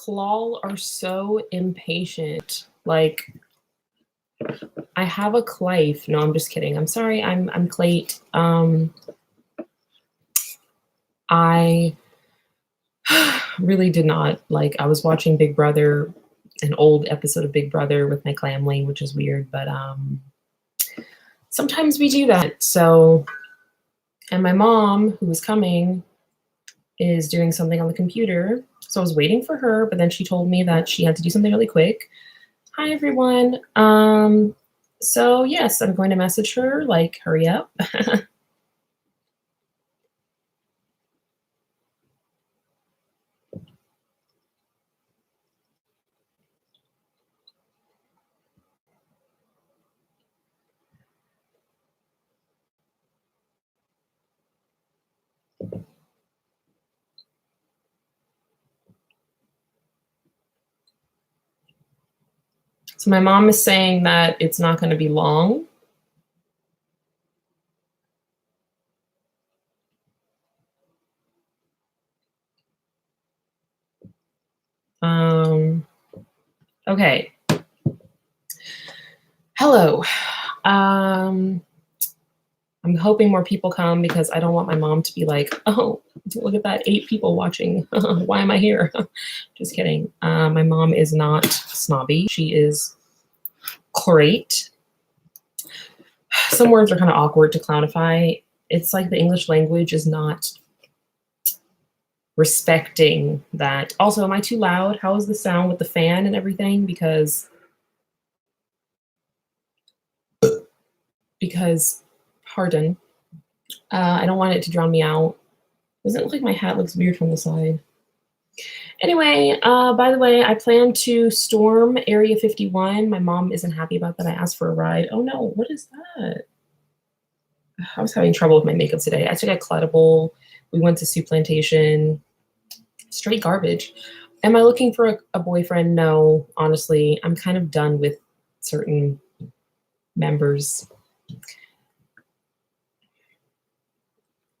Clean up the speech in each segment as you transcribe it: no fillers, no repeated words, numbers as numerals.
Claw are so impatient. Like, I have a Clive. No, I'm just kidding. I'm sorry. I'm Clate. I really did not like. I was watching Big Brother, an old episode of Big Brother with my family, which is weird, but sometimes we do that. So, and my mom, who was coming, is doing something on the computer. So I was waiting for her, but then she told me that she had to do something really quick. Hi, everyone. So yes, I'm going to message her, like, hurry up. So my mom is saying that it's not going to be long. Okay. Hello. I'm hoping more people come because I don't want my mom to be like, oh, look at that, 8 people watching. Why am I here? Just kidding. My mom is not snobby. She is great. Some words are kind of awkward to clownify. It's like the English language is not respecting that. Also, am I too loud? How is the sound with the fan and everything? Because pardon, I don't want it to drown me out. Doesn't it look like my hat looks weird from the side? Anyway, by the way, I plan to storm Area 51. My mom isn't happy about that. I asked for a ride. Oh no, what is that? I was having trouble with my makeup today. I took a Clutchable. We went to Soup Plantation. Straight garbage. Am I looking for a boyfriend? No, honestly, I'm kind of done with certain members.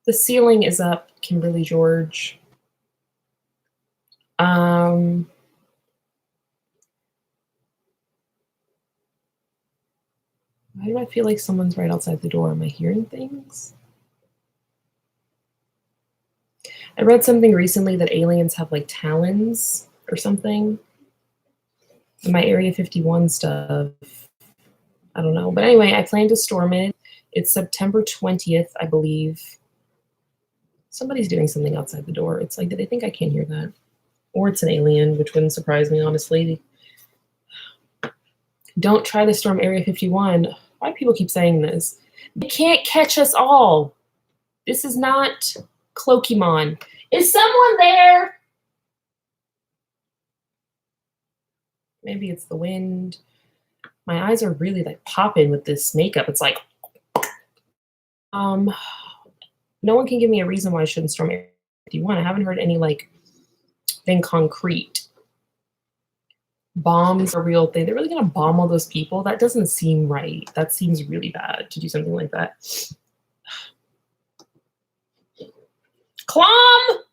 The ceiling is up, Kimberly George. Why do I feel like someone's right outside the door? Am I hearing things? I read something recently that aliens have like talons or something. In my Area 51 stuff. I don't know. But anyway, I plan to storm it. It's September 20th, I believe. Somebody's doing something outside the door. It's like, did they think I can't hear that? Or it's an alien, which wouldn't surprise me, honestly. Don't try to storm Area 51. Why do people keep saying this? They can't catch us all. This is not Cloakymon. Is someone there? Maybe it's the wind. My eyes are really like popping with this makeup. It's like, no one can give me a reason why I shouldn't storm Area 51. I haven't heard any like thing concrete. Bombs are a real thing. They're really gonna bomb all those people? That doesn't seem right. That seems really bad to do something like that. Clom!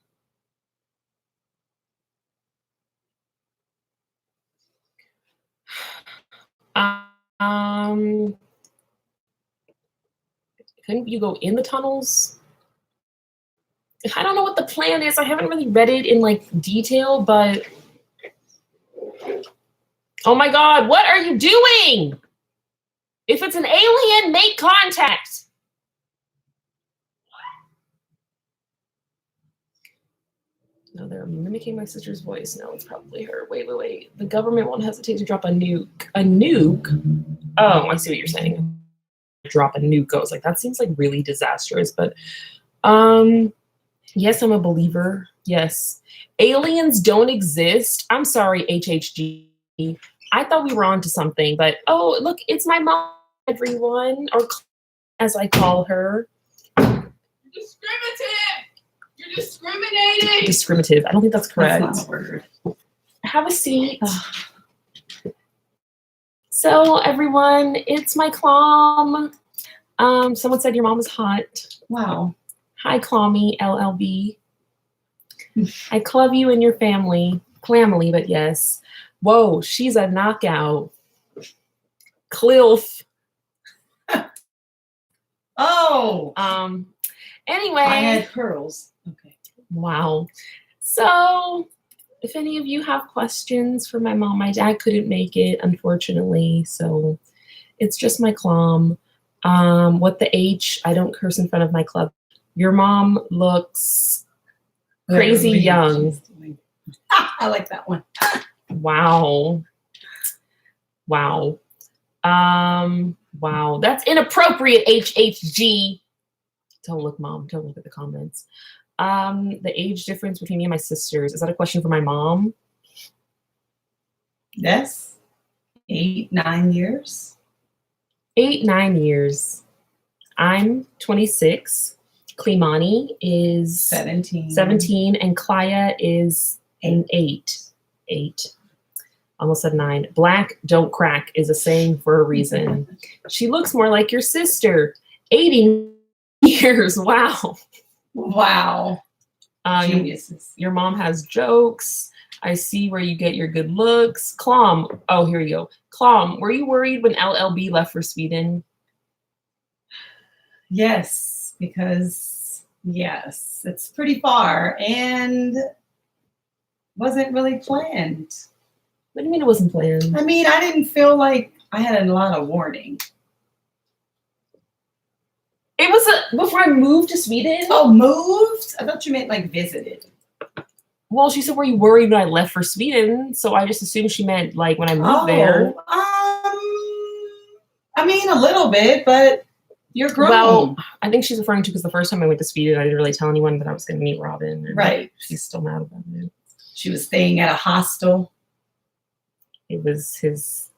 Couldn't you go in the tunnels? I don't know what the plan is. I haven't really read it in like detail, but oh my God, what are you doing? If it's an alien, make contact. No, they're mimicking my sister's voice. No, it's probably her. Wait. The government won't hesitate to drop a nuke. A nuke? Oh, I see what you're saying. Drop a nuke. I was like, that seems like really disastrous. But yes, I'm a believer. Yes. Aliens don't exist. I'm sorry, HHG. I thought we were on to something, but oh, look, it's my mom, everyone, or as I call her. Discriminative! You're discriminating! Discriminative. I don't think that's correct. That's not a word. Have a seat. So, everyone, it's my Clom. Someone said your mom is hot. Wow. Hi, Clommy, LLB. I love you and your family. Clammily, but yes. Whoa, she's a knockout. Clilf. Oh. Anyway. I had pearls. Okay. Wow. So, if any of you have questions for my mom, my dad couldn't make it, unfortunately. So, it's just my clom. What the H? I don't curse in front of my club. Your mom looks crazy young. I like that one. Wow. Wow. Wow. That's inappropriate, HHG. Don't look, Mom. Don't look at the comments. The age difference between me and my sisters. Is that a question for my mom? Yes. 8, 9 years. 8, 9 years. I'm 26. Klimani is 17, and Klaya is an 8. 8. Almost said 9. Black don't crack is a saying for a reason. She looks more like your sister. 80 years. Wow. Wow. Geniuses. Your mom has jokes. I see where you get your good looks. Klom. Oh, here you go. Klom, were you worried when LLB left for Sweden? Yes, because yes, it's pretty far and wasn't really planned. What do you mean it wasn't planned? I mean, I didn't feel like I had a lot of warning. It was before I moved to Sweden. Oh, moved? I thought you meant like visited. Well, she said, were you worried when I left for Sweden? So I just assumed she meant like when I moved there. I mean, a little bit, but you're grown. Well, I think she's referring to because the first time I went to Sweden, I didn't really tell anyone that I was going to meet Robin. And right. She's still mad about it. She was staying at a hostel. It was his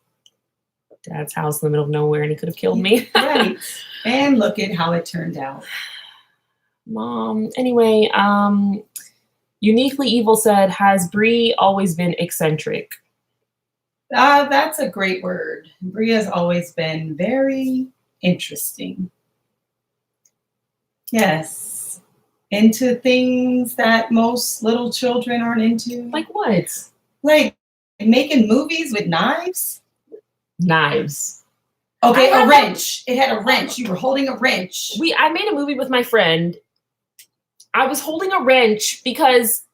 dad's house in the middle of nowhere, and he could have killed me. Right. And look at how it turned out. Mom. Anyway, Uniquely Evil said, has Bree always been eccentric? That's a great word. Bree has always been very interesting. Yes. Into things that most little children aren't into. Like what? Like making movies with knives? Knives. Okay, a wrench. It had a wrench. You were holding a wrench. I made a movie with my friend. I was holding a wrench because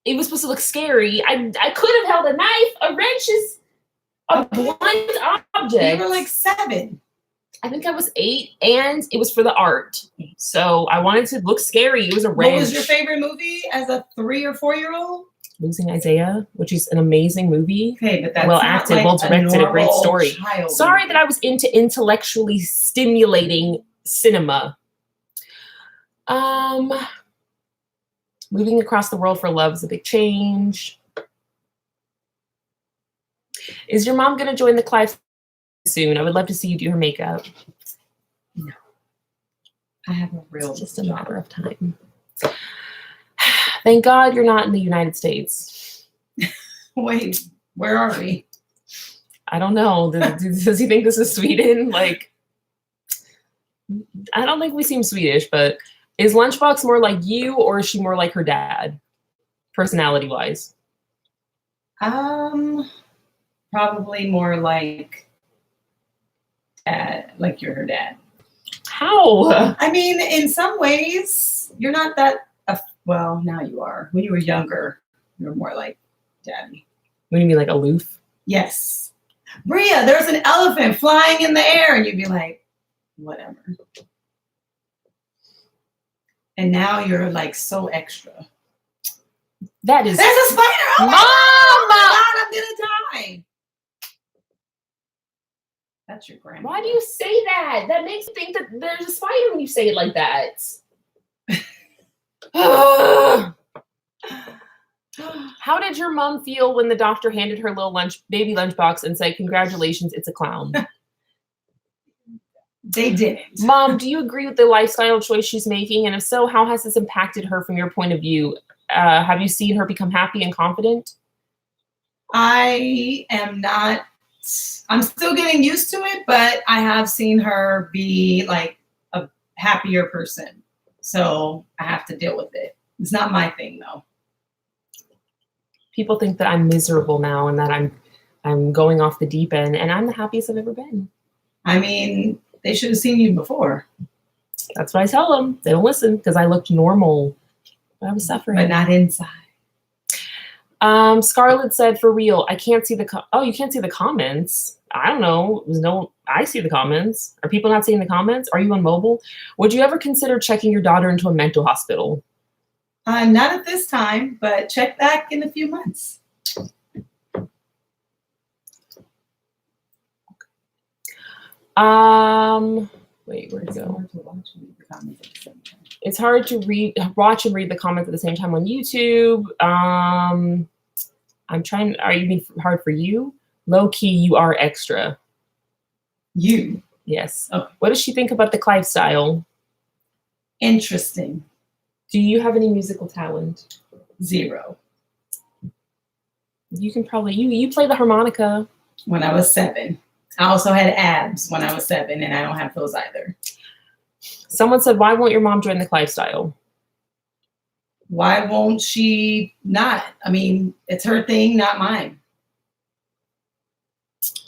it was supposed to look scary. I could have held a knife. A wrench is a blunt object. You were like 7. I think I was 8, and it was for the art. So I wanted to look scary. It was a wrench. What was your favorite movie as a 3 or 4-year-old? Losing Isaiah, which is an amazing movie. Okay, but that's well not acted, like well directed, a great story. Sorry movie. that I was into intellectually stimulating cinema. Moving across the world for love is a big change. Is your mom going to join the Clive soon? I would love to see you do her makeup. No. I have a real It's just a matter of time. Thank God you're not in the United States. Wait, where are we? I don't know. Does he think this is Sweden? Like, I don't think we seem Swedish, but is Lunchbox more like you, or is she more like her dad, personality-wise? Probably more like dad, like you're her dad. How? I mean, in some ways, you're not that. Well, now you are. When you were younger, you were more like daddy. What do you mean, like aloof? Yes. Bria, there's an elephant flying in the air, and you'd be like, whatever. And now you're like so extra. That is. There's a spider! Oh my God, I'm gonna die. That's your grandma. Why do you say that? That makes me think that there's a spider when you say it like that. How did your mom feel when the doctor handed her little baby lunchbox and said, "Congratulations, it's a clown"? They didn't. Mom, do you agree with the lifestyle choice she's making? And if so, how has this impacted her from your point of view? Have you seen her become happy and confident? I am not. I'm still getting used to it, but I have seen her be like a happier person. So I have to deal with it. It's not my thing, though. People think that I'm miserable now and that I'm going off the deep end, and I'm the happiest I've ever been. I mean, they should have seen you before. That's what I tell them. They don't listen because I looked normal. But I was suffering. But not inside. Scarlett said, for real, I can't see the oh, you can't see the comments. I don't know. I see the comments. Are people not seeing the comments? Are you on mobile? Would you ever consider checking your daughter into a mental hospital? Not at this time, but check back in a few months. Wait, where'd it go? It's hard to watch and read the comments at the same time on YouTube. I'm trying. Are you mean hard for you? Low key, you are extra. You? Yes. Okay. What does she think about the Clive style? Interesting. Do you have any musical talent? 0. You can probably you play the harmonica. When I was 7. I also had abs when I was 7, and I don't have those either. Someone said, why won't your mom join the Clive style? Why won't she not? I mean, it's her thing, not mine.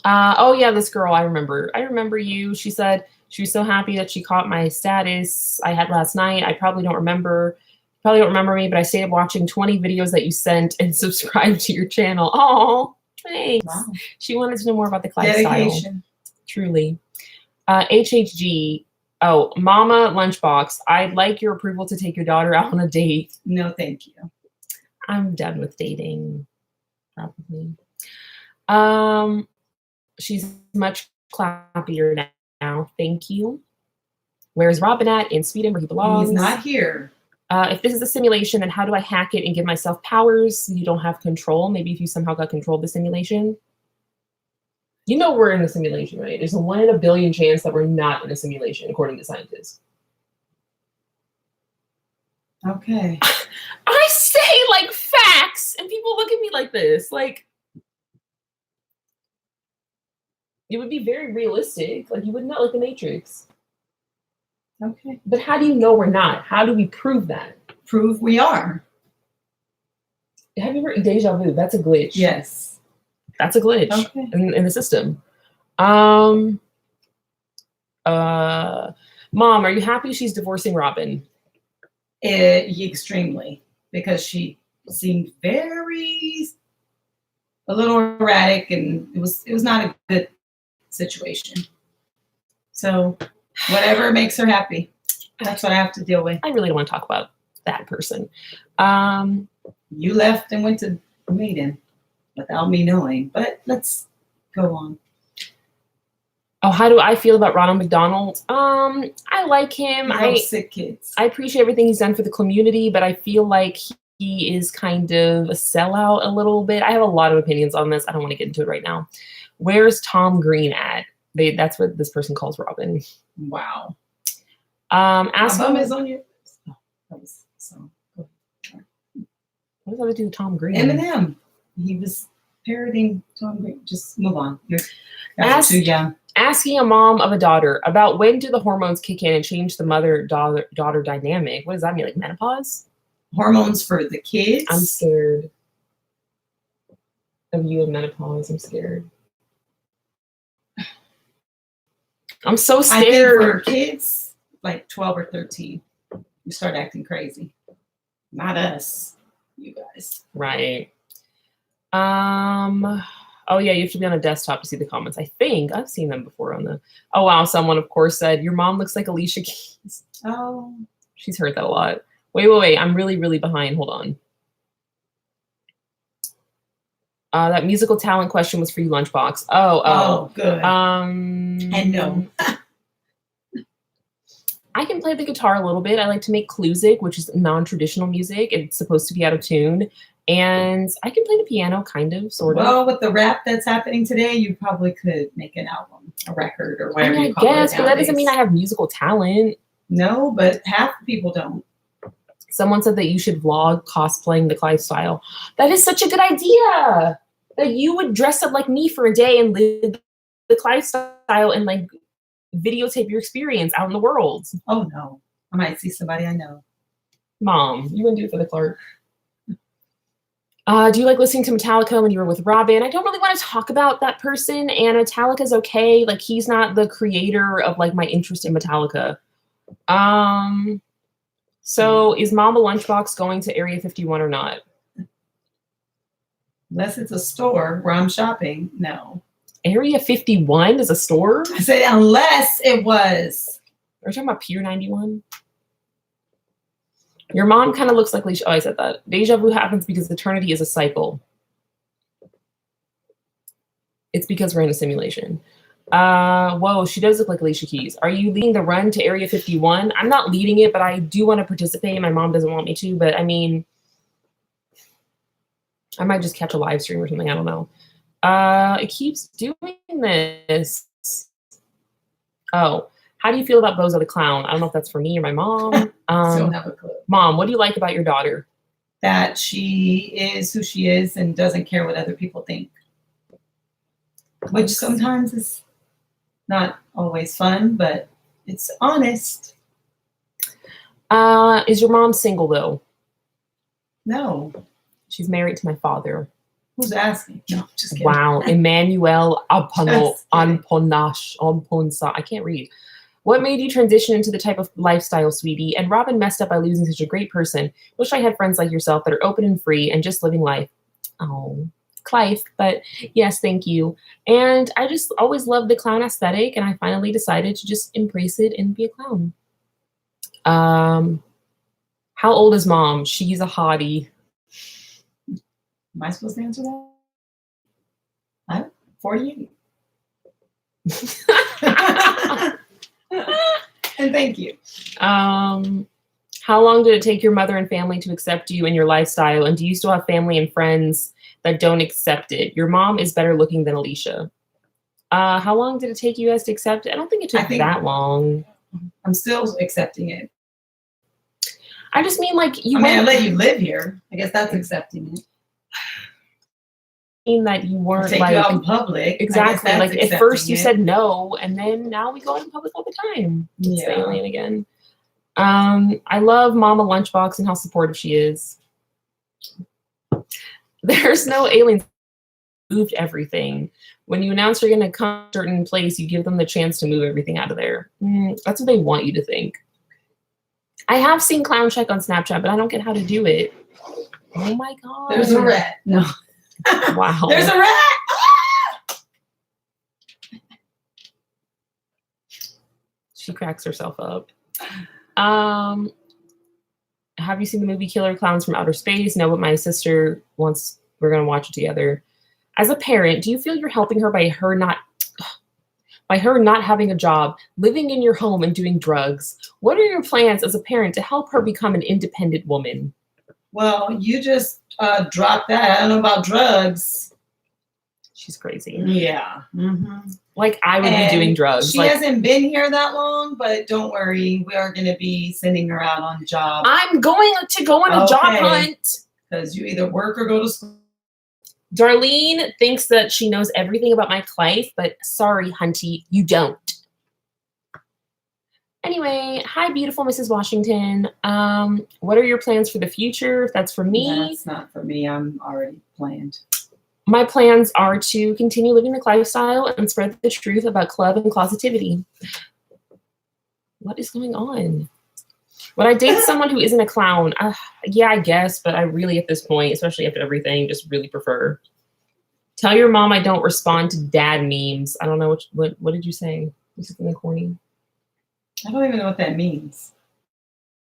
Oh yeah, this girl, I remember you. She said she was so happy that she caught my status I had last night. I probably don't remember me, but I stayed up watching 20 videos that you sent and subscribed to your channel. Oh, thanks. Wow. She wanted to know more about the Clive style. Truly. HHG. Oh, Mama Lunchbox, I'd like your approval to take your daughter out on a date. No, thank you. I'm done with dating, probably. She's much clappier now. Thank you. Where's Robin at? In Sweden, where he belongs. He's not here. If this is a simulation, then how do I hack it and give myself powers you don't have control? Maybe if you somehow got control of the simulation. You know we're in a simulation, right? There's a 1 in a billion chance that we're not in a simulation, according to scientists. Okay. I say like facts, and people look at me like this. Like, it would be very realistic. Like, you would know, like the Matrix. Okay. But how do you know we're not? How do we prove that? Prove we are. Have you heard deja vu? That's a glitch. Yes. That's a glitch in the system. Mom, are you happy she's divorcing Robin? Extremely, because she seemed a little erratic, and it was not a good situation. So whatever makes her happy, that's what I have to deal with. I really don't want to talk about that person. You left and went to a meeting without me knowing, but let's go on. Oh, how do I feel about Ronald McDonald? I like him. I sick kids. I appreciate everything he's done for the community, but I feel like he is kind of a sellout a little bit. I have a lot of opinions on this. I don't want to get into it right now. Where's Tom Green at? That's what this person calls Robin. Wow. Album is on your. Oh, what does that have to do with Tom Green? Eminem. He was parroting Tom Green. Just move on. You're too young. Asking a mom of a daughter about when do the hormones kick in and change the mother-daughter dynamic. What does that mean? Like menopause? Hormones for the kids? I'm scared of you and menopause. I'm scared. I'm so scared. I think for kids, like 12 or 13, you start acting crazy. Not us, you guys. Right. Oh yeah, you have to be on a desktop to see the comments. I think I've seen them before on the. Oh wow, someone of course said your mom looks like Alicia Keys. Oh, she's heard that a lot. Wait. I'm really behind. Hold on. That musical talent question was for you, Lunchbox. Oh, good. And no. I can play the guitar a little bit. I like to make clusic, which is non-traditional music. It's supposed to be out of tune. And I can play the piano, kind of, sort of. Well, with the rap that's happening today, you probably could make an album, a record, or whatever you call it. I guess, but that doesn't mean I have musical talent. No, but half the people don't. Someone said that you should vlog cosplaying the Clive style. That is such a good idea. That you would dress up like me for a day and live the Clive style and like videotape your experience out in the world. Oh no, I might see somebody I know. Mom, you wouldn't do it for the Clark. Do you like listening to Metallica when you were with Robin? I don't really want to talk about that person, and Metallica's okay. Like, he's not the creator of, like, my interest in Metallica. So is Mama Lunchbox going to Area 51 or not? Unless it's a store where I'm shopping, no. Area 51 is a store? I said unless it was. Are you talking about Pier 91? Your mom kind of looks like Leisha. Oh, I said that. Deja vu happens because eternity is a cycle. It's because we're in a simulation. Whoa, she does look like Alicia Keys. Are you leading the run to Area 51? I'm not leading it, but I do want to participate. My mom doesn't want me to, but I mean, I might just catch a live stream or something. I don't know. It keeps doing this. Oh, how do you feel about Bozo the Clown? I don't know if that's for me or my mom. Don't have a clue. Mom, what do you like about your daughter? That she is who she is and doesn't care what other people think. Which sometimes is not always fun, but it's honest. Is your mom single, though? No. She's married to my father. Who's asking? No, just kidding. Wow. Emmanuel Just Amponsa. I can't read. What made you transition into the type of lifestyle, sweetie? And Robin messed up by losing such a great person. Wish I had friends like yourself that are open and free and just living life. Oh, Clive. But yes, thank you. And I just always loved the clown aesthetic, and I finally decided to just embrace it and be a clown. How old is mom? She's a hottie. Am I supposed to answer that? I'm 48. And thank you. How long did it take your mother and family to accept you and your lifestyle? And do you still have family and friends that don't accept it? Your mom is better looking than Alicia. How long did it take you guys to accept it? I don't think it took that long. I'm still accepting it. I just mean, like, I let you live here. I guess that's accepting it. Mean that you weren't take like you out in public. Exactly. Like at first you said no, and then now we go out in public all the time. It's the alien again. I love Mama Lunchbox and how supportive she is. There's no aliens. Moved everything. When you announce you're going to come to a certain place, you give them the chance to move everything out of there. That's what they want you to think. I have seen Clown Check on Snapchat, but I don't get how to do it. Oh my god. There's a rat. No. Wow. There's a rat. She cracks herself up. Have you seen the movie Killer Clowns from Outer Space? No, but my sister wants. We're gonna watch it together. As a parent, do you feel you're helping her by her not having a job, living in your home, and doing drugs? What are your plans as a parent to help her become an independent woman? Well, you just dropped that. I don't know about drugs. She's crazy. Yeah. Mm-hmm. Like, I would be doing drugs. She hasn't been here that long, but don't worry. We are going to be sending her out on the job. I'm going to go on a job hunt. Because you either work or go to school. Darlene thinks that she knows everything about my life, but sorry, Hunty, you don't. Anyway, hi, beautiful Mrs. Washington. What are your plans for the future? If that's for me. That's not for me. I'm already planned. My plans are to continue living the lifestyle and spread the truth about club and closetivity. What is going on? Would I date someone who isn't a clown? Yeah, I guess, but I really, at this point, especially after everything, just really prefer. Tell your mom I don't respond to dad memes. I don't know what did you say? Was something corny? I don't even know what that means.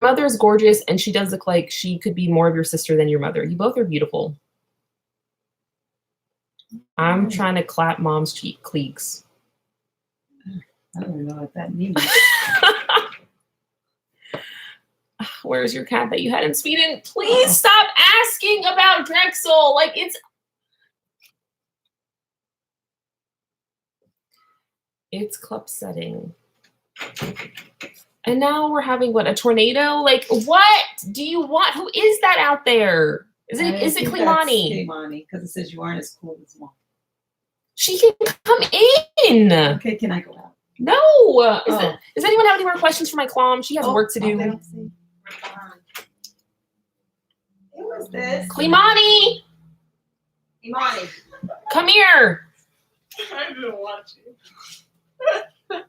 Your mother is gorgeous, and she does look like she could be more of your sister than your mother. You both are beautiful. I'm trying to clap mom's cheeks. I don't even know what that means. Where's your cat that you had in Sweden? Please stop asking about Drexel. Like, it's club setting. And now we're having a tornado? Like, what do you want? Who is that out there? Is it Klimani? Klimani, because it says you aren't as cool as mom. She can come in. Okay, can I go out? No. Does anyone have any more questions for my clom? She has work to do. Okay, who is this? Klimani! Imani. Come here. I didn't want you.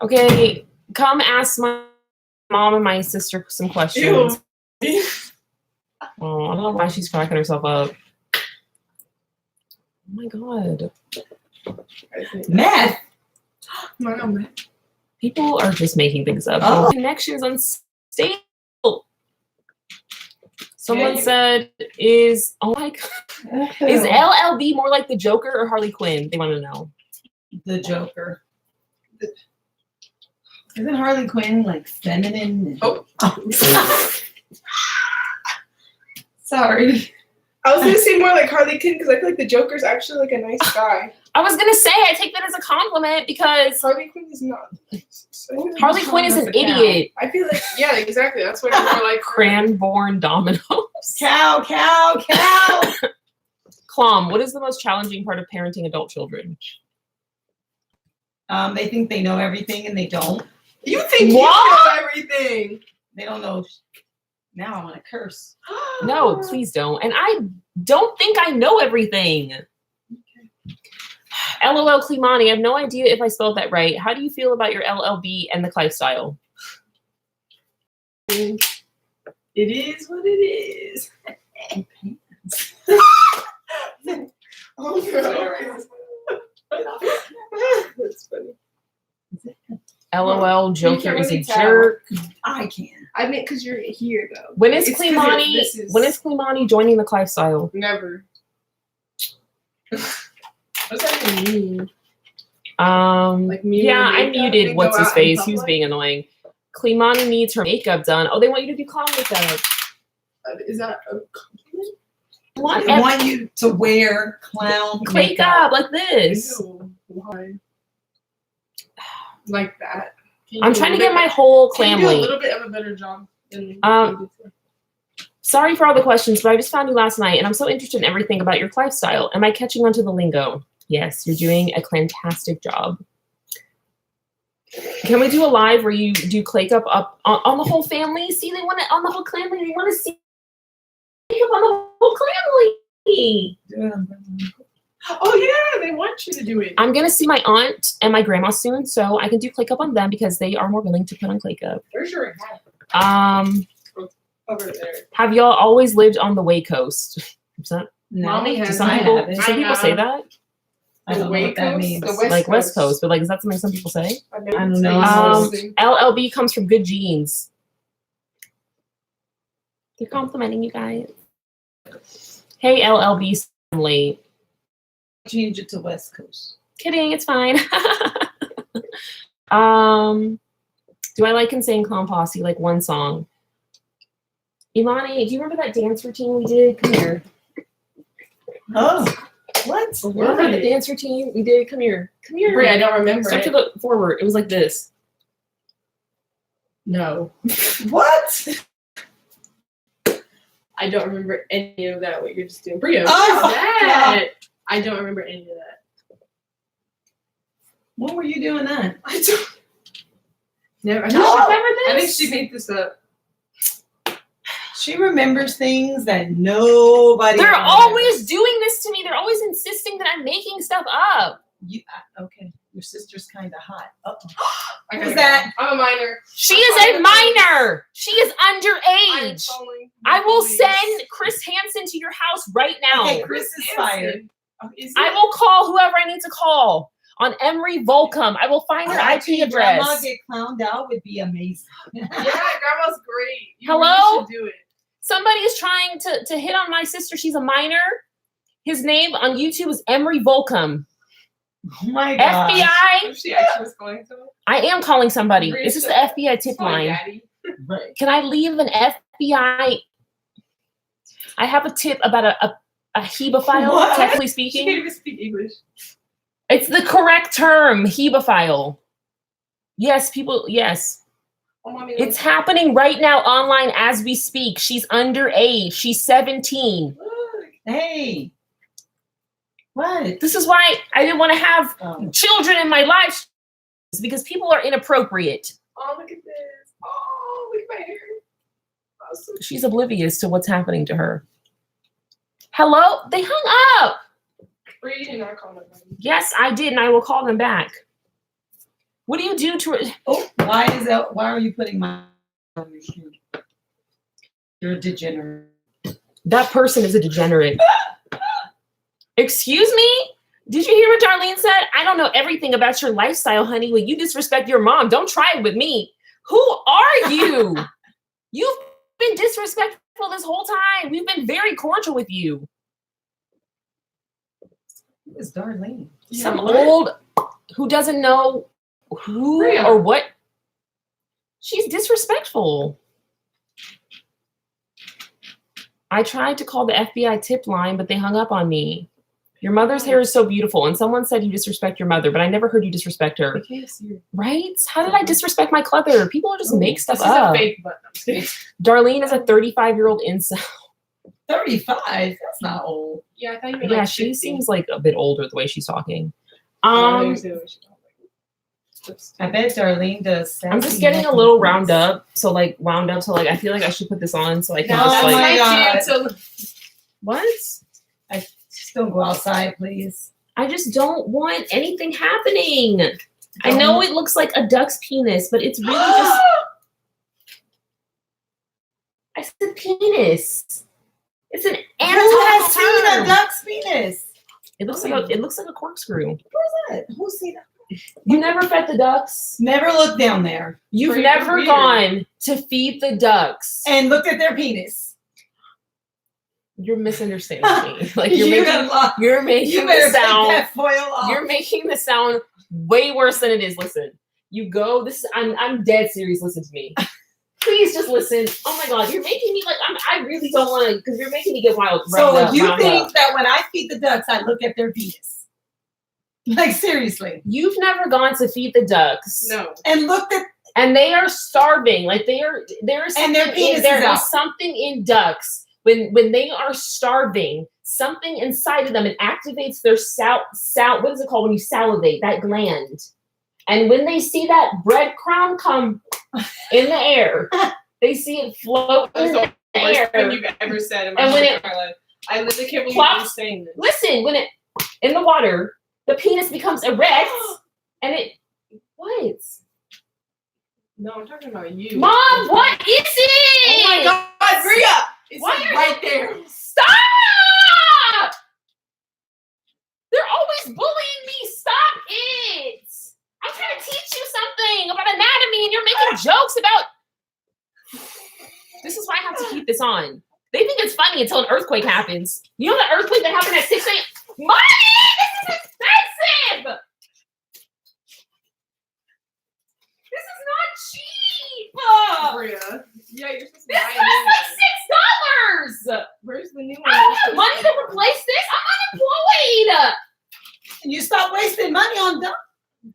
Okay, come ask my mom and my sister some questions. Ew. Oh, I don't know why she's cracking herself up. Oh my god. Meth. Meth. People are just making things up. Oh. Connections unstable. Someone Yeah, said, is LLB more like the Joker or Harley Quinn? They want to know. The Joker. Isn't Harley Quinn like feminine? Oh. Sorry. I was gonna say more like Harley Quinn because I feel like the Joker's actually like a nice guy. I was gonna say I take that as a compliment because Harley Quinn is not. Harley Quinn is an idiot. I feel like exactly. That's what I'm more like. Cranborn Dominoes. Cow. Clom, what is the most challenging part of parenting adult children? They think they know everything and they don't. You think What? you know everything? They don't know. Now I want to curse. No, please don't. And I don't think I know everything. LOL Climani, I have no idea if I spelled that right. How do you feel about your LLB and the lifestyle? It is what it is. Oh no. That's funny. LOL Joker can't is a really tell. jerk. I can. I mean, because you're here though. When is It's 'cause Climani? this is- When is Climani joining the lifestyle? Never. What's that even mean? Like muted Yeah, I makeup muted and what's go his out in face. He was public? being annoying. Climani needs her makeup done. Oh, they want you to do clown makeup. Is that a compliment? What? I want you to wear clown Makeup like this. Ew, why? Like that. Can you I'm do a trying to little get my bit- whole Can you do a family. little bit of a better job than you Um, did? Sorry for all the questions, but I just found you last night, and I'm so interested in everything about your lifestyle. Am I catching on to the lingo? Yes, you're doing a fantastic job. Can we do a live where you do clay up on the whole family? See, they want it on the whole family. They want to see makeup on the whole family. Oh yeah, they want you to do it. I'm gonna see my aunt and my grandma soon, so I can do clay up on them because they are more willing to put on clay up. Where's your hat? Over there. Have y'all always lived on the Way Coast? Is that, No, Mommy do has- some I people, haven't. do some I people say have. that? I don't know what that Coast? means. The West Like West Coast. Coast, but like, is that something some people say? I don't know. LLB comes from good genes. They're complimenting you guys. Hey, LLB, I'm late. Change it to West Coast. Kidding, it's fine. Do I like and sing Clown Posse? Like one song. Imani, do you remember that dance routine we did? Come here. Oh, what? Remember the dance routine we did? Come here. Come here. Wait, I don't remember Start it. to look forward. It was like this. No. What? I don't remember any of that, what you're just doing. Bria, Oh, what is that? I don't remember any of that. When were you doing that? I don't. Never. I Do you think, remember this? I think she made this up. She remembers things that nobody. They're remembers. always doing this to me. They're always insisting that I'm making stuff up. You, okay, your sister's kind of hot. Uh-oh. I Who's gotta that? go. I'm a minor. She is a minor. She is I'm underage. calling I will police. send Chris Hansen to your house right now. Okay, Chris is fired. Oh, is I it? will call whoever I need to call on Emery Volcom. I will find her Watching IP Grandma address. get clowned out would be amazing. Yeah, grandma's great. You Hello? really should do it. Somebody is trying to hit on my sister. She's a minor. His name on YouTube is Emery Volcom. Oh my god. FBI. If she actually was going to. I am calling somebody. Is this the FBI tip line? Daddy. Right. Can I leave an FBI? I have a tip about a hebephile, What? technically She can't speaking. even speak English. It's the correct term, hebephile. Yes, people, yes. Oh, mommy, It's happening right now online as we speak. She's underage. She's 17. look. Hey. What? This is why I didn't want to have Oh. children in my life, because people are inappropriate. Oh, look at this. Oh, look at my hair. Awesome. She's oblivious to what's happening to her. Hello? They hung up. Bree, you did not call nobody. Yes, I did, and I will call them back. What do you do to it? Oh, why are you putting my on your shoe? You're a degenerate. That person is a degenerate. Excuse me? Did you hear what Darlene said? I don't know everything about your lifestyle, honey. When you disrespect your mom, don't try it with me. Who are you? You've been disrespectful this whole time. We've been very cordial with you. Who is Darlene? Some old who doesn't know who or what. She's disrespectful. I tried to call the FBI tip line, but they hung up on me. Your mother's hair is so beautiful, and someone said you disrespect your mother, but I never heard you disrespect her. Right? How did I disrespect my cluther? People just make stuff up. This is a fake button. I'm just kidding. Darlene is a 35-year-old incel. 35? That's not old. Yeah, I thought you were Yeah, like she 50. seems like a bit older the way she's talking. I bet Darlene does. I'm just getting a little wound up, so like I feel like I should put this on so I can No, just that's like my my God. chance to what? Just don't go outside, please. I just don't want anything happening. I know it looks like a duck's penis, but it's really just I said penis. It's an Who has anatomical seen term. a duck's penis? It looks like a corkscrew. Who's that? Who's seen that? You never fed the ducks? Never looked down there You've Pretty never weird. gone to feed the ducks. and looked at their penis. You're misunderstanding me. Like You you're better making take the sound. that foil off. You're making the sound way worse than it is. Listen, you go. I'm dead serious. Listen to me. Please just listen. Oh my God, you're making me like I really don't want to because you're making me get wild. So you think that when I feed the ducks, I look at their penis? Like seriously? You've never gone to feed the ducks. No. And looked at And they are starving. Like there is And their something penis is there out. is something in ducks when they are starving. Something inside of them it activates their what is it called when you salivate, that gland. And when they see that breadcrumb come in the air, they see it float in the Worst thing air. you've ever said in my And when entire life. I literally can't believe plops- you're saying this. Listen, when it in the water, the penis becomes erect, and it what? No, I'm talking about you. Mom, what is it? Oh my God, Bria! It's Why like are right there. Stop! They're always bullying me. Stop it! I'm trying to teach you something about anatomy, and you're making jokes about. This is why I have to keep this on. They think it's funny until an earthquake happens. You know the earthquake that happened at 6 a.m. Money! This is expensive. This is not cheap. Bria. Yeah, you're supposed to This buy costs a new like $6. one. Where's the new one? I don't have money to replace this. I'm unemployed. and you stop wasting money on dumb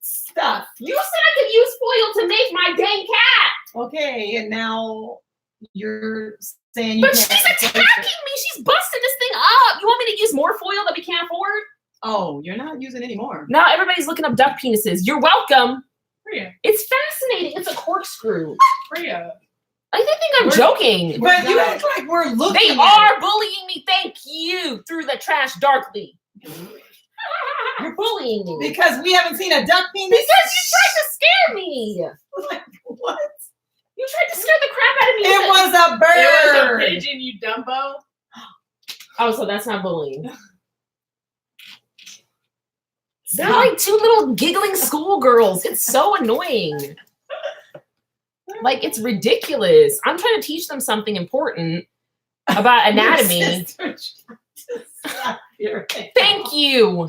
stuff. You said I could use foil to make my dang cat. Okay, and now you're saying you But can't she's replace attacking it. me. She's busting this thing up. You want me to use more foil that we can't afford? Oh, you're not using any more. Now everybody's looking up duck penises. You're welcome. Bria. It's fascinating. It's a corkscrew. Bria. I think I'm We're- joking. But you act like we're looking They at are bullying me. Thank you. Through the trash darkly. You're bullying me. because we haven't seen a duck penis. Because you tried to scare me. Like, what? You tried to scare the crap out of me. It was a It was a bird. pigeon, you Dumbo. Oh, so that's not bullying. They're like two little giggling schoolgirls. It's so annoying. Like, it's ridiculous. I'm trying to teach them something important about anatomy. Thank you.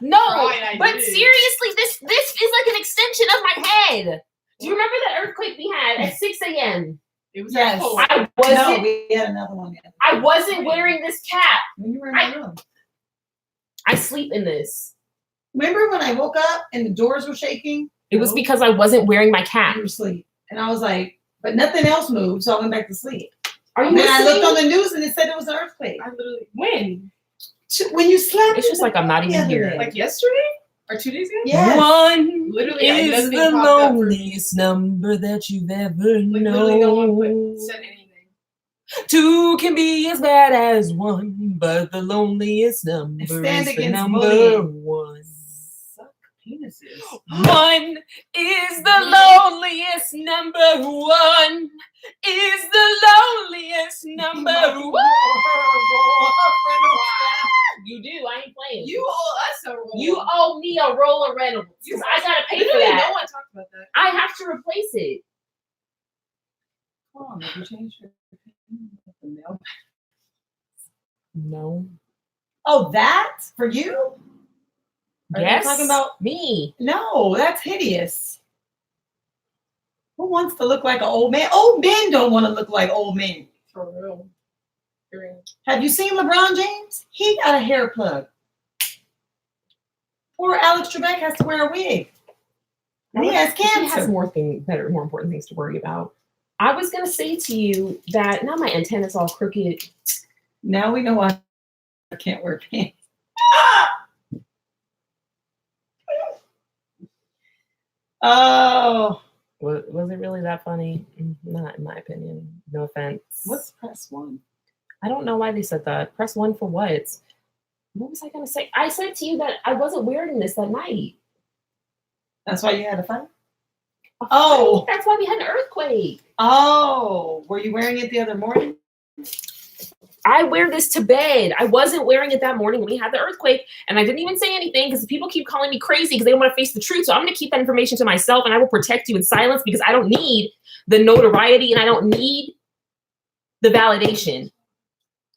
No, Right, I but did. seriously, this is like an extension of my head. Do you remember that earthquake we had at 6 a.m.? It was Yes. cold. I No, wasn't. we had another one. I wasn't wearing this cap. When you were in the room. I sleep in this. Remember when I woke up and the doors were shaking? It was because I wasn't wearing my cap. You were asleep. And I was like, but nothing else moved, so I went back to sleep. Are you And then I listening? looked on the news and it said it was an earthquake. I literally when? When you slept, It's just like I'm not even here. Like yesterday? Or 2 days ago? Yes. One Literally, I is nothing the popped up for me. loneliest number that you've ever Like literally no one known. said anything. Two can be as bad as one, but the loneliest number Stand is the against number bullying. one. Suck penises. One is the loneliest number. One is the loneliest number. One. You do. I ain't playing. You owe us a roll. You owe me a roll of Reynolds because I gotta pay for Literally, that. no one talked about that. I have to replace it. Hold on, have you changed your milk? No. Oh, that for you? Are you Yes. talking about me? No, that's hideous. Who wants to look like an old man? Old men don't want to look like old men. For real. For real. Have you seen LeBron James? He got a hair plug. Poor Alex Trebek has to wear a wig. And he has He has cancer. more important things to worry about. I was gonna say to you that now my antenna's all crooked. Now we know why I can't wear pants. Oh, Was it really that funny? Not in my opinion. No offense. what's press one? I don't know why they said that. Press one for what? What was I gonna say? I said to you that I wasn't wearing this that night. That's why you had a fight? Oh. That's why we had an earthquake. Oh, were you wearing it the other morning? I wear this to bed. I wasn't wearing it that morning when we had the earthquake, and I didn't even say anything because people keep calling me crazy because they don't want to face the truth. So I'm going to keep that information to myself, and I will protect you in silence because I don't need the notoriety and I don't need the validation.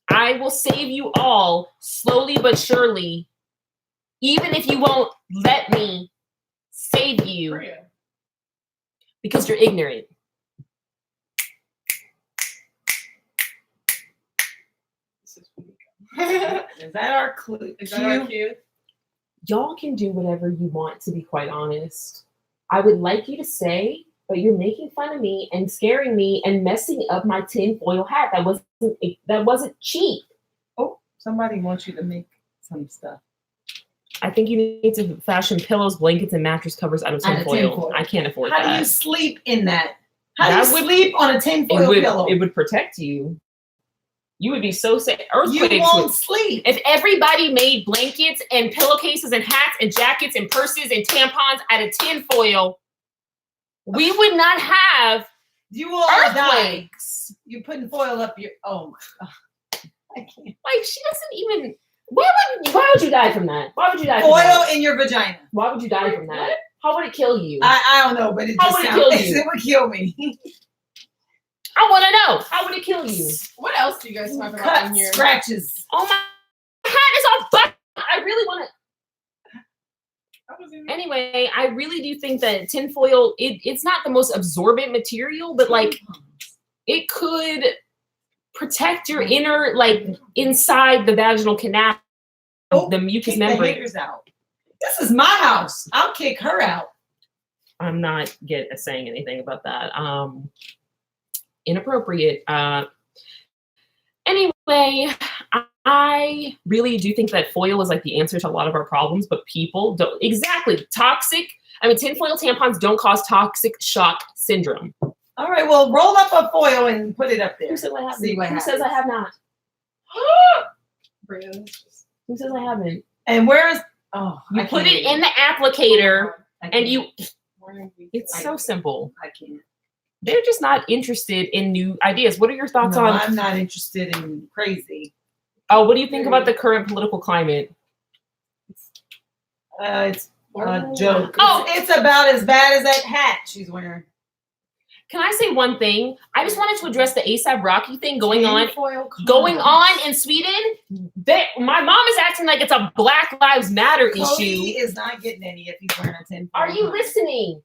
I will save you all slowly but surely, even if you won't let me save you Bria. because you're ignorant. Is that our clue? Is that our cue? Y'all can do whatever you want, to be quite honest. I would like you to say, but you're making fun of me and scaring me and messing up my tinfoil hat. That wasn't cheap. Oh, somebody wants you to make some stuff. I think you need to fashion pillows, blankets, and mattress covers out of tinfoil. I can't afford that. How do you sleep in that? How do you That would- sleep on a tinfoil pillow? It would protect you. You would be so safe. Earthquakes You won't would- sleep. If everybody made blankets and pillowcases and hats and jackets and purses and tampons out of tinfoil, we would not have You will all die. earthquakes. You're putting foil up your. Oh my god! I can't. Like, she doesn't even. Why would you die from that? Why would you die from Foil that? in your vagina. Why would you die from that? How would it kill you? I don't know, but it How just would it sounds. kill you? It would kill me. I want to know. How would it kill you? What else do you guys talk about in Cuts, here? scratches. Oh my hat is all fucked. I really want to. I was in Anyway, I really do think that tinfoil, it's not the most absorbent material, but like it could protect your inner, like inside the vaginal canal, Oh, the mucus Kick the membrane. haters out. This is my house. I'll kick her out. I'm not saying anything about that. Inappropriate. Anyway, I really do think that foil is like the answer to a lot of our problems, but people don't. Exactly. Tinfoil tampons don't cause toxic shock syndrome. All right, well, roll up a foil and put it up there. Who said I haven't? See what Who says I happens. have not? Bria, that's just- Who says I haven't? And where's? Oh, You I put can't it in the applicator I and can't. you. Where are we It's going? so simple. I can't. They're just not interested in new ideas. What are your thoughts No, on? I'm not interested in crazy. Oh, what do you think about the current political climate? It's a joke. Oh. It's about as bad as that hat she's wearing. Can I say one thing? I just wanted to address the ASAP Rocky thing going on Tinfoil in Sweden. My mom is acting like it's a Black Lives Matter Cody issue. is not getting any if he's wearing a tinfoil. Are you listening?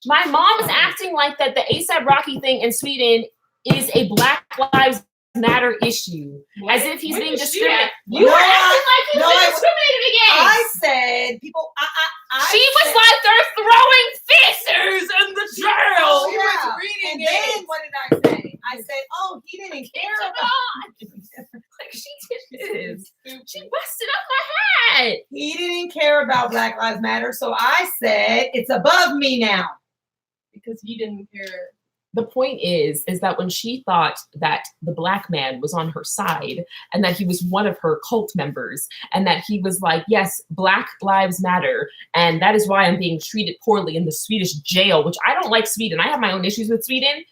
My mom is acting like that the ASAP Rocky thing in Sweden is a Black Lives Matter issue. As if he's When being did she discriminated. act- You No, were acting like he was no, being I- discriminated against. I said people. She was like, they're throwing fissures in the jail. Oh, She yeah. was reading And it. then what did I say? I said, "Oh, he didn't care about. Like she did this. She busted up my hat. He didn't care about Black Lives Matter." So I said, "It's above me now." Because he didn't care. the point is that when she thought that the black man was on her side and that he was one of her cult members and that he was like, yes, Black Lives Matter. And that is why I'm being treated poorly in the Swedish jail, which I don't like Sweden. I have my own issues with Sweden,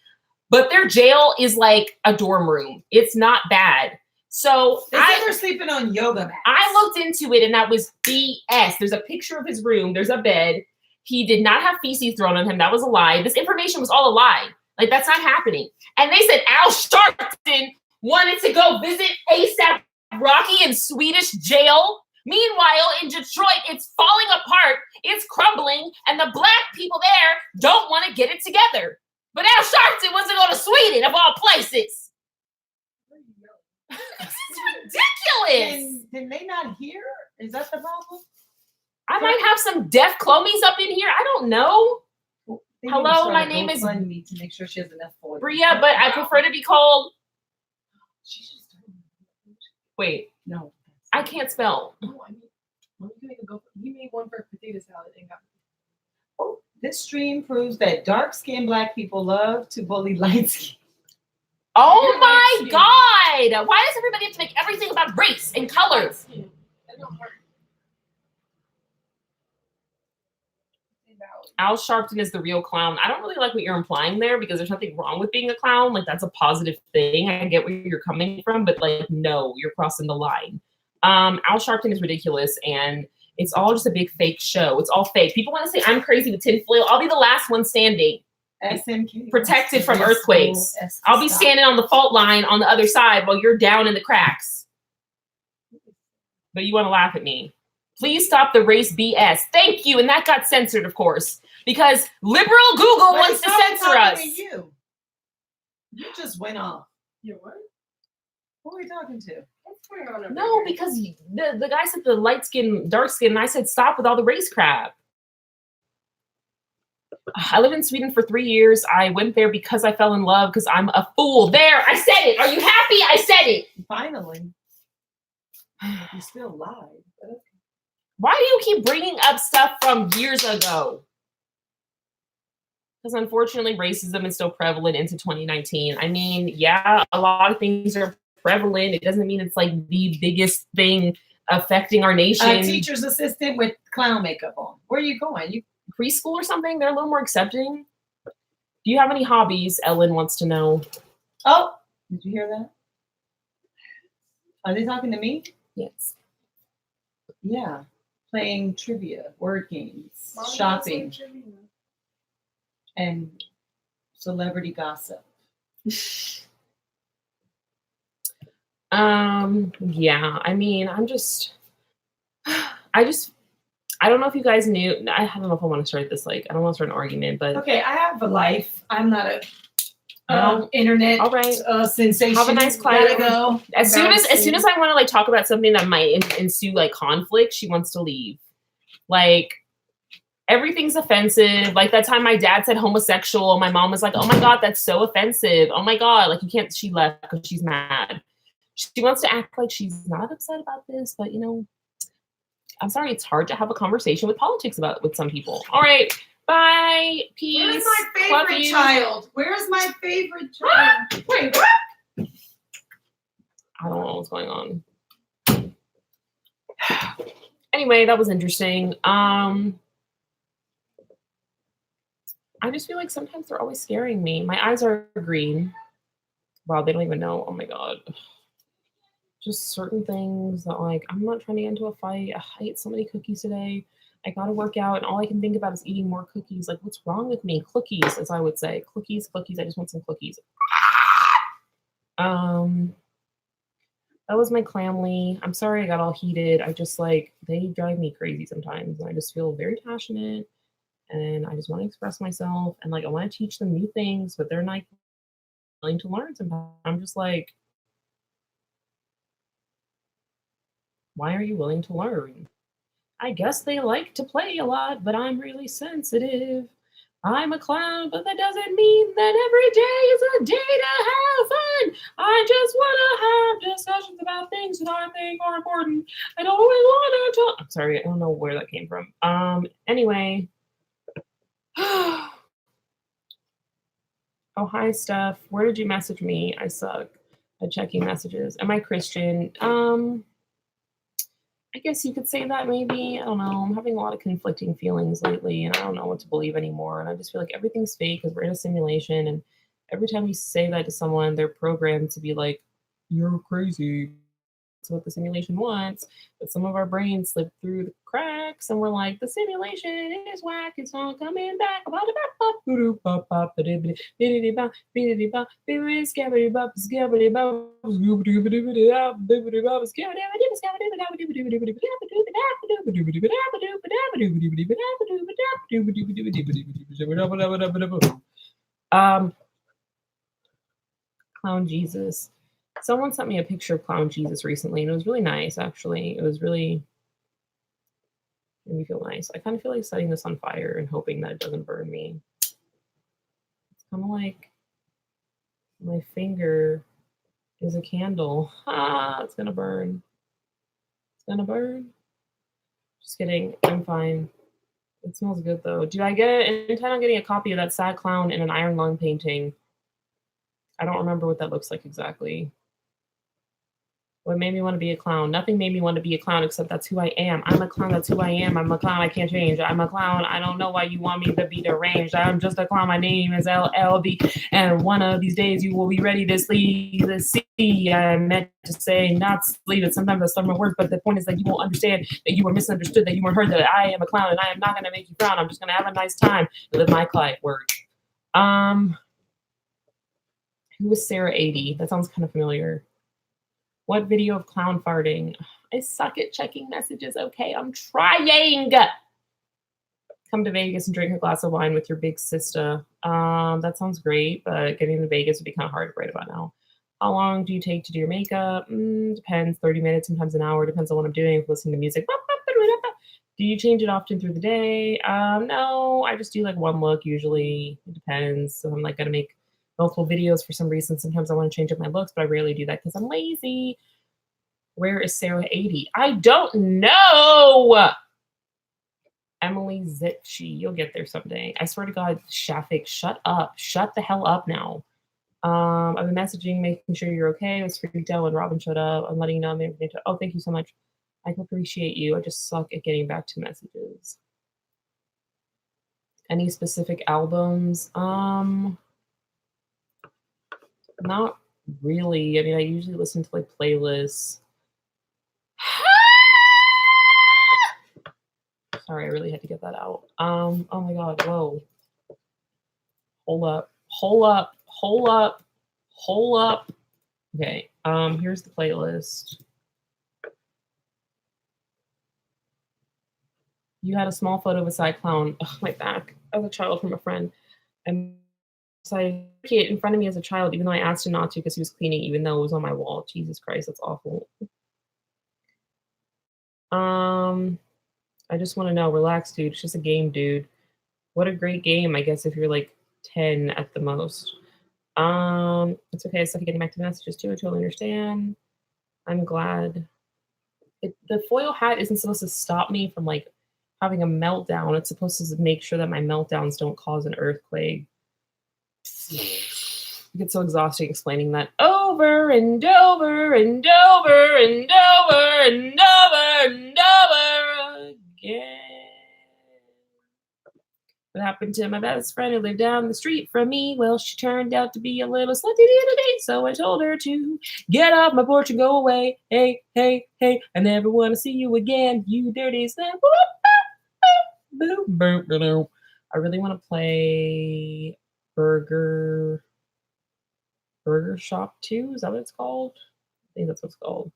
but their jail is like a dorm room. It's not bad. So they said they're sleeping on yoga mats. I looked into it and that was BS. There's a picture of his room. There's a bed. He did not have feces thrown on him. That was a lie. This information was all a lie. Like, that's not happening. And they said Al Sharpton wanted to go visit ASAP Rocky in Swedish jail. Meanwhile, in Detroit, it's falling apart, it's crumbling, and the black people there don't want to get it together. But Al Sharpton wants to go to Sweden, of all places. This is ridiculous. Did they not hear? Is that the problem? I might have some deaf clomies up in here. I don't know. Hello, my name is me to make sure she has enough for Bria, but I prefer to be called. Wait, no, I can't spell. No, I mean, you made one for potato salad and got. Oh, this stream proves that dark-skinned black people love to bully light-skinned. Oh my God! Why does everybody have to make everything about race and colors? Al Sharpton is the real clown. I don't really like what you're implying there because there's nothing wrong with being a clown. Like, that's a positive thing. I get where you're coming from, but like, no, you're crossing the line. Al Sharpton is ridiculous, and it's all just a big fake show. It's all fake. People want to say I'm crazy with tinfoil. I'll be the last one standing, protected from earthquakes. I'll be standing on the fault line on the other side while you're down in the cracks. But you want to laugh at me. Please stop the race BS. Thank you. And that got censored, of course, because liberal Google wants to censor us. You just went off. You what? Who are we talking to? What's going on over No, here? because the guy said the light skin, dark skin, and I said stop with all the race crap. I lived in Sweden for 3 years. I went there because I fell in love because I'm a fool. There, I said it. Are you happy? I said it. Finally. You still lied. Why do you keep bringing up stuff from years ago? Because unfortunately, racism is still prevalent into 2019. I mean, yeah, a lot of things are prevalent. It doesn't mean it's like the biggest thing affecting our nation. A teacher's assistant with clown makeup on. Where are you going? You preschool or something? They're a little more accepting. Do you have any hobbies? Ellen wants to know. Oh, did you hear that? Are they talking to me? Yes. Yeah. Playing trivia, word games, shopping, and celebrity gossip. Yeah, I mean, I don't know if you guys knew. I don't know if I want to start this, like, I don't want to start an argument, but okay, I have a life. I'm not a internet all right. Sensation. Have a nice client. Go. As soon as I want to like talk about something that might ensue like conflict, she wants to leave. Like, everything's offensive. Like that time my dad said homosexual, my mom was like, "Oh my God, that's so offensive. Oh my God, like you can't." She left because she's mad. She wants to act like she's not upset about this, but you know, I'm sorry, it's hard to have a conversation with politics with some people. All right. Bye. Peace. Where's my favorite child? Where's my favorite child? Wait, what? I don't know what's going on. Anyway, that was interesting. I just feel like sometimes they're always scaring me. My eyes are green. Wow, they don't even know. Oh my God. Just certain things that like, I'm not trying to get into a fight. I ate so many cookies today. I gotta work out, and all I can think about is eating more cookies. Like, what's wrong with me? Cookies, as I would say. Cookies. I just want some cookies. That was my clamly. I'm sorry I got all heated. I just like, they drive me crazy sometimes. And I just feel very passionate, and I just want to express myself, and like I want to teach them new things, but they're not willing to learn sometimes. I'm just like, why are you willing to learn? I guess they like to play a lot, but I'm really sensitive. I'm a clown, but that doesn't mean that every day is a day to have fun. I just want to have discussions about things that I think are important. I don't always want to talk. I'm sorry, I don't know where that came from. Anyway. Oh, hi, Steph. Where did you message me? I suck at checking messages. Am I Christian? I guess you could say that maybe. I don't know. I'm having a lot of conflicting feelings lately, and I don't know what to believe anymore. And I just feel like everything's fake because we're in a simulation. And every time you say that to someone, they're programmed to be like, "You're crazy." That's what the simulation wants. But some of our brains slip through the cracks, and we're like, "The simulation is whack. It's not coming back." Um, Clown Jesus. Someone sent me a picture of Clown Jesus recently, and it was really nice, actually. It was really made me feel nice. I kind of feel like setting this on fire and hoping that it doesn't burn me. It's kind of like my finger is a candle. Ah, it's gonna burn. It's gonna burn. Just kidding. I'm fine. It smells good though. Do I intend on getting a copy of that sad clown in an iron lung painting? I don't remember what that looks like exactly. What made me want to be a clown? Nothing made me want to be a clown except that's who I am. I'm a clown, that's who I am. I'm a clown, I can't change. I'm a clown, I don't know why you want me to be deranged. I'm just a clown, my name is LLB. And one of these days you will be ready to sleep the sea. I meant to say not sleep, but sometimes I start my words, but the point is that you won't understand that you were misunderstood, that you weren't heard, that I am a clown and I am not going to make you frown. I'm just going to have a nice time and live my life. Word. Who was Sarah 80? That sounds kind of familiar. What video of clown farting? I suck at checking messages. Okay, I'm trying. Come to Vegas and drink a glass of wine with your big sister. That sounds great, but getting to Vegas would be kind of hard right about now. How long do you take to do your makeup? Depends. 30 minutes, sometimes an hour. Depends on what I'm doing. Listening to music. Do you change it often through the day? No, I just do like one look usually. It depends. So I'm like gonna make multiple videos for some reason. Sometimes I want to change up my looks, but I rarely do that because I'm lazy. Where is Sarah 80? I don't know. Emily Zitchi. You'll get there someday. I swear to God, Shafik, shut up. Shut the hell up now. I've been messaging, making sure you're okay. I was freaked out when Robin showed up. I'm letting you know I'm everything. Oh, thank you so much. I can appreciate you. I just suck at getting back to messages. Any specific albums? Not really. I mean, I usually listen to like playlists. Sorry, I really had to get that out. Oh my God, whoa. Hold up. Okay, here's the playlist. You had a small photo of a side clown. Ugh, my back. As a child from a friend. And so I it in front of me as a child, even though I asked him not to because he was cleaning, even though it was on my wall. Jesus Christ, that's awful. I just want to know, relax, dude. It's just a game, dude. What a great game, I guess, if you're like 10 at the most. It's okay. I suck at getting back to messages too. I totally understand. I'm glad. The foil hat isn't supposed to stop me from like having a meltdown. It's supposed to make sure that my meltdowns don't cause an earthquake. It gets so exhausting explaining that over and over and over and over and over and over again. What happened to my best friend who lived down the street from me? Well, she turned out to be a little slutty the other day, so I told her to get off my porch and go away. Hey, hey, hey, I never want to see you again, you dirty snap. I really want to play Burger Shop 2. Is that what it's called? I think that's what it's called.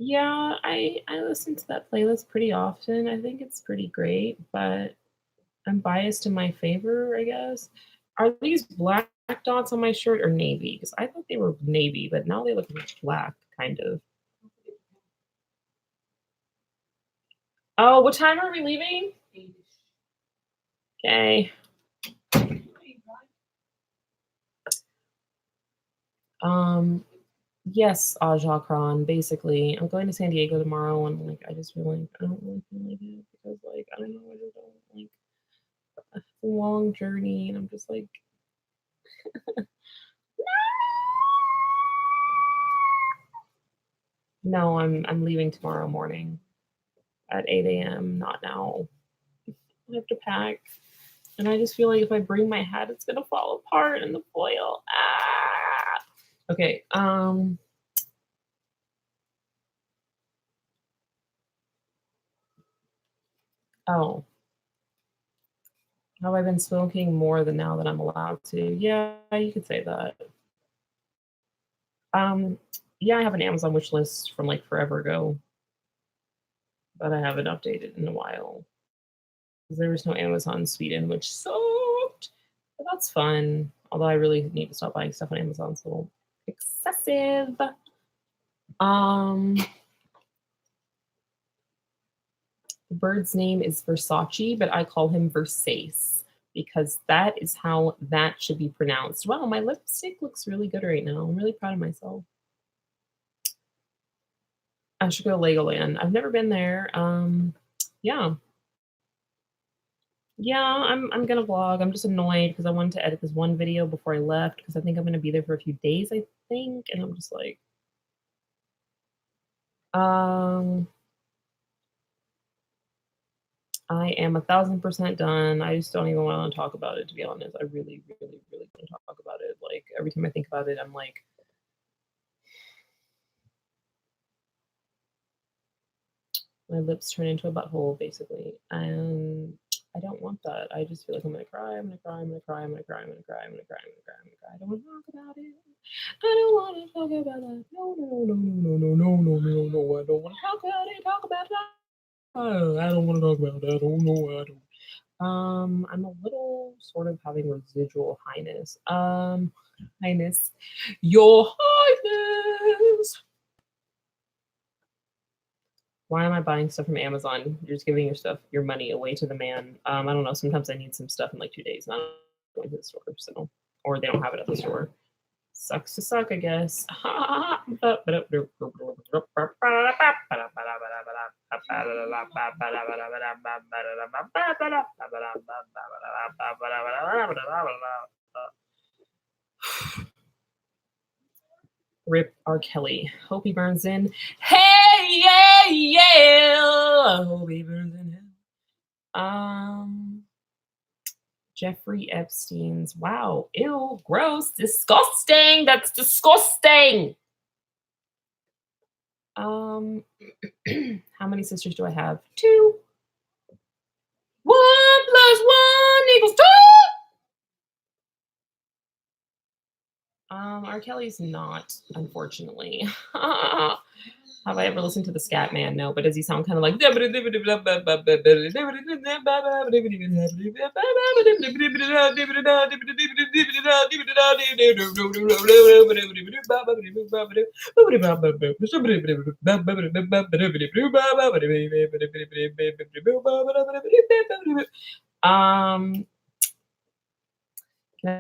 Yeah, I listen to that playlist pretty often. I think it's pretty great, but I'm biased in my favor, I guess. Are these black dots on my shirt or navy? Because I thought they were navy, but now they look black, kind of. Oh, what time are we leaving? Okay. Yes, Aja Khan, basically. I'm going to San Diego tomorrow, and like I just feel like I don't really feel like it because like I don't know, I just don't like a long journey, and I'm just like, no, I'm leaving tomorrow morning at 8 a.m. Not now. I have to pack, and I just feel like if I bring my hat, it's gonna fall apart in the foil. Ah! Okay. Oh. Have I been smoking more than now that I'm allowed to? Yeah, you could say that. Yeah, I have an Amazon wish list from like forever ago, but I haven't updated in a while. There was no Amazon Sweden, which sucked. But that's fun. Although I really need to stop buying stuff on Amazon, so excessive. The bird's name is Versace, but I call him Versace because that is how that should be pronounced. Wow, my lipstick looks really good right now. I'm really proud of myself. I should go to Legoland. I've never been there. Yeah. Yeah, I'm gonna vlog. I'm just annoyed because I wanted to edit this one video before I left because I think I'm gonna be there for a few days, I think. And I'm just like, I am 1,000% done. I just don't even want to talk about it, to be honest. I really, really, really don't talk about it. Like every time I think about it, I'm like, my lips turn into a butthole, basically. And I don't want that. I just feel like I'm gonna cry, I'm gonna cry, I'm gonna cry, I'm gonna cry, I'm gonna cry, I'm gonna cry, I'm gonna cry, I'm gonna cry. I don't wanna talk about it. I don't wanna talk about that. No, no, no, no, no, no, no, no, no, no. I don't wanna talk about it. Talk about that. I don't wanna talk about that. Oh no, I don't. I'm a little sort of having residual highness. Highness. Your highness. Why am I buying stuff from Amazon? You're just giving your money away to the man. I don't know. Sometimes I need some stuff in like 2 days, not going to the store, so or they don't have it at the store. Sucks to suck, I guess. Rip R. Kelly. Hope he burns in. Hey, yeah, yeah. Hope he burns in hell. Jeffrey Epstein's. Wow. Ew. Gross. Disgusting. That's disgusting. How many sisters do I have? 2. 1 + 1 equals 2. R. Kelly's not, unfortunately. Have I ever listened to the Scat Man? No, but does he sound kind of like? Can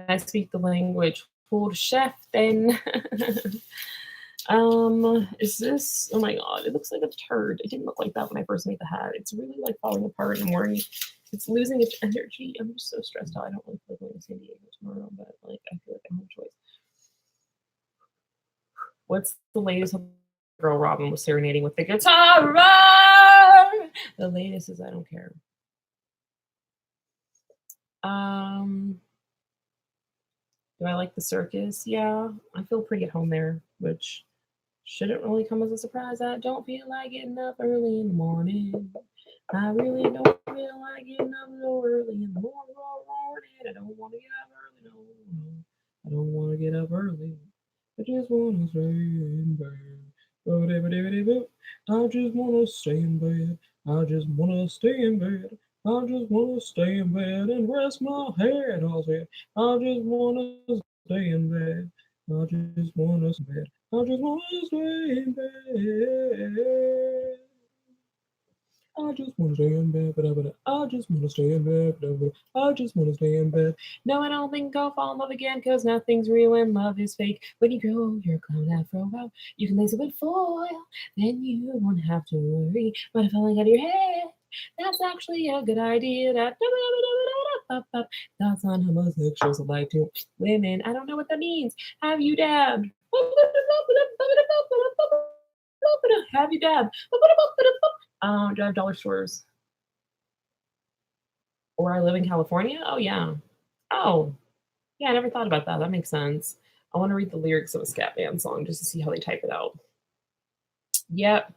I speak the language? For chef, then. Is this? Oh my god, it looks like a turd. It didn't look like that when I first made the hat. It's really like falling apart and worrying. It's losing its energy. I'm just so stressed out. I don't really feel like going to San Diego tomorrow, but like I feel like I have a choice. What's the latest? Girl Robin was serenading with the guitar. The latest is I don't care. Do I like the circus? Yeah, I feel pretty at home there, which shouldn't really come as a surprise. I don't feel like getting up early in the morning. I really don't feel like getting up so early in the morning. I don't want to get up early. No. I don't want to get up early. I just want to stay in bed. I just want to stay in bed. I just want to stay in bed. I just want to stay in bed and rest my head. I said, I just want to stay in bed. I just want to stay in bed. I just want to stay in bed. I just want to stay in bed. I just want to stay in bed. I just want to stay in bed. No, I don't think I'll fall in love again because nothing's real and love is fake. When you grow your clown afro out, you can lace it with foil. Then you won't have to worry about it falling out of your head. That's actually a good idea. Thoughts on homosexuals alike to women. I don't know what that means. Have you dabbed? Have you dabbed? Do I have dollar stores? Or I live in California? Oh, yeah. Oh, yeah, I never thought about that. That makes sense. I want to read the lyrics of a scat band song just to see how they type it out. Yep,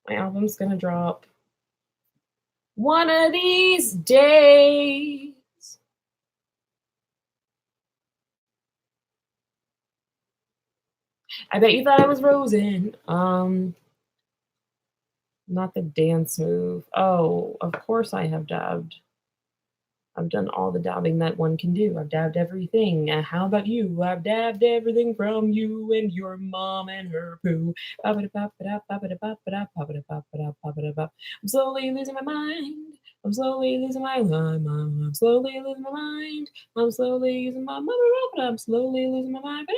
my album's gonna drop one of these days. I bet you thought I was Rosen. Not the dance move. Oh, of course I have dabbed. I've done all the dabbing that one can do. I've dabbed everything. How about you? I've dabbed everything from you and your mom and her poo. I'm slowly losing my mind. I'm slowly losing my mind. I'm slowly losing my mind. I'm slowly losing my mind. I'm slowly losing my mind.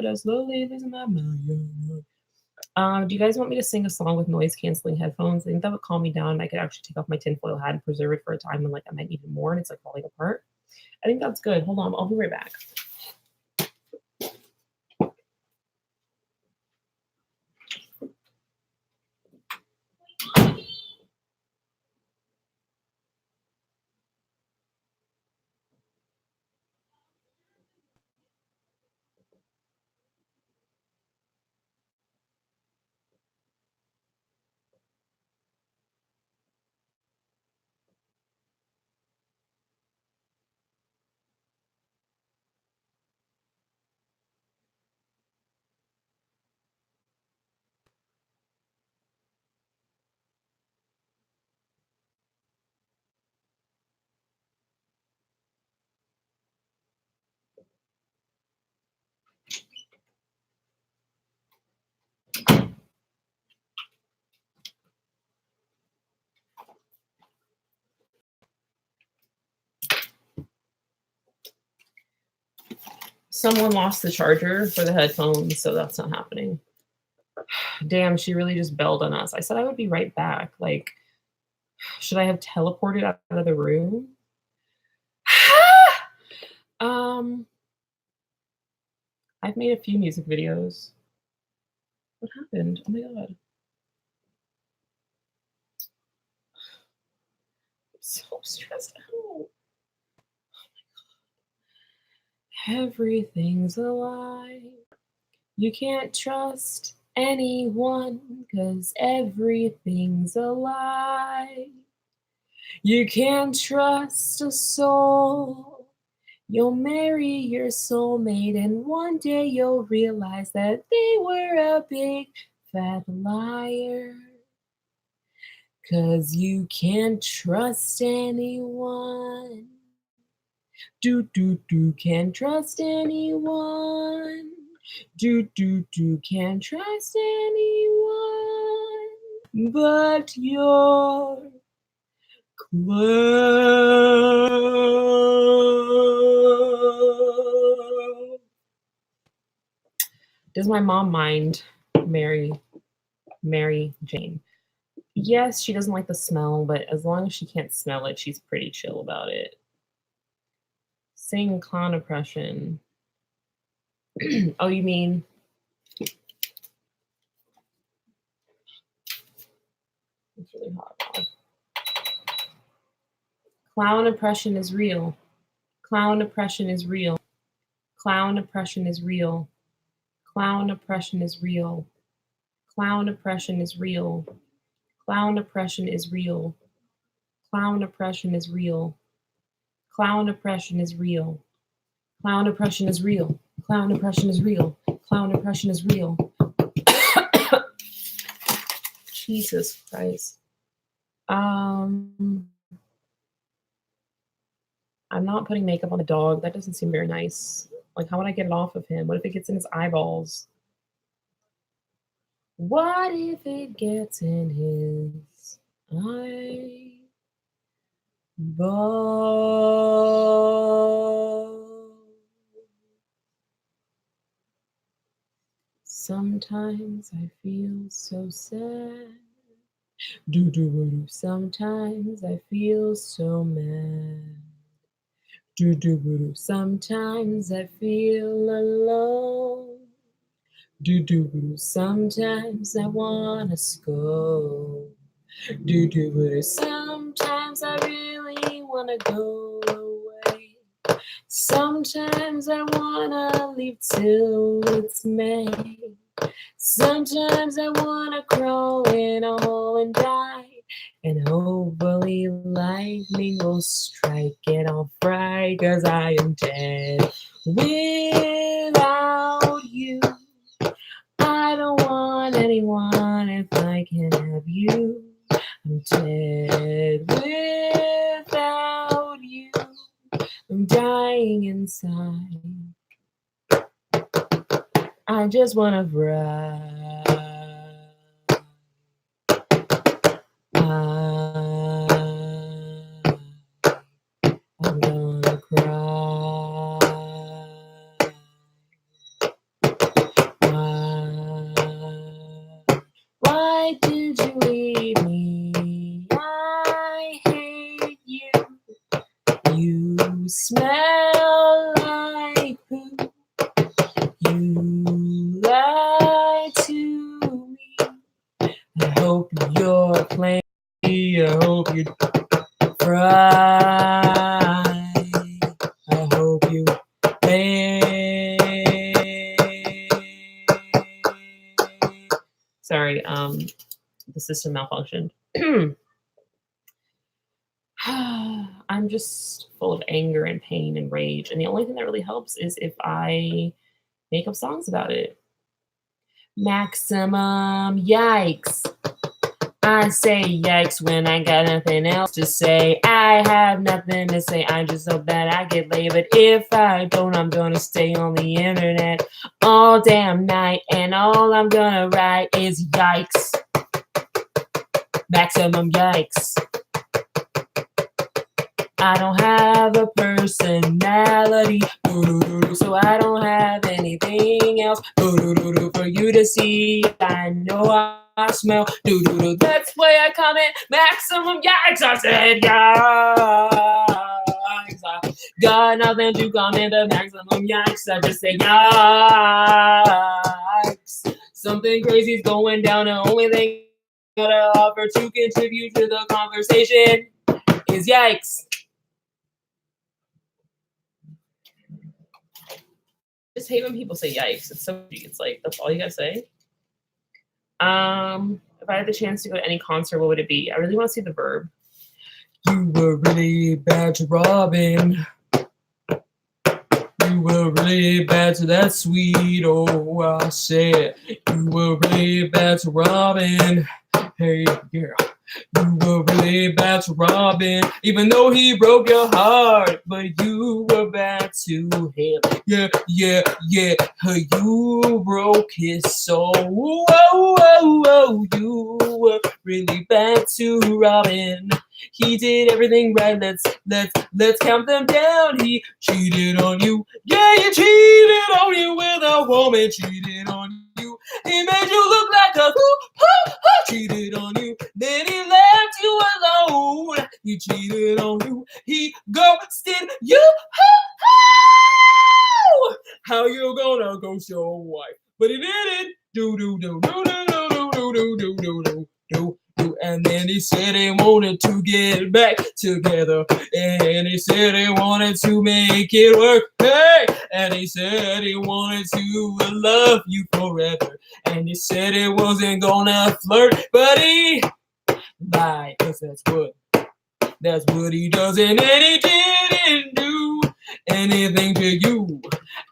I'm slowly losing my mind. Do you guys want me to sing a song with noise canceling headphones? I think that would calm me down. I could actually take off my tinfoil hat and preserve it for a time when like I might need it more and it's like falling apart. I think that's good. Hold on, I'll be right back. Someone lost the charger for the headphones, so that's not happening. Damn, she really just bailed on us. I said I would be right back. Like, should I have teleported out of the room? I've made a few music videos. What happened? Oh my god. I'm so stressed out. Everything's a lie. You can't trust anyone, 'cause everything's a lie. You can't trust a soul. You'll marry your soulmate, and one day you'll realize that they were a big fat liar. 'Cause you can't trust anyone. Can't trust anyone. Can't trust anyone but your clothes. Does my mom mind Mary Jane? Yes, she doesn't like the smell, but as long as she can't smell it, she's pretty chill about it. Sing clown oppression. Oh, you mean it's really hot. Clown oppression is real. Clown oppression is real. Clown oppression is real. Clown oppression is real. Clown oppression is real. Clown oppression is real. Clown oppression is real. Clown oppression is real. Clown oppression is real. Clown oppression is real. Clown oppression is real. Jesus Christ. I'm not putting makeup on the dog. That doesn't seem very nice. Like, how would I get it off of him? What if it gets in his eyeballs? What if it gets in his eyeballs? Sometimes I feel so sad. Sometimes I feel so mad. Sometimes I feel alone. Sometimes I wanna scold. Sometimes I really wanna go away. Sometimes I wanna leave till it's May. Sometimes I wanna crawl in a hole and die. And hopefully lightning will strike and I'll fry, 'cause I am dead without you. I don't want anyone if I can have you. I'm dead without you. I'm dying inside. I just wanna cry. I'm gonna cry. Why did you leave me? I hate you. You smell like poo. You lied to me. I hope you're playing. I hope you cry. I hope you pay. Sorry, the system malfunctioned. I'm just full of anger and pain and rage, and the only thing that really helps is if I make up songs about it. Maximum yikes. I say yikes when I got nothing else to say. I have nothing to say, I just hope that I get laid. But if I don't, I'm gonna stay on the internet all damn night, and all I'm gonna write is yikes. Maximum yikes. I don't have a personality, so I don't have anything else for you to see. I know I smell, that's why I comment maximum yikes. I said yikes. I got nothing to comment but maximum yikes. I just say yikes. Something crazy's going down. The only thing I gotta offer to contribute to the conversation is yikes. I just hate when people say yikes. It's so cheap. It's like, that's all you gotta say. If I had the chance to go to any concert, what would it be? I really want to see The Verb. You were really bad to Robin. You were really bad to that sweet. Oh, I said you were really bad to Robin. Hey, girl. You were really bad to Robin, even though he broke your heart. But you were bad to him. Yeah. You broke his soul. Whoa. You were really bad to Robin. He did everything right. Let's count them down. He cheated on you. Yeah, he cheated on you with a woman. Cheated on you. He made you look like a cheated on you. Then he left you alone. He cheated on you. He ghosted you. How you gonna ghost your wife? But he didn't. Do. And then he said he wanted to get back together. And he said he wanted to make it work. Hey! And he said he wanted to love you forever. And he said he wasn't gonna flirt, but he lied, 'cause that's what he does. And then he didn't do anything to you.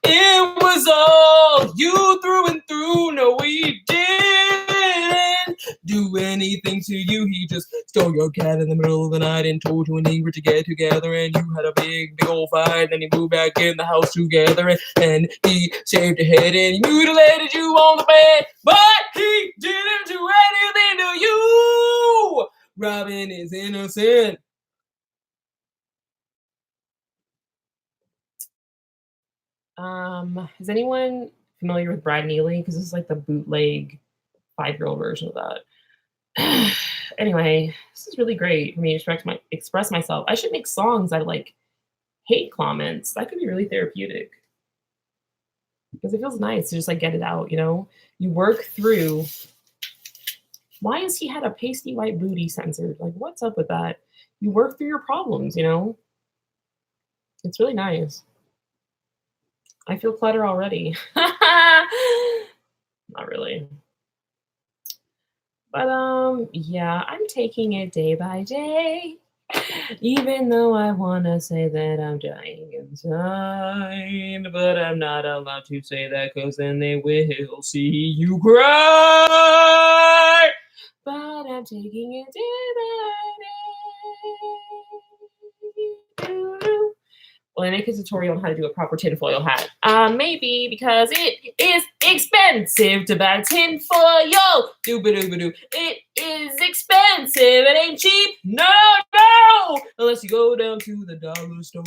It was all you through and through. No, he didn't do anything to you. He just stole your cat in the middle of the night and told you and Ingrid to get together, and you had a big old fight. Then he moved back in the house together, and he shaved your head and he mutilated you on the bed. But he didn't do anything to you. Robin is innocent. Is anyone familiar with Brad Neely? Because this is like the bootleg 5-year-old version of that. Anyway, this is really great for me to express myself. I should make songs I like hate comments. That could be really therapeutic. Because it feels nice to just like get it out, you know? You work through. Why has he had a pasty white booty censored? Like, what's up with that? You work through your problems, you know? It's really nice. I feel clutter already. Not really. But yeah, I'm taking it day by day. Even though I want to say that I'm dying inside, but I'm not allowed to say that because then they will see you cry. But I'm taking it day by day. Well, I make a tutorial on how to do a proper tinfoil hat. Maybe because it is expensive to buy tinfoil. Doo-ba-doo-ba-doo. It is expensive. It ain't cheap. No, no. Unless you go down to the dollar store.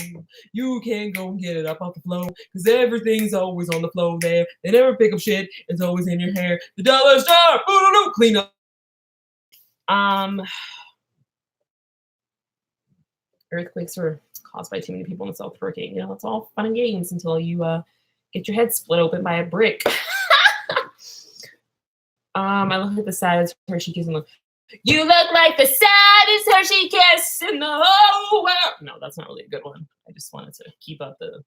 You can't go and get it up off the floor. Because everything's always on the floor there. They never pick up shit. It's always in your hair. The dollar store. Boo-doo-doo. Clean up. Earthquakes are caused by too many people in South working. You know, it's all fun and games until you get your head split open by a brick. I look like the saddest Hershey kiss in the. You look like the saddest Hershey kiss in the whole world. No, that's not really a good one. I just wanted to keep up the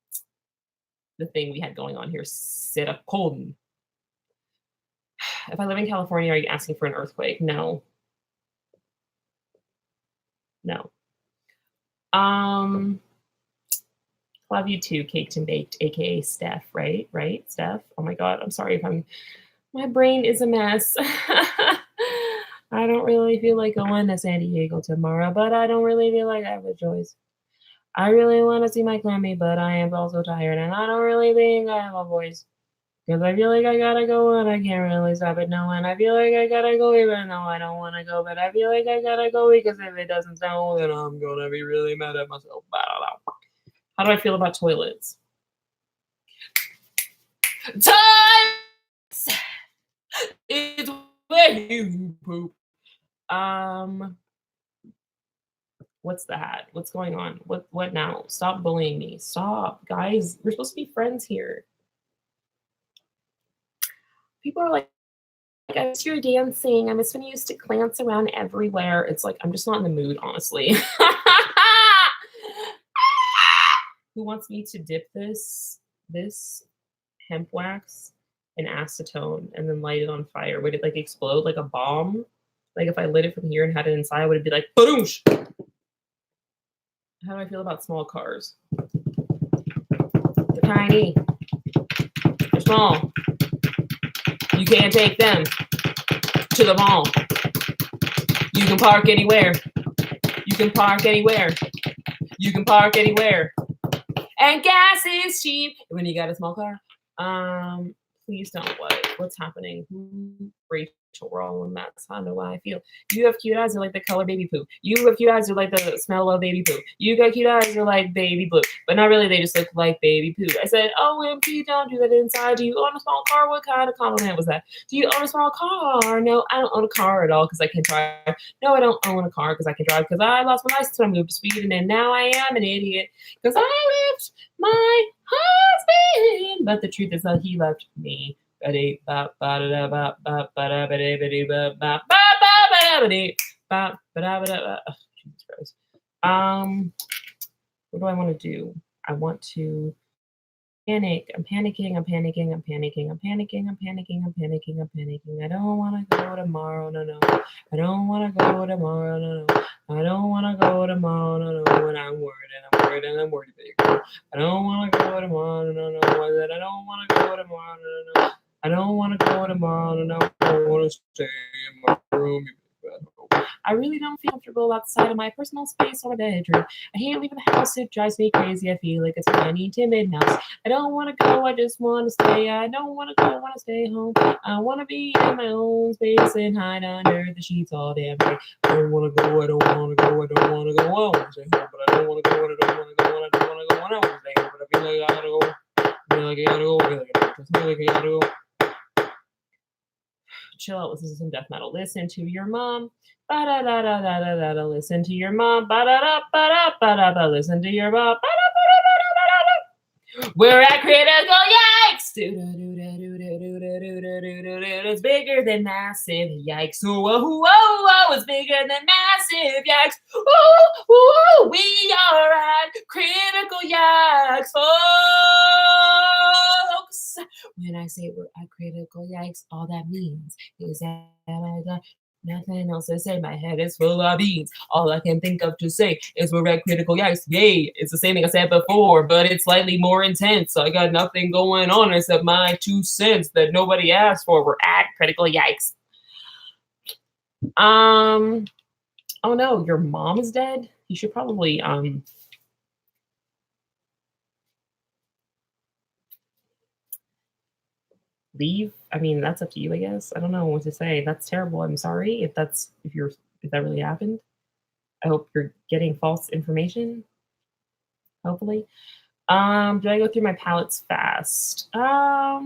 thing we had going on here. Sit up cold. If I live in California, are you asking for an earthquake? No. No. Love you too, Caked and Baked, aka Steph, right? Right, Steph? Oh my god, I'm sorry if my brain is a mess. I don't really feel like going to San Diego tomorrow, but I don't really feel like I have a choice. I really want to see my clammy, but I am also tired, and I don't really think I have a voice. Because I feel like I gotta go and I can't really stop it now. And I feel like I gotta go even though I don't want to go. But I feel like I gotta go because if it doesn't snow, then I'm gonna be really mad at myself. How do I feel about toilets? Toilets is where you poop. What's that? What's going on? What now? Stop bullying me. Stop. Guys, we're supposed to be friends here. People are like, I miss your dancing. I miss when you used to glance around everywhere. It's like, I'm just not in the mood, honestly. Who wants me to dip this hemp wax in acetone and then light it on fire? Would it like explode like a bomb? Like if I lit it from here and had it inside, would it be like, badoosh? How do I feel about small cars? They're tiny. They're small. You can't take them to the mall. You can park anywhere. You can park anywhere. You can park anywhere. And gas is cheap when you got a small car. Please don't. What's happening? Rachel, we're all in mess. I don't know why I feel. You have cute eyes. You're like the color baby poo. You have cute eyes. You're like the smell of baby poo. You got cute eyes. You're like baby blue. But not really. They just look like baby poo. I said, OMG, don't do that inside. Do you own a small car? What kind of compliment was that? Do you own a small car? No, I don't own a car at all because I can drive. No, I don't own a car because I can drive because I lost my license when I moved to Sweden and now I am an idiot because I left my husband. But the truth is that he left me. Jesus Christ. What do I want to do? I want to panic. I'm panicking. I'm panicking. I'm panicking. I'm panicking. I'm panicking. I'm panicking. I'm panicking. I don't want to go tomorrow. No, no. I don't want to go tomorrow. No, no. I don't want to go tomorrow. No, no. When I'm worried and I'm worried and I'm worried. I don't want to go tomorrow. No, no. I said I don't want to go tomorrow. No, no. I don't want to go tomorrow. No, no. I want to stay in my room. I really don't feel comfortable outside of my personal space or my bedroom. I hate leaving the house. It drives me crazy. I feel like it's a tiny, timid mouse. I don't want to go. I just want to stay. I don't want to go. I want to stay home. I want to be in my own space and hide under the sheets all damn day. I don't want to go. I don't want to go. I don't want to go. I want to stay home, but I don't want to go. I don't want to go. I don't want to go. I don't want to stay home, but I feel like I gotta go. I feel like I gotta go. I feel like I gotta go. Chill out, listen to some death metal. Listen to your mom. Ba-da-da-da-da-da-da. Listen to your mom. Ba-da-da-ba-da-ba-da-ba. Listen to your mom. Ba-da-ba-da-ba. We're at critical yikes. It's bigger than massive yikes. Whoa, whoa, whoa, it's bigger than massive yikes. Whoa, whoa, we are at critical yikes, folks. When I say we're at critical yikes, all that means is that I got nothing else to say. My head is full of beans. All I can think of to say is we're at critical yikes. Yay! It's the same thing I said before, but it's slightly more intense. So I got nothing going on except my 2 cents that nobody asked for. We're at critical yikes. Oh no, your mom is dead? You should probably leave. I mean, that's up to you, I guess. I don't know what to say. That's terrible. I'm sorry if that really happened. I hope you're getting false information. Hopefully. Do I go through my palettes fast? I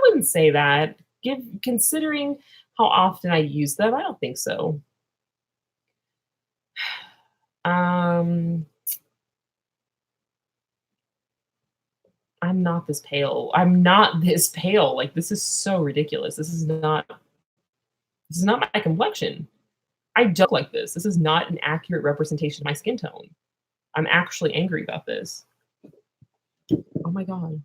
wouldn't say that. Considering how often I use them, I don't think so. I'm not this pale. I'm not this pale. Like, this is so ridiculous. This is not my complexion. I don't look like this. This is not an accurate representation of my skin tone. I'm actually angry about this. Oh my God.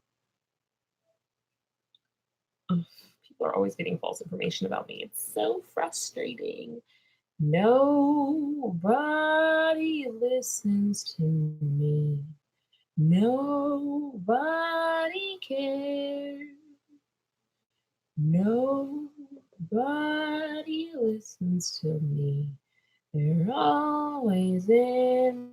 Ugh, people are always getting false information about me. It's so frustrating. Nobody listens to me. Nobody cares. Nobody listens to me. They're always in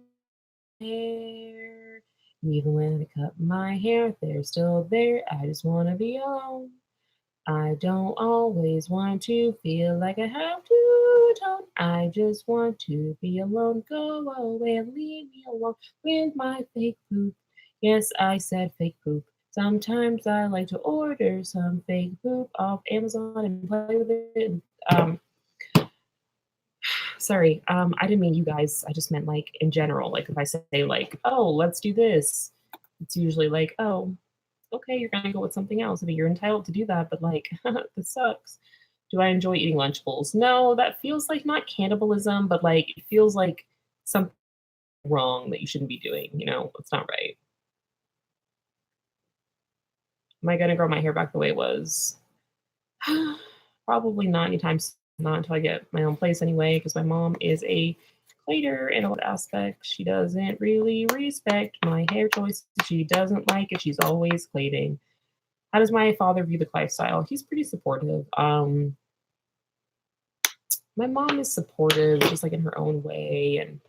there. Even when I cut my hair, they're still there. I just want to be alone. I don't always want to feel like I have to atone. I just want to be alone. Go away and leave me alone with my fake poop. Yes, I said fake poop. Sometimes I like to order some fake poop off Amazon and play with it. Sorry, I didn't mean you guys. I just meant like in general. Like if I say like, oh, let's do this, it's usually like, oh, okay, you're gonna go with something else. I mean, you're entitled to do that, but like, this sucks. Do I enjoy eating Lunchables? No, that feels like not cannibalism, but like it feels like something wrong that you shouldn't be doing. You know, it's not right. Am I gonna grow my hair back the way it was? Probably not anytime soon. Not until I get my own place anyway, because my mom is a plater in a lot of aspects. She doesn't really respect my hair choices. She doesn't like it. She's always plating. How does my father view the lifestyle? He's pretty supportive. My mom is supportive, just like in her own way, and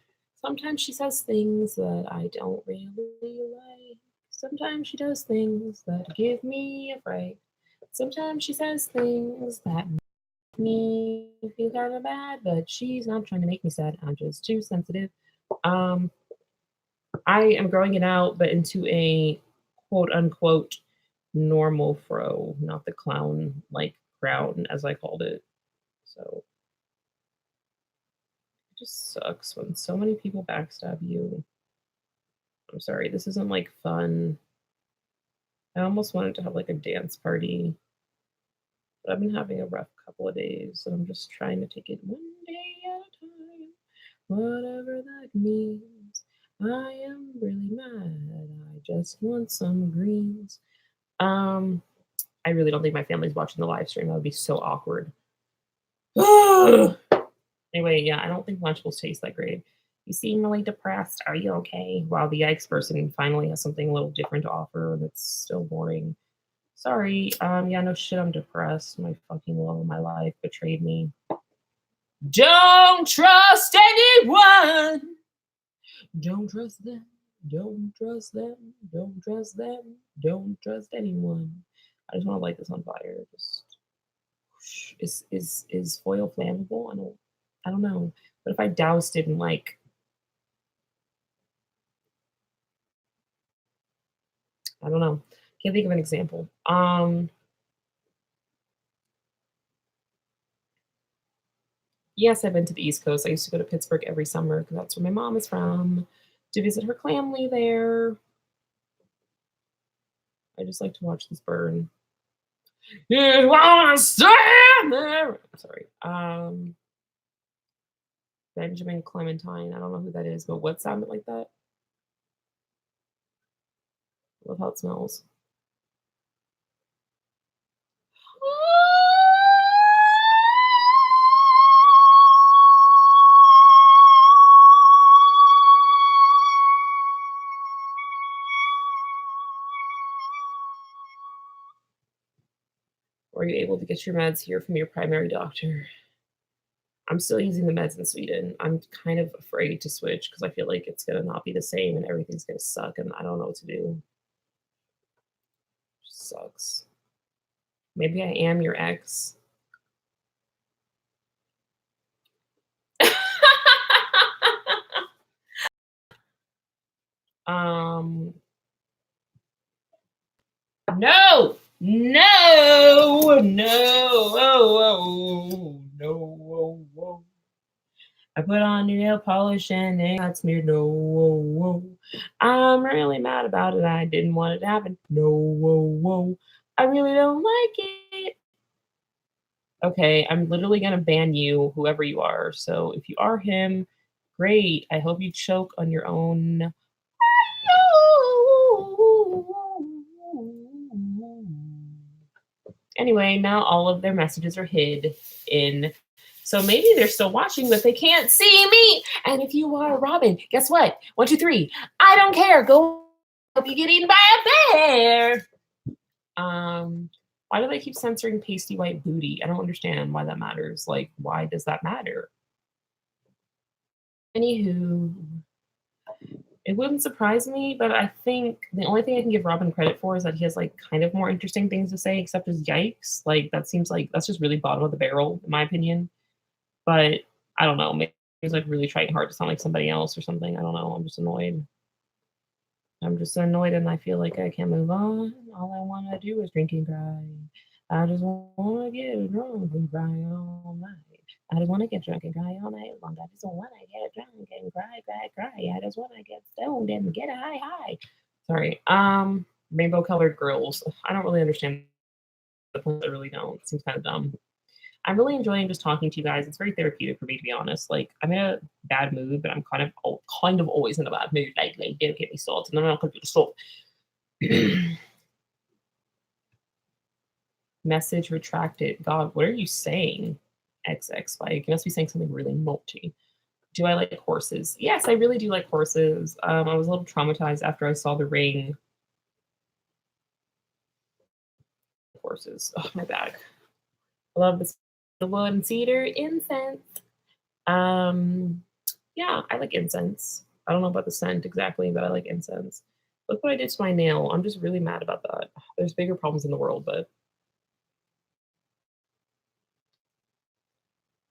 sometimes she says things that I don't really like. Sometimes she does things that give me a fright. Sometimes she says things that make me feel kind of bad, but she's not trying to make me sad. I'm just too sensitive. I am growing it out, but into a quote unquote normal fro, not the clown like crown as I called it. So it just sucks when so many people backstab you. I'm sorry, this isn't like fun. I almost wanted to have like a dance party, but I've been having a rough couple of days, and I'm just trying to take it one day at a time, whatever that means. I am really mad. I just want some greens. I really don't think my family's watching the live stream. That would be so awkward. Anyway, yeah, I don't think Lunchables taste that great. You seem really depressed. Are you okay? Wow, the yikes person finally has something a little different to offer that's still boring. Sorry. Yeah, no shit, I'm depressed. My fucking love of my life betrayed me. Don't trust anyone. Don't trust them. Don't trust them. Don't trust them. Don't trust anyone. I just want to light this on fire. Just is foil flammable? I don't know. But if I doused it in like I don't know. Can't think of an example. Yes, I've been to the East Coast. I used to go to Pittsburgh every summer because that's where my mom is from to visit her family there. I just like to watch this burn. You wanna stand there? I'm sorry. Benjamin Clementine. I don't know who that is, but what sounded like that? I love how it smells. Or are you able to get your meds here from your primary doctor? I'm still using the meds in Sweden. I'm kind of afraid to switch because I feel like it's going to not be the same and everything's going to suck and I don't know what to do. It just sucks. Maybe I am your ex. No, no, no, oh, no. I put on new nail polish and it got smeared. No, I'm really mad about it. I didn't want it to happen. No, I really don't like it. Okay, I'm literally gonna ban you, whoever you are. So if you are him, great. I hope you choke on your own. Anyway, now all of their messages are hid in. So maybe they're still watching, but they can't see me. And if you are Robin, guess what? 1, 2, 3. I don't care. Go. Hope you get eaten by a bear. Why do they keep censoring pasty white booty? I don't understand why that matters. Like, why does that matter? Anywho, it wouldn't surprise me, but I think the only thing I can give Robin credit for is that he has like kind of more interesting things to say, except his yikes. Like that seems like that's just really bottom of the barrel, in my opinion. But I don't know. Maybe he's like really trying hard to sound like somebody else or something. I don't know. I'm just annoyed. And I feel like I can't move on. All I want to do is drink and cry. I just want to get drunk and cry all night. I just want to get drunk and cry all night long. I just want to get drunk and cry. I just want to get stoned and get a high. Sorry. Rainbow colored girls. I don't really understand the point. I really don't. It seems kind of dumb. I'm really enjoying just talking to you guys. It's very therapeutic for me, to be honest. Like I'm in a bad mood, but I'm kind of always in a bad mood. Like don't get me started. And I'm not going to stop. Message retracted. God, what are you saying? XX. Like you must be saying something really naughty. Do I like horses? Yes, I really do like horses. I was a little traumatized after I saw the ring. Horses. Oh, my bag. I love the wood and cedar incense. Yeah, I like incense. I don't know about the scent exactly, but I like incense. Look what I did to my nail. I'm just really mad about that. There's bigger problems in the world, but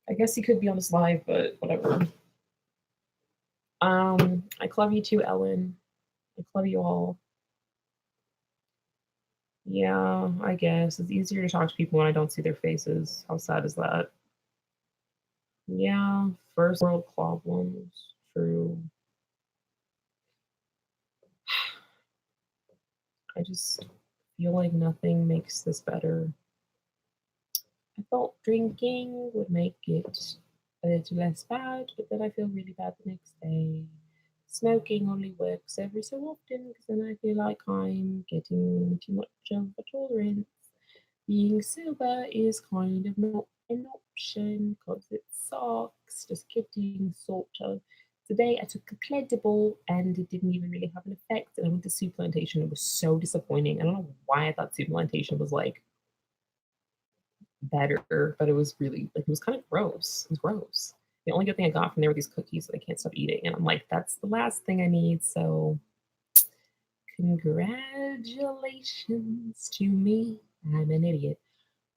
I guess he could be on this live, but whatever. I love you too, Ellen. I love you all. Yeah, I guess. It's easier to talk to people when I don't see their faces. How sad is that? Yeah, first world problems. True. I just feel like nothing makes this better. I thought drinking would make it a little less bad, but then I feel really bad the next day. Smoking only works every so often because then I feel like I'm getting too much of a tolerance. Being sober is kind of not an option because it sucks. Just kidding, sort of. Today I took a Cledible and it didn't even really have an effect. And I went to Soup Plantation. It was so disappointing. I don't know why I thought Soup Plantation was like better, but it was really like it was kind of gross. It was gross. The only good thing I got from there were these cookies that I can't stop eating, and I'm like, that's the last thing I need. So, congratulations to me. I'm an idiot.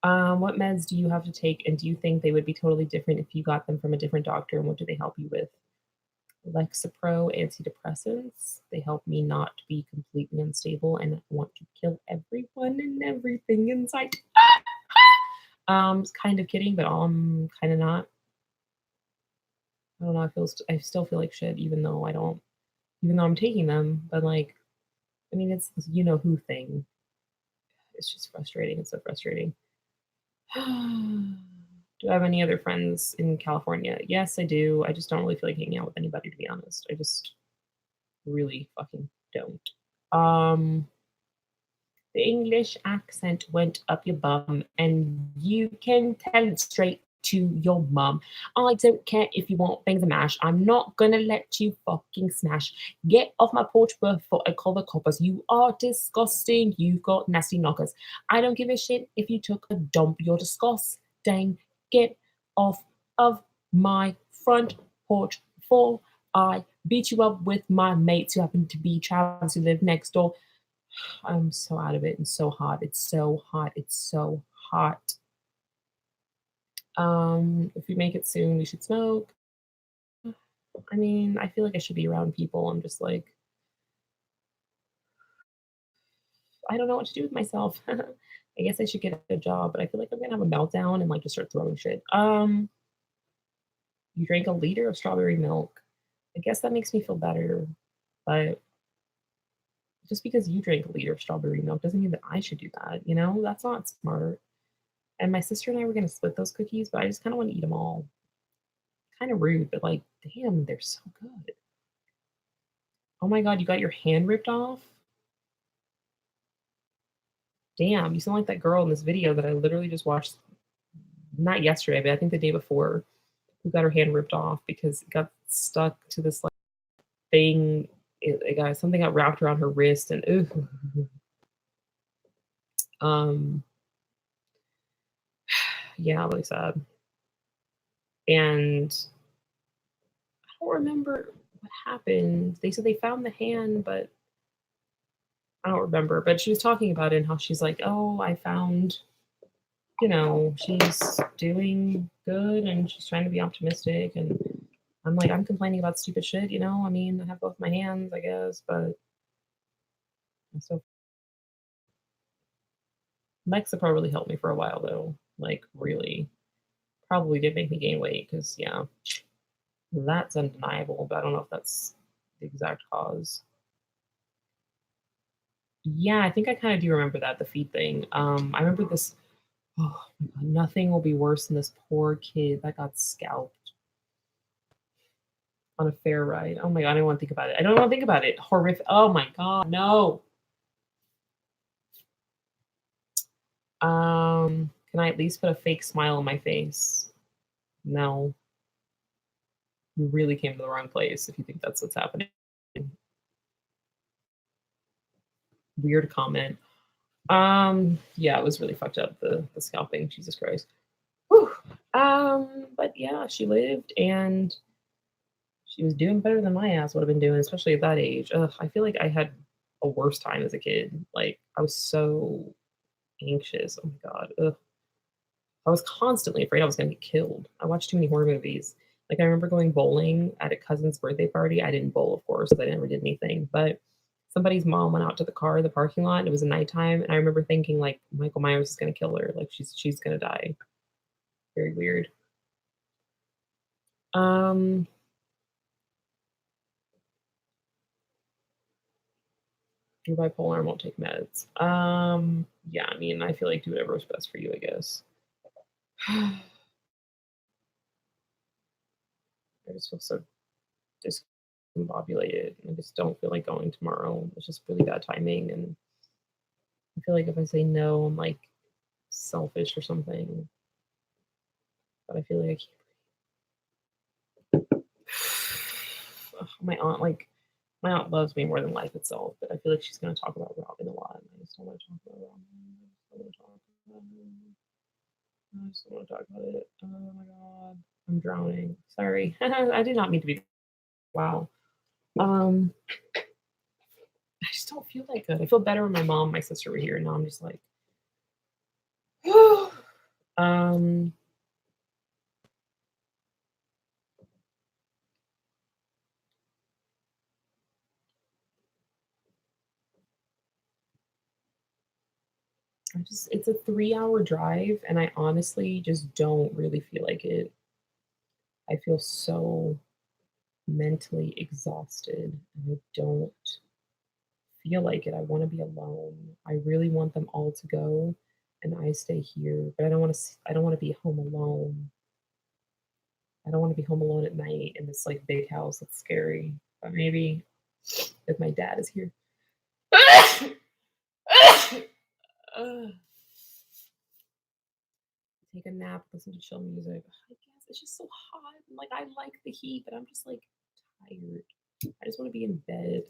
What meds do you have to take, and do you think they would be totally different if you got them from a different doctor? And what do they help you with? Lexapro antidepressants. They help me not be completely unstable and want to kill everyone and everything in sight. Kind of kidding, but I'm kind of not. I don't know. I still feel like shit, even though I'm taking them. But like, I mean, it's you know who thing. It's just frustrating. It's so frustrating. Do I have any other friends in California? Yes, I do. I just don't really feel like hanging out with anybody, to be honest. I just really fucking don't. The English accent went up your bum, and you can tell it straight to your mum. I don't care if you want things and mash. I'm not gonna let you fucking smash. Get off my porch before I call the coppers. You are disgusting. You've got nasty knockers. I don't give a shit if you took a dump. You're disgusting. Get off of my front porch before I beat you up with my mates who happen to be Travis who live next door. I'm so out of it and so hot. It's so hot. It's so hot. If we make it soon, we should smoke. I mean, I feel like I should be around people. I'm just like, I don't know what to do with myself. I guess I should get a job, but I feel like I'm gonna have a meltdown and like just start throwing shit. You drank a liter of strawberry milk. I guess that makes me feel better, but just because you drank a liter of strawberry milk doesn't mean that I should do that. You know, that's not smart. And my sister and I were gonna split those cookies, but I just kind of want to eat them all. Kind of rude, but like, damn, they're so good. Oh my god, you got your hand ripped off? Damn, you sound like that girl in this video that I literally just watched, not yesterday, but I think the day before, who got her hand ripped off because it got stuck to this like thing. It got something got wrapped around her wrist and ooh. Yeah, really sad. And I don't remember what happened. They said they found the hand, but I don't remember. But she was talking about it and how she's like, oh, I found, she's doing good and she's trying to be optimistic. And I'm like, I'm complaining about stupid shit, I mean, I have both my hands, I guess, but so Lexapro really helped me for a while though. Like really. Probably did make me gain weight because yeah, that's undeniable, but I don't know if that's the exact cause. Yeah, I think I kind of do remember that, the feet thing. I remember this. Oh my god, nothing will be worse than this poor kid that got scalped on a fair ride. Oh my god, I don't want to think about it. I don't want to think about it. Horrific. Oh my god, no. Can I at least put a fake smile on my face? No. You really came to the wrong place if you think that's what's happening. Weird comment. Yeah, it was really fucked up, the scalping. Jesus Christ. Whew. But yeah, she lived and she was doing better than my ass would have been doing, especially at that age. Ugh, I feel like I had a worse time as a kid. Like I was so anxious. Oh my god. Ugh. I was constantly afraid I was gonna get killed. I watched too many horror movies. Like I remember going bowling at a cousin's birthday party. I didn't bowl, of course, because I never did anything. But somebody's mom went out to the car in the parking lot. And it was a nighttime, and I remember thinking like Michael Myers is gonna kill her. Like she's gonna die. Very weird. Um, you're bipolar and won't take meds. Yeah, I mean, I feel like do whatever was best for you, I guess. I just feel so discombobulated. I just don't feel like going tomorrow. It's just really bad timing, and I feel like if I say no, I'm like selfish or something. But I feel like I can't. Ugh, my aunt loves me more than life itself, but I feel like she's gonna talk about Robin a lot, and I just don't want to talk about Robin. I just don't want to talk about him. I just don't want to talk about it. Oh my god, I'm drowning. Sorry, I did not mean to be. Wow. I just don't feel that good. I feel better when my mom, and my sister were here, and now I'm just like, um. It's a 3-hour drive, and I honestly just don't really feel like it. I feel so mentally exhausted, and I don't feel like it. I want to be alone. I really want them all to go and I stay here, but I don't want to be home alone. I don't want to be home alone at night in this like big house. That's scary. But maybe if my dad is here. Take a nap, listen to chill music. I guess it's just so hot. Like I like the heat, but I'm just like tired. I just want to be in bed.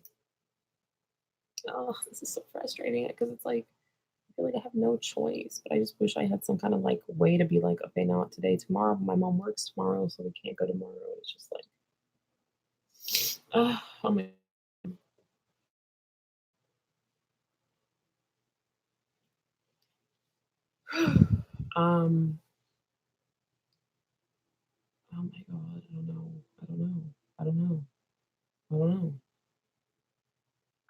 Oh, this is so frustrating because it's like I feel like I have no choice, but I just wish I had some kind of like way to be like, okay, not today, tomorrow. My mom works tomorrow, so we can't go tomorrow. It's just like, oh my. um. Oh my god, I don't know. I don't know. I don't know. I don't know.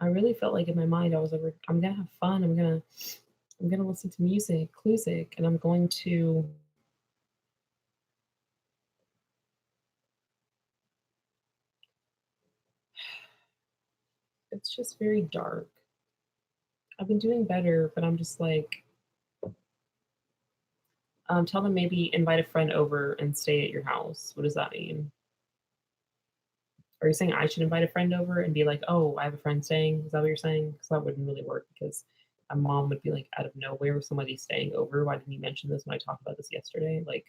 I really felt like in my mind I was like, I'm gonna have fun. I'm gonna listen to music, music, and I'm going to. It's just very dark. I've been doing better, but I'm just like, tell them maybe invite a friend over and stay at your house. What does that mean? Are you saying I should invite a friend over and be like, oh, I have a friend staying? Is that what you're saying? Because that wouldn't really work because my mom would be like, out of nowhere, somebody's staying over. Why didn't you mention this when I talked about this yesterday? Like,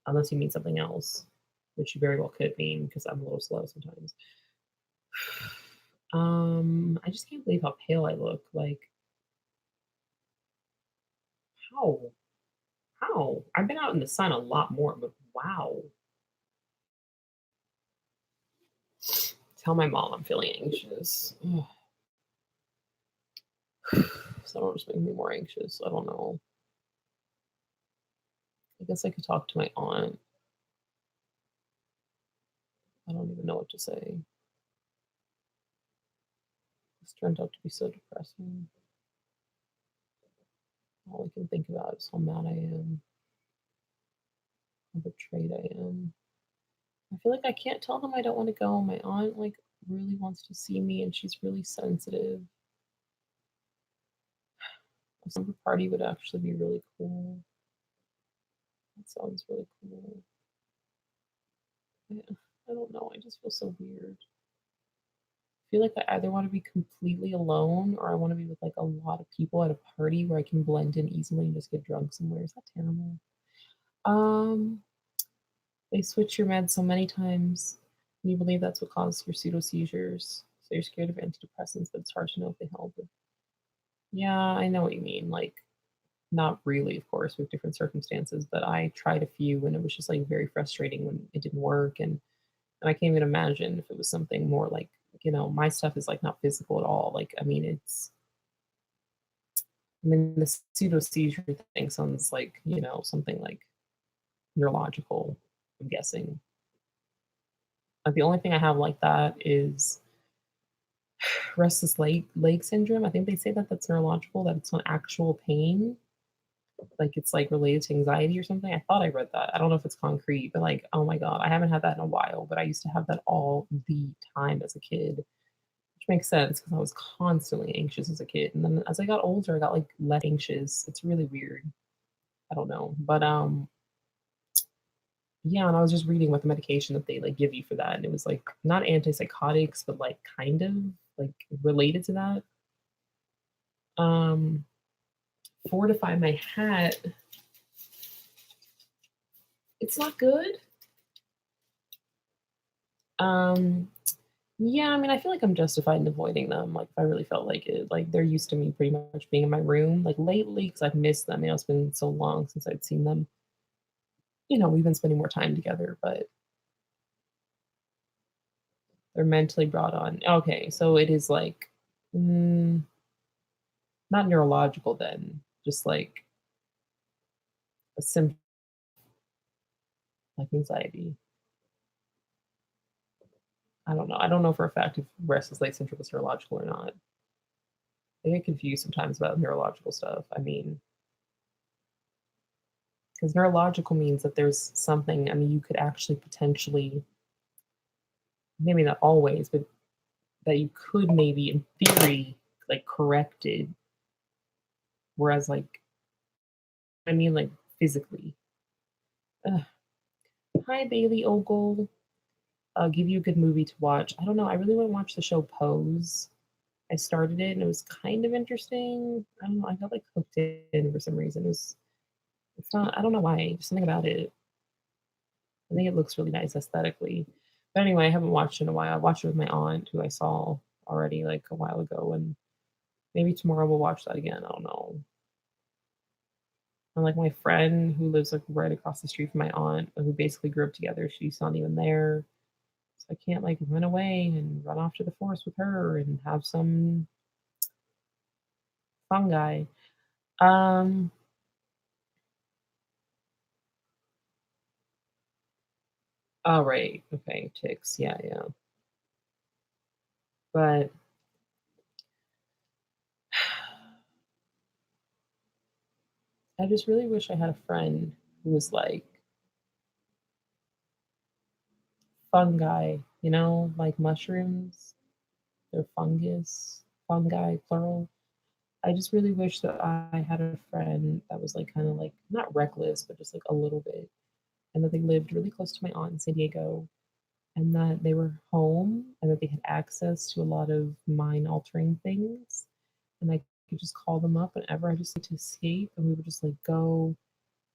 unless you mean something else, which you very well could mean because I'm a little slow sometimes. I just can't believe how pale I look. Like, how? How? I've been out in the sun a lot more, but wow. Tell my mom I'm feeling anxious. Ugh. So don't just make me more anxious. I don't know. I guess I could talk to my aunt. I don't even know what to say. This turned out to be so depressing. All I can think about is how mad I am, how betrayed I am. I feel like I can't tell them I don't want to go. My aunt like really wants to see me and she's really sensitive. A summer party would actually be really cool. That sounds really cool. I don't know. I just feel so weird. I feel like I either want to be completely alone or I want to be with like a lot of people at a party where I can blend in easily and just get drunk somewhere. Is that terrible? Um, they switch your meds so many times. And you believe that's what caused your pseudo seizures. So you're scared of antidepressants, but it's hard to know if they help. Yeah, I know what you mean. Like, not really, of course, with different circumstances, but I tried a few and it was just like very frustrating when it didn't work. And I can't even imagine if it was something more like, my stuff is like not physical at all. Like, I mean, the pseudo seizure thing sounds like, something like neurological, I'm guessing. Like, the only thing I have like that is restless leg syndrome. I think they say that that's neurological, that it's not actual pain. Like it's like related to anxiety or something. I thought I read that. I don't know if it's concrete, but like, oh my God, I haven't had that in a while, but I used to have that all the time as a kid, which makes sense because I was constantly anxious as a kid. And then as I got older, I got like less anxious. It's really weird. I don't know. But yeah, and I was just reading what the medication that they like give you for that. And it was like not antipsychotics, but like kind of like related to that. Um Fortify my hat. It's not good. Um, yeah, I mean, I feel like I'm justified in avoiding them. Like, if I really felt like it, like they're used to me pretty much being in my room. Like lately, because I've missed them. It's been so long since I've seen them. We've been spending more time together, but they're mentally brought on. Okay, so it is like not neurological then, just like a symptom like anxiety. I don't know. I don't know for a fact if restless leg syndrome is neurological or not. I get confused sometimes about neurological stuff. I mean, because neurological means that there's something, I mean, you could actually potentially, maybe not always, but that you could maybe in theory like corrected. Whereas like I mean like physically. Ugh. Hi Bailey Ogle. I'll give you a good movie to watch. I don't know. I really want to watch the show Pose. I started it and it was kind of interesting. I don't know. I got like hooked in for some reason. It's not. I don't know why. Just something about it. I think it looks really nice aesthetically. But anyway, I haven't watched it in a while. I watched it with my aunt, who I saw already like a while ago, and maybe tomorrow we'll watch that again. I don't know. And like my friend who lives like right across the street from my aunt, who basically grew up together, she's not even there. So I can't like run away and run off to the forest with her and have some fungi. Um, oh right, okay, ticks, yeah, yeah. But I just really wish I had a friend who was like fungi, like mushrooms. They're fungus, fungi, plural. I just really wish that I had a friend that was like kind of like not reckless, but just like a little bit, and that they lived really close to my aunt in San Diego, and that they were home, and that they had access to a lot of mind altering things, and I could just call them up whenever I just need to escape, and we would just like go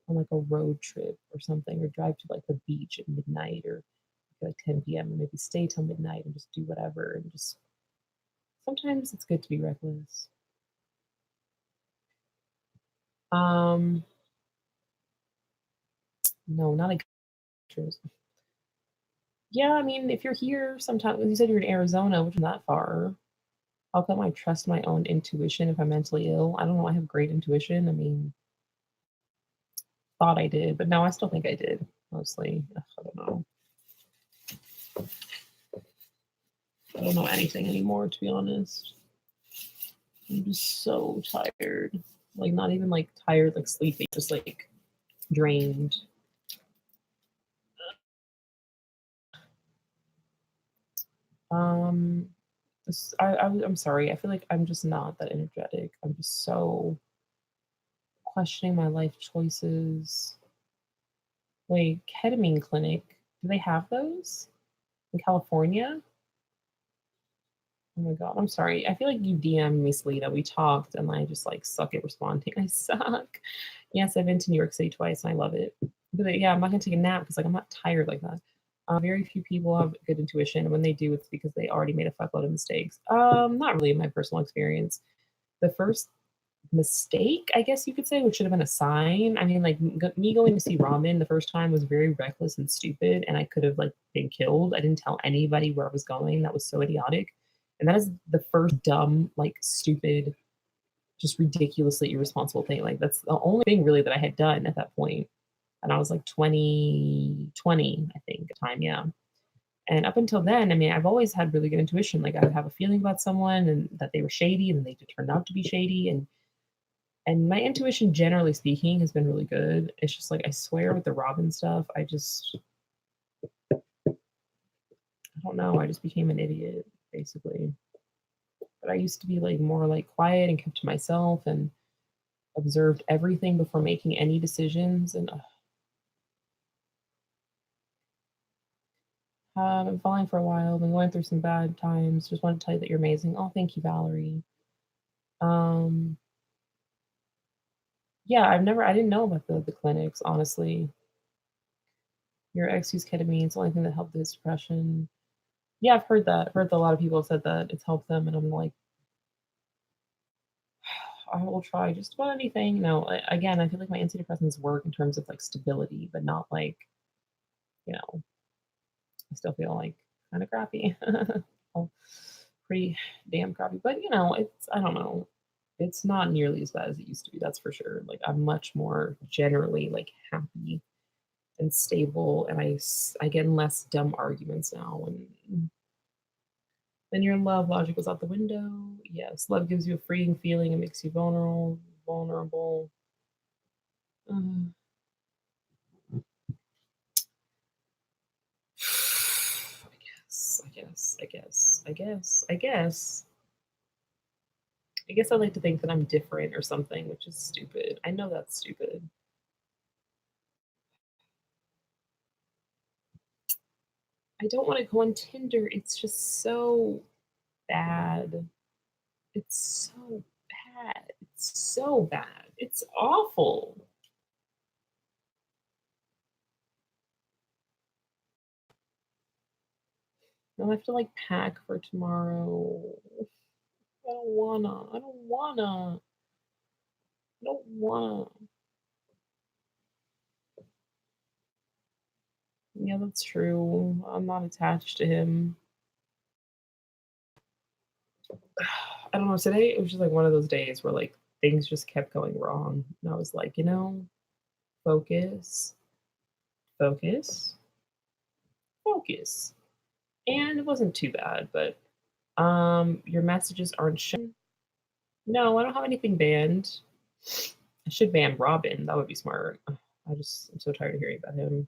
on like a road trip or something, or drive to like the beach at midnight or like 10 p.m. and maybe stay till midnight and just do whatever, and just sometimes it's good to be reckless. Um, no, not a cruise. Yeah, I mean, if you're here, sometimes you said you're in Arizona, which is not far. How come I trust my own intuition if I'm mentally ill? I don't know. I have great intuition. I mean, thought I did, but no, I still think I did mostly. Ugh, I don't know. I don't know anything anymore, to be honest. I'm just so tired. Like, not even like tired, like sleepy, just like drained. Um, I'm sorry. I feel like I'm just not that energetic. I'm just so questioning my life choices. Wait, ketamine clinic. Do they have those in California? Oh my god, I'm sorry. I feel like you DM'd me, Selena. We talked, and I just like suck at responding. I suck. Yes, I've been to New York City twice, and I love it. But yeah, I'm not gonna take a nap because like I'm not tired like that. Very few people have good intuition, and when they do, it's because they already made a fuckload of mistakes. Not really in my personal experience. The first mistake, I guess you could say, which should have been a sign. I mean, like me going to see ramen the first time was very reckless and stupid, and I could have like been killed. I didn't tell anybody where I was going. That was so idiotic, and that is the first dumb, like stupid, just ridiculously irresponsible thing. Like that's the only thing really that I had done at that point, and I was like 20, I think, at the time, yeah. And up until then, I mean, I've always had really good intuition. Like I would have a feeling about someone and that they were shady, and they turned out to be shady, and my intuition, generally speaking, has been really good. It's just like I swear with the Robin stuff, I don't know, I just became an idiot, basically. But I used to be like more like quiet and kept to myself and observed everything before making any decisions. And I've been falling for a while, been going through some bad times. Just want to tell you that you're amazing. Oh, thank you, Valerie. Um, yeah, I didn't know about the clinics, honestly. Your ex used ketamine. It's the only thing that helped his depression. Yeah, I've heard that. Heard that a lot of people have said that it's helped them, and I'm like, I will try just about anything. No, again, I feel like my antidepressants work in terms of like stability, but not like, you know, I still feel like kind of crappy. Well, pretty damn crappy. But I don't know. It's not nearly as bad as it used to be. That's for sure. Like I'm much more generally like happy and stable, and I get in less dumb arguments now. And then you're in love. Logic goes out the window. Yes, love gives you a freeing feeling. It makes you vulnerable. Vulnerable. Uh, I guess. I guess. I guess. I guess. I guess. I guess I like to think that I'm different or something, which is stupid. I know that's stupid. I don't want to go on Tinder. It's just so bad. It's so bad. It's so bad. It's awful. I'll have to like pack for tomorrow. I don't wanna. I don't wanna. I don't wanna. Yeah, that's true. I'm not attached to him. I don't know. Today it was just like one of those days where like things just kept going wrong. And I was like, focus, focus, focus. And it wasn't too bad, but your messages aren't shown. No, I don't have anything banned. I should ban Robin. That would be smart. I'm so tired of hearing about him.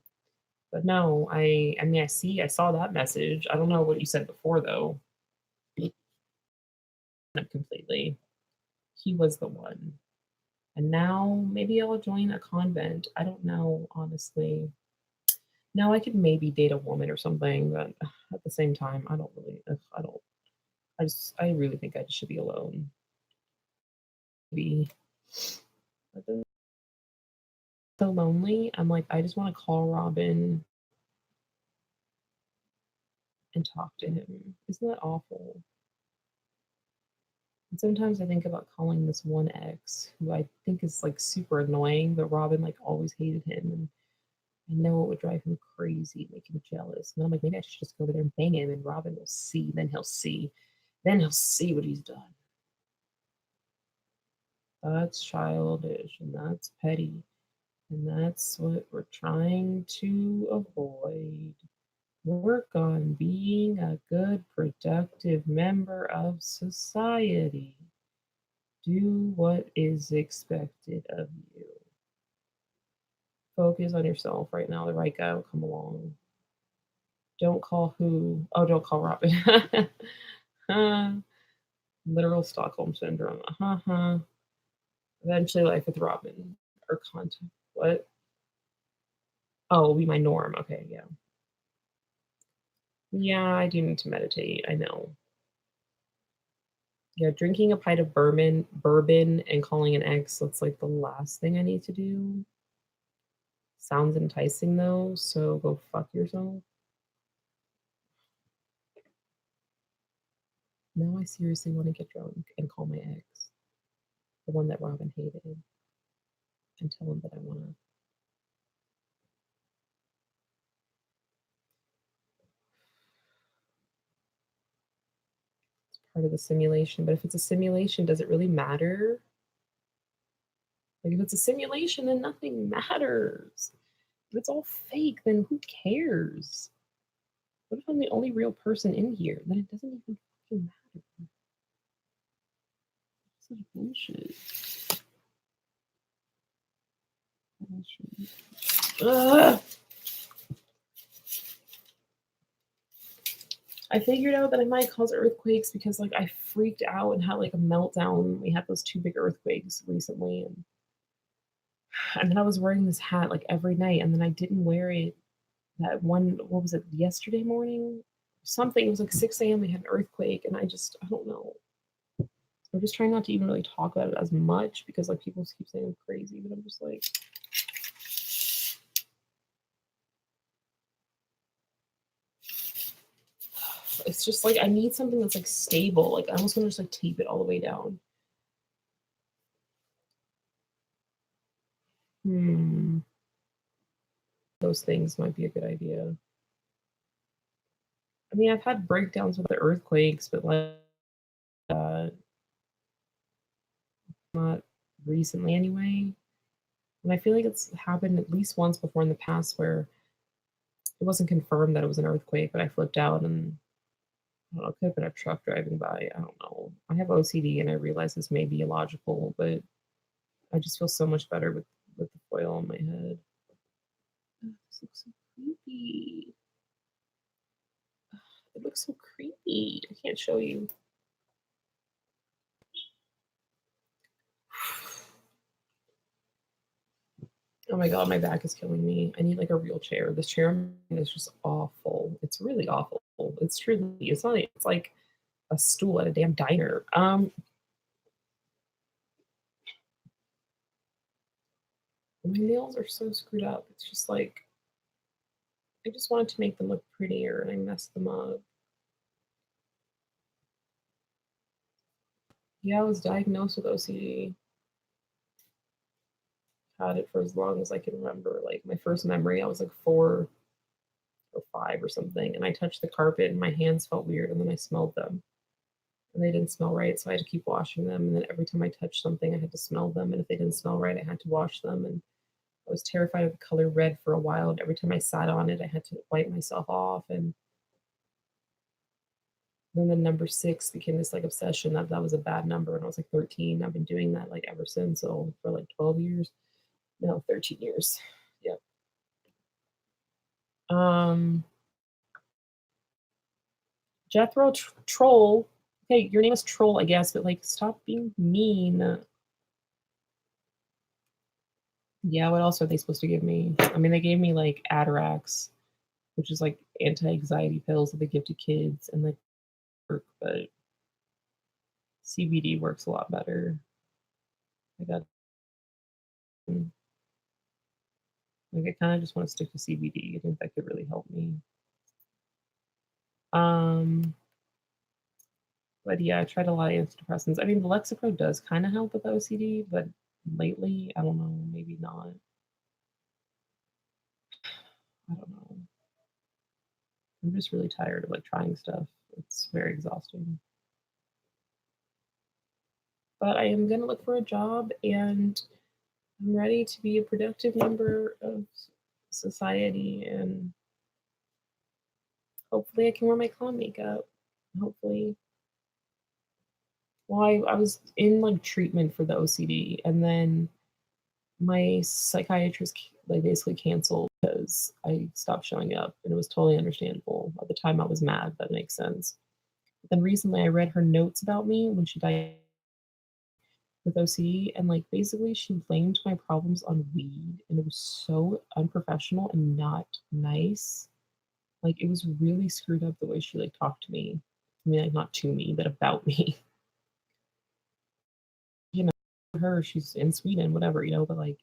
But no, I mean I saw that message. I don't know what you said before though. Completely. He was the one. And now maybe I'll join a convent. I don't know, honestly. Now I could maybe date a woman or something, but at the same time, I don't really. I don't. I really think I just should be alone. Maybe. But then so lonely. I'm like, I just want to call Robin and talk to him. Isn't that awful? And sometimes I think about calling this one ex who I think is like super annoying, but Robin like always hated him, and I know it would drive him crazy, make him jealous. And I'm like, maybe I should just go over there and bang him, and Robin will see. Then he'll see. Then he'll see what he's done. That's childish, and that's petty, and that's what we're trying to avoid. Work on being a good, productive member of society. Do what is expected of you. Focus on yourself right now. The right guy will come along. Don't call who? Oh, don't call Robin. Literal Stockholm syndrome. Eventually, life with Robin or contact. What? Oh, will be my norm. Okay, yeah. Yeah, I do need to meditate. I know. Yeah, drinking a pint of bourbon and calling an ex, that's like the last thing I need to do. Sounds enticing though, so go fuck yourself. Now I seriously want to get drunk and call my ex, the one that Robin hated, and tell him that I want to. It's part of the simulation. But if it's a simulation, does it really matter? Like if it's a simulation, then nothing matters. If it's all fake, then who cares? What if I'm the only real person in here? Then it doesn't even fucking matter. Such bullshit. Ugh. I figured out that it might cause earthquakes because like I freaked out and had like a meltdown. We had those two big earthquakes recently, and then I was wearing this hat like every night, and then I didn't wear it that one. What was it? Yesterday morning, something. It was like 6 a.m. We had an earthquake, and I don't know. I'm just trying not to even really talk about it as much because like people keep saying I'm crazy, but I'm just like. It's just like I need something that's like stable. Like I almost want to just like tape it all the way down. Those things might be a good idea. I mean, I've had breakdowns with the earthquakes, but like not recently anyway. And I feel like it's happened at least once before in the past where it wasn't confirmed that it was an earthquake, but I flipped out and I don't know, it could have been a truck driving by. I don't know. I have OCD and I realize this may be illogical, but I just feel so much better with the foil on my head. Oh, this looks so creepy. It looks so creepy. I can't show you. Oh my god, my back is killing me. I need like a real chair. This chair is just awful. It's really awful. It's truly. It's not. It's like a stool at a damn diner. My nails are so screwed up. It's just like I just wanted to make them look prettier, and I messed them up. Yeah, I was diagnosed with OCD. Had it for as long as I can remember. Like my first memory, I was like 4 or 5 or something, and I touched the carpet, and my hands felt weird, and then I smelled them, and they didn't smell right, so I had to keep washing them. And then every time I touched something, I had to smell them, and if they didn't smell right, I had to wash them. And I was terrified of the color red for a while, and every time I sat on it, I had to wipe myself off. And then the number 6 became this like obsession that was a bad number, and I was like 13. I've been doing that like ever since, so for like 12 years. No, 13 years. Yep. Um, Jethro Troll. Hey, your name is Troll, I guess, but like, stop being mean. Yeah, what else are they supposed to give me? I mean, they gave me like Atarax, which is like anti-anxiety pills that they give to kids, and like work, but CBD works a lot better. I got like I kind of just want to stick to CBD. I think that could really help me. Um, but yeah, I tried a lot of antidepressants. I mean, the Lexapro does kind of help with OCD, but lately, I don't know, maybe not. I don't know. I'm just really tired of like trying stuff. It's very exhausting. But I am gonna look for a job, and I'm ready to be a productive member of society, and hopefully I can wear my clown makeup. Hopefully. Well, I was in like treatment for the OCD, and then my psychiatrist like basically canceled because I stopped showing up, and it was totally understandable. At the time, I was mad. That makes sense. But then recently, I read her notes about me when she died with OCD, and like basically, she blamed my problems on weed, and it was so unprofessional and not nice. Like it was really screwed up the way she like talked to me. I mean, like not to me, but about me. You know, her, she's in Sweden, whatever, but like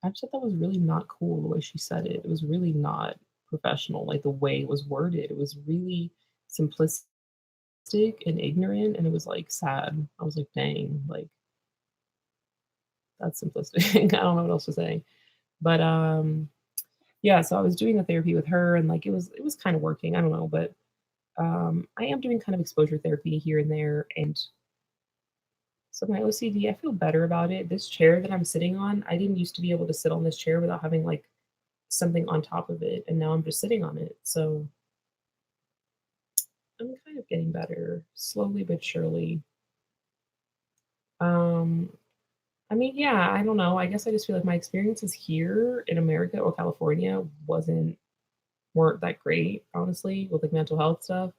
I just thought that was really not cool the way she said it. It was really not professional, like the way it was worded. It was really simplistic and ignorant, and it was like sad. I was like, dang, like that's simplistic. I don't know what else to say. But yeah, so I was doing the therapy with her, and like it was kind of working. I don't know, but I am doing kind of exposure therapy here and there, and so my OCD, I feel better about it. This chair that I'm sitting on, I didn't used to be able to sit on this chair without having like something on top of it, and now I'm just sitting on it. So I'm kind of getting better, slowly but surely. Um, I mean, yeah, I don't know. I guess I just feel like my experiences here in America or California weren't that great, honestly, with like mental health stuff.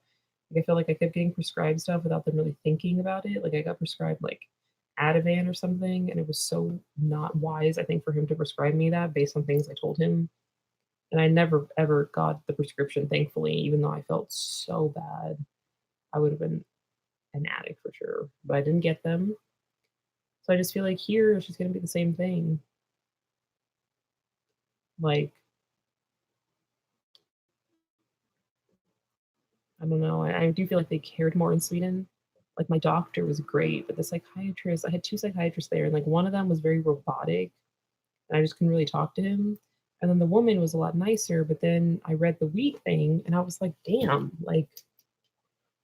Like I feel like I kept getting prescribed stuff without them really thinking about it. Like I got prescribed like Ativan or something, and it was so not wise, I think, for him to prescribe me that based on things I told him. And I never ever got the prescription, thankfully, even though I felt so bad. I would have been an addict for sure, but I didn't get them. So I just feel like here it's just gonna be the same thing. Like, I don't know. I do feel like they cared more in Sweden. Like my doctor was great, but the psychiatrist, I had 2 psychiatrists there, and like one of them was very robotic, and I just couldn't really talk to him. And then the woman was a lot nicer, but then I read the week thing, and I was like, damn, like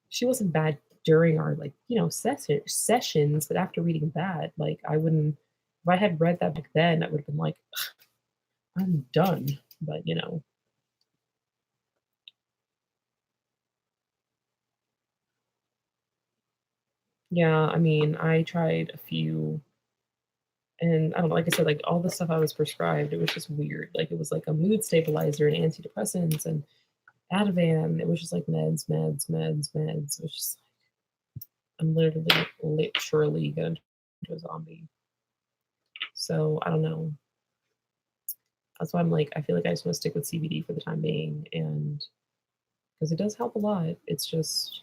she wasn't bad during our like sessions, but after reading that, like I wouldn't. If I had read that back then, I would have been like, I'm done. But yeah, I mean, I tried a few, and I don't know, like I said, like all the stuff I was prescribed, it was just weird. Like it was like a mood stabilizer and antidepressants and Ativan. It was just like meds, meds, meds, meds. It was just I'm literally gonna turn into a zombie. So I don't know. That's why I'm like, I feel like I just want to stick with CBD for the time being, and because it does help a lot. It's just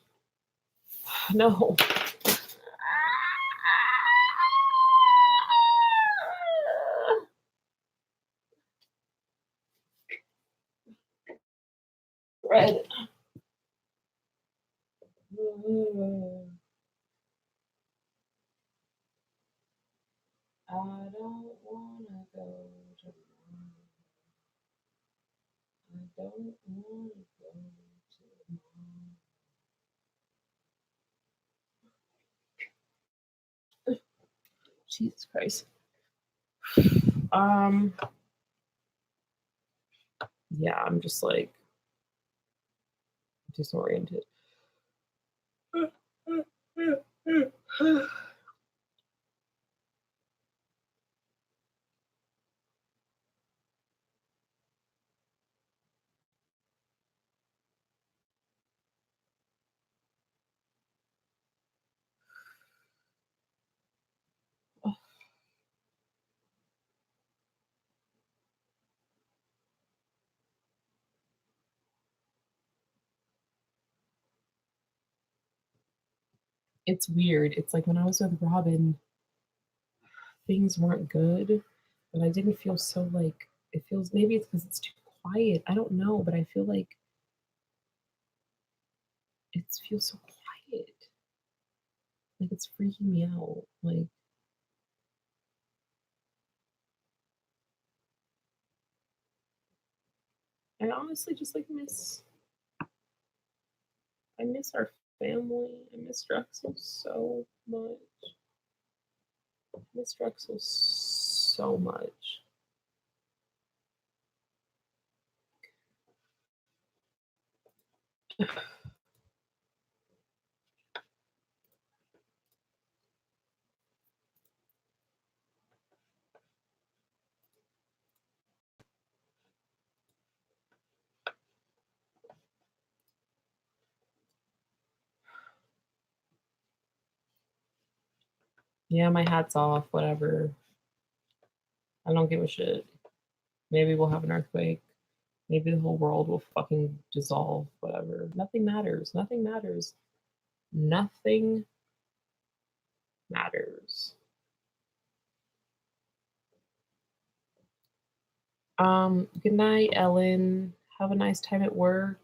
no. Red. I don't wanna go to I don't wanna go to Jesus Christ. Yeah, I'm just like disoriented. It's weird. It's like when I was with Robin, things weren't good, but I didn't feel so like it feels maybe it's because it's too quiet. I don't know, but I feel like it feels so quiet. Like it's freaking me out. Like I honestly just like I miss our family. I miss Drexel so much. I miss Drexel so much. Yeah, my hat's off, whatever. I don't give a shit. Maybe we'll have an earthquake. Maybe the whole world will fucking dissolve, whatever. Nothing matters. Nothing matters. Nothing matters. Good night, Ellen. Have a nice time at work.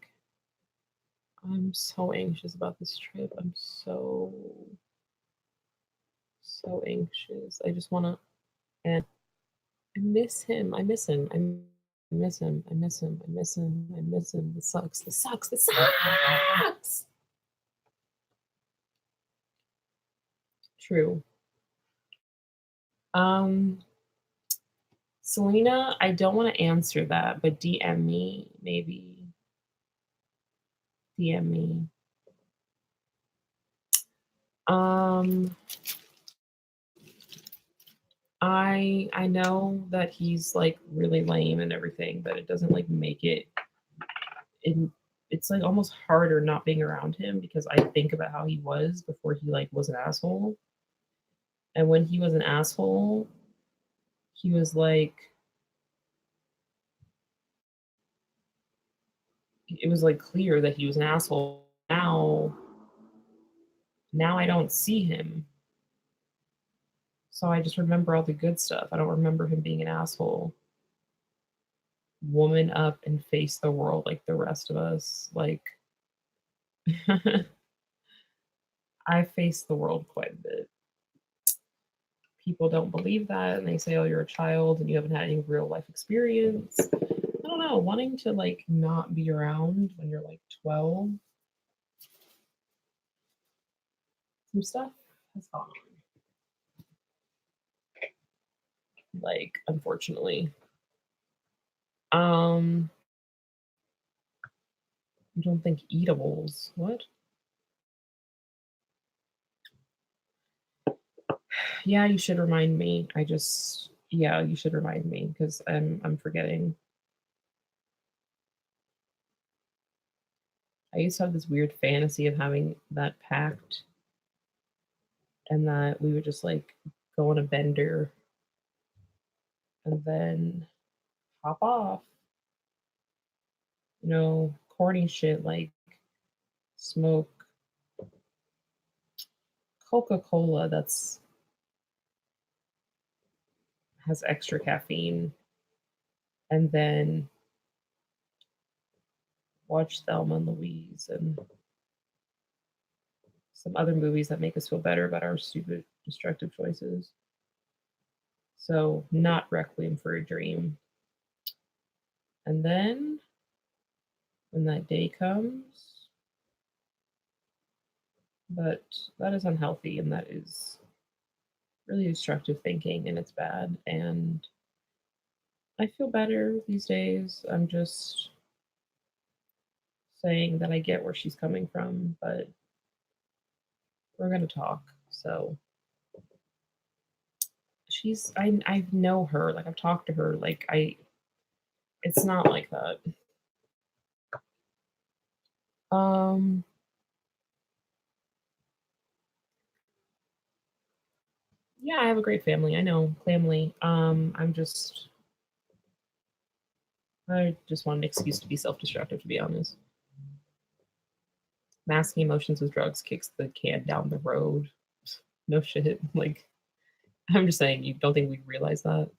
I'm so anxious about this trip. I'm so anxious. I just wanna and I miss him. I miss him. I miss him. I miss him. I miss him. I miss him. This sucks. This sucks. This sucks. True. Selena, I don't want to answer that, but DM me, maybe. DM me. I know that he's like really lame and everything, but it doesn't like make it it's like almost harder not being around him because I think about how he was before he like was an asshole. And when he was an asshole, he was like it was like clear that he was an asshole. Now I don't see him. So I just remember all the good stuff. I don't remember him being an asshole. Woman up and face the world like the rest of us. Like I face the world quite a bit. People don't believe that and they say, oh, you're a child and you haven't had any real life experience. I don't know, wanting to like not be around when you're like 12. Some stuff has gone on. Like, unfortunately. I don't think eatables. What? Yeah, you should remind me. Yeah, you should remind me because I'm forgetting. I used to have this weird fantasy of having that pact and that we would just like go on a bender and then pop off. You know, corny shit like smoke Coca-Cola has extra caffeine, and then watch Thelma and Louise and some other movies that make us feel better about our stupid, destructive choices. So, not Requiem for a Dream. And then, when that day comes, but that is unhealthy and that is really destructive thinking and it's bad. And I feel better these days. I'm just saying that I get where she's coming from, but we're going to talk. So, I know her, like I've talked to her, like it's not like that. Yeah, I have a great family. I know, family. I just want an excuse to be self-destructive, to be honest. Masking emotions with drugs kicks the can down the road. No shit. Like, I'm just saying, you don't think we realize that?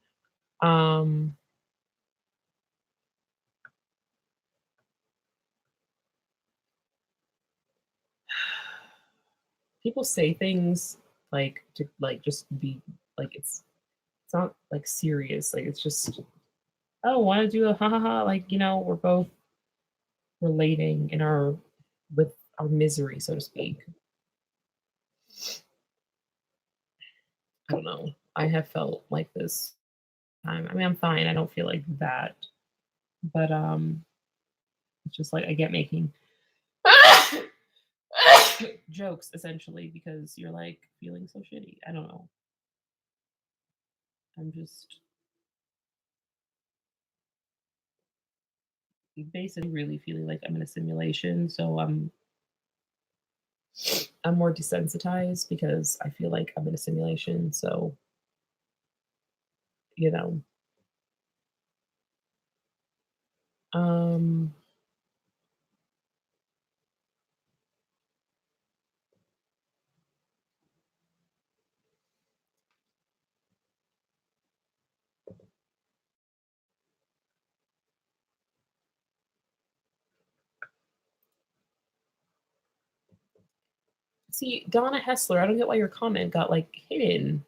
People say things like to like just be like it's not like serious. Like it's just, oh, want to do a ha ha ha. Like, you know, we're both relating in with our misery, so to speak. I don't know. I have felt like this time. I mean, I'm fine. I don't feel like that. But it's just like I get making jokes essentially because you're like feeling so shitty. I don't know. I'm just basically really feeling like I'm in a simulation. So I'm more desensitized because I feel like I'm in a simulation. So, you know, um, see, Donna Hessler, I don't get why your comment got like hidden.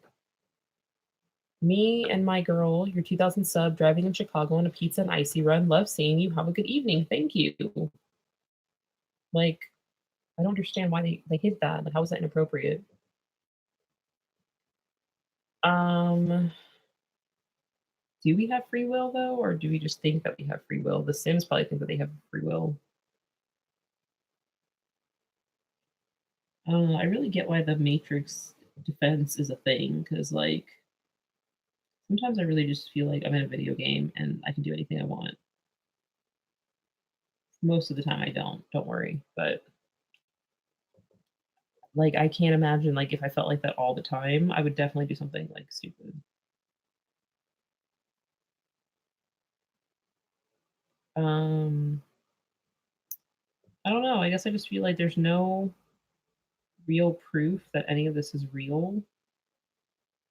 Me and my girl, your 2000 sub, driving in Chicago on a pizza and icy run. Love seeing you. Have a good evening. Thank you. Like, I don't understand why they hid that. Like, how is that inappropriate? Um, do we have free will though, or do we just think that we have free will? The Sims probably think that they have free will. I really get why the Matrix defense is a thing, because like sometimes I really just feel like I'm in a video game and I can do anything I want. Most of the time I don't worry. But like I can't imagine like if I felt like that all the time, I would definitely do something like stupid. Um I don't know. I guess I just feel like there's no real proof that any of this is real.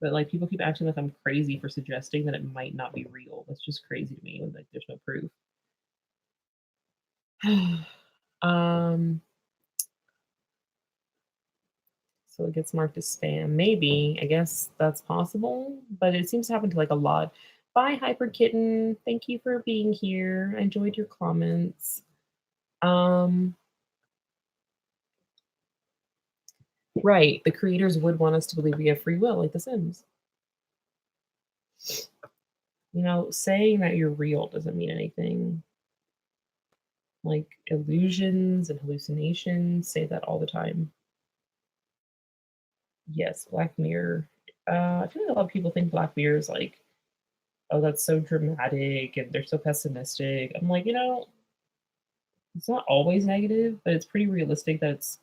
But like people keep acting like I'm crazy for suggesting that it might not be real. That's just crazy to me when like there's no proof. um So it gets marked as spam. Maybe. I guess that's possible. But it seems to happen to like a lot. Bye, Hyper Kitten. Thank you for being here. I enjoyed your comments. Um, right. The creators would want us to believe we have free will, like The Sims. You know, saying that you're real doesn't mean anything. Like illusions and hallucinations say that all the time. Yes, Black Mirror. I feel like a lot of people think Black Mirror is like, oh, that's so dramatic and they're so pessimistic. I'm like, you know, it's not always negative, but it's pretty realistic that it's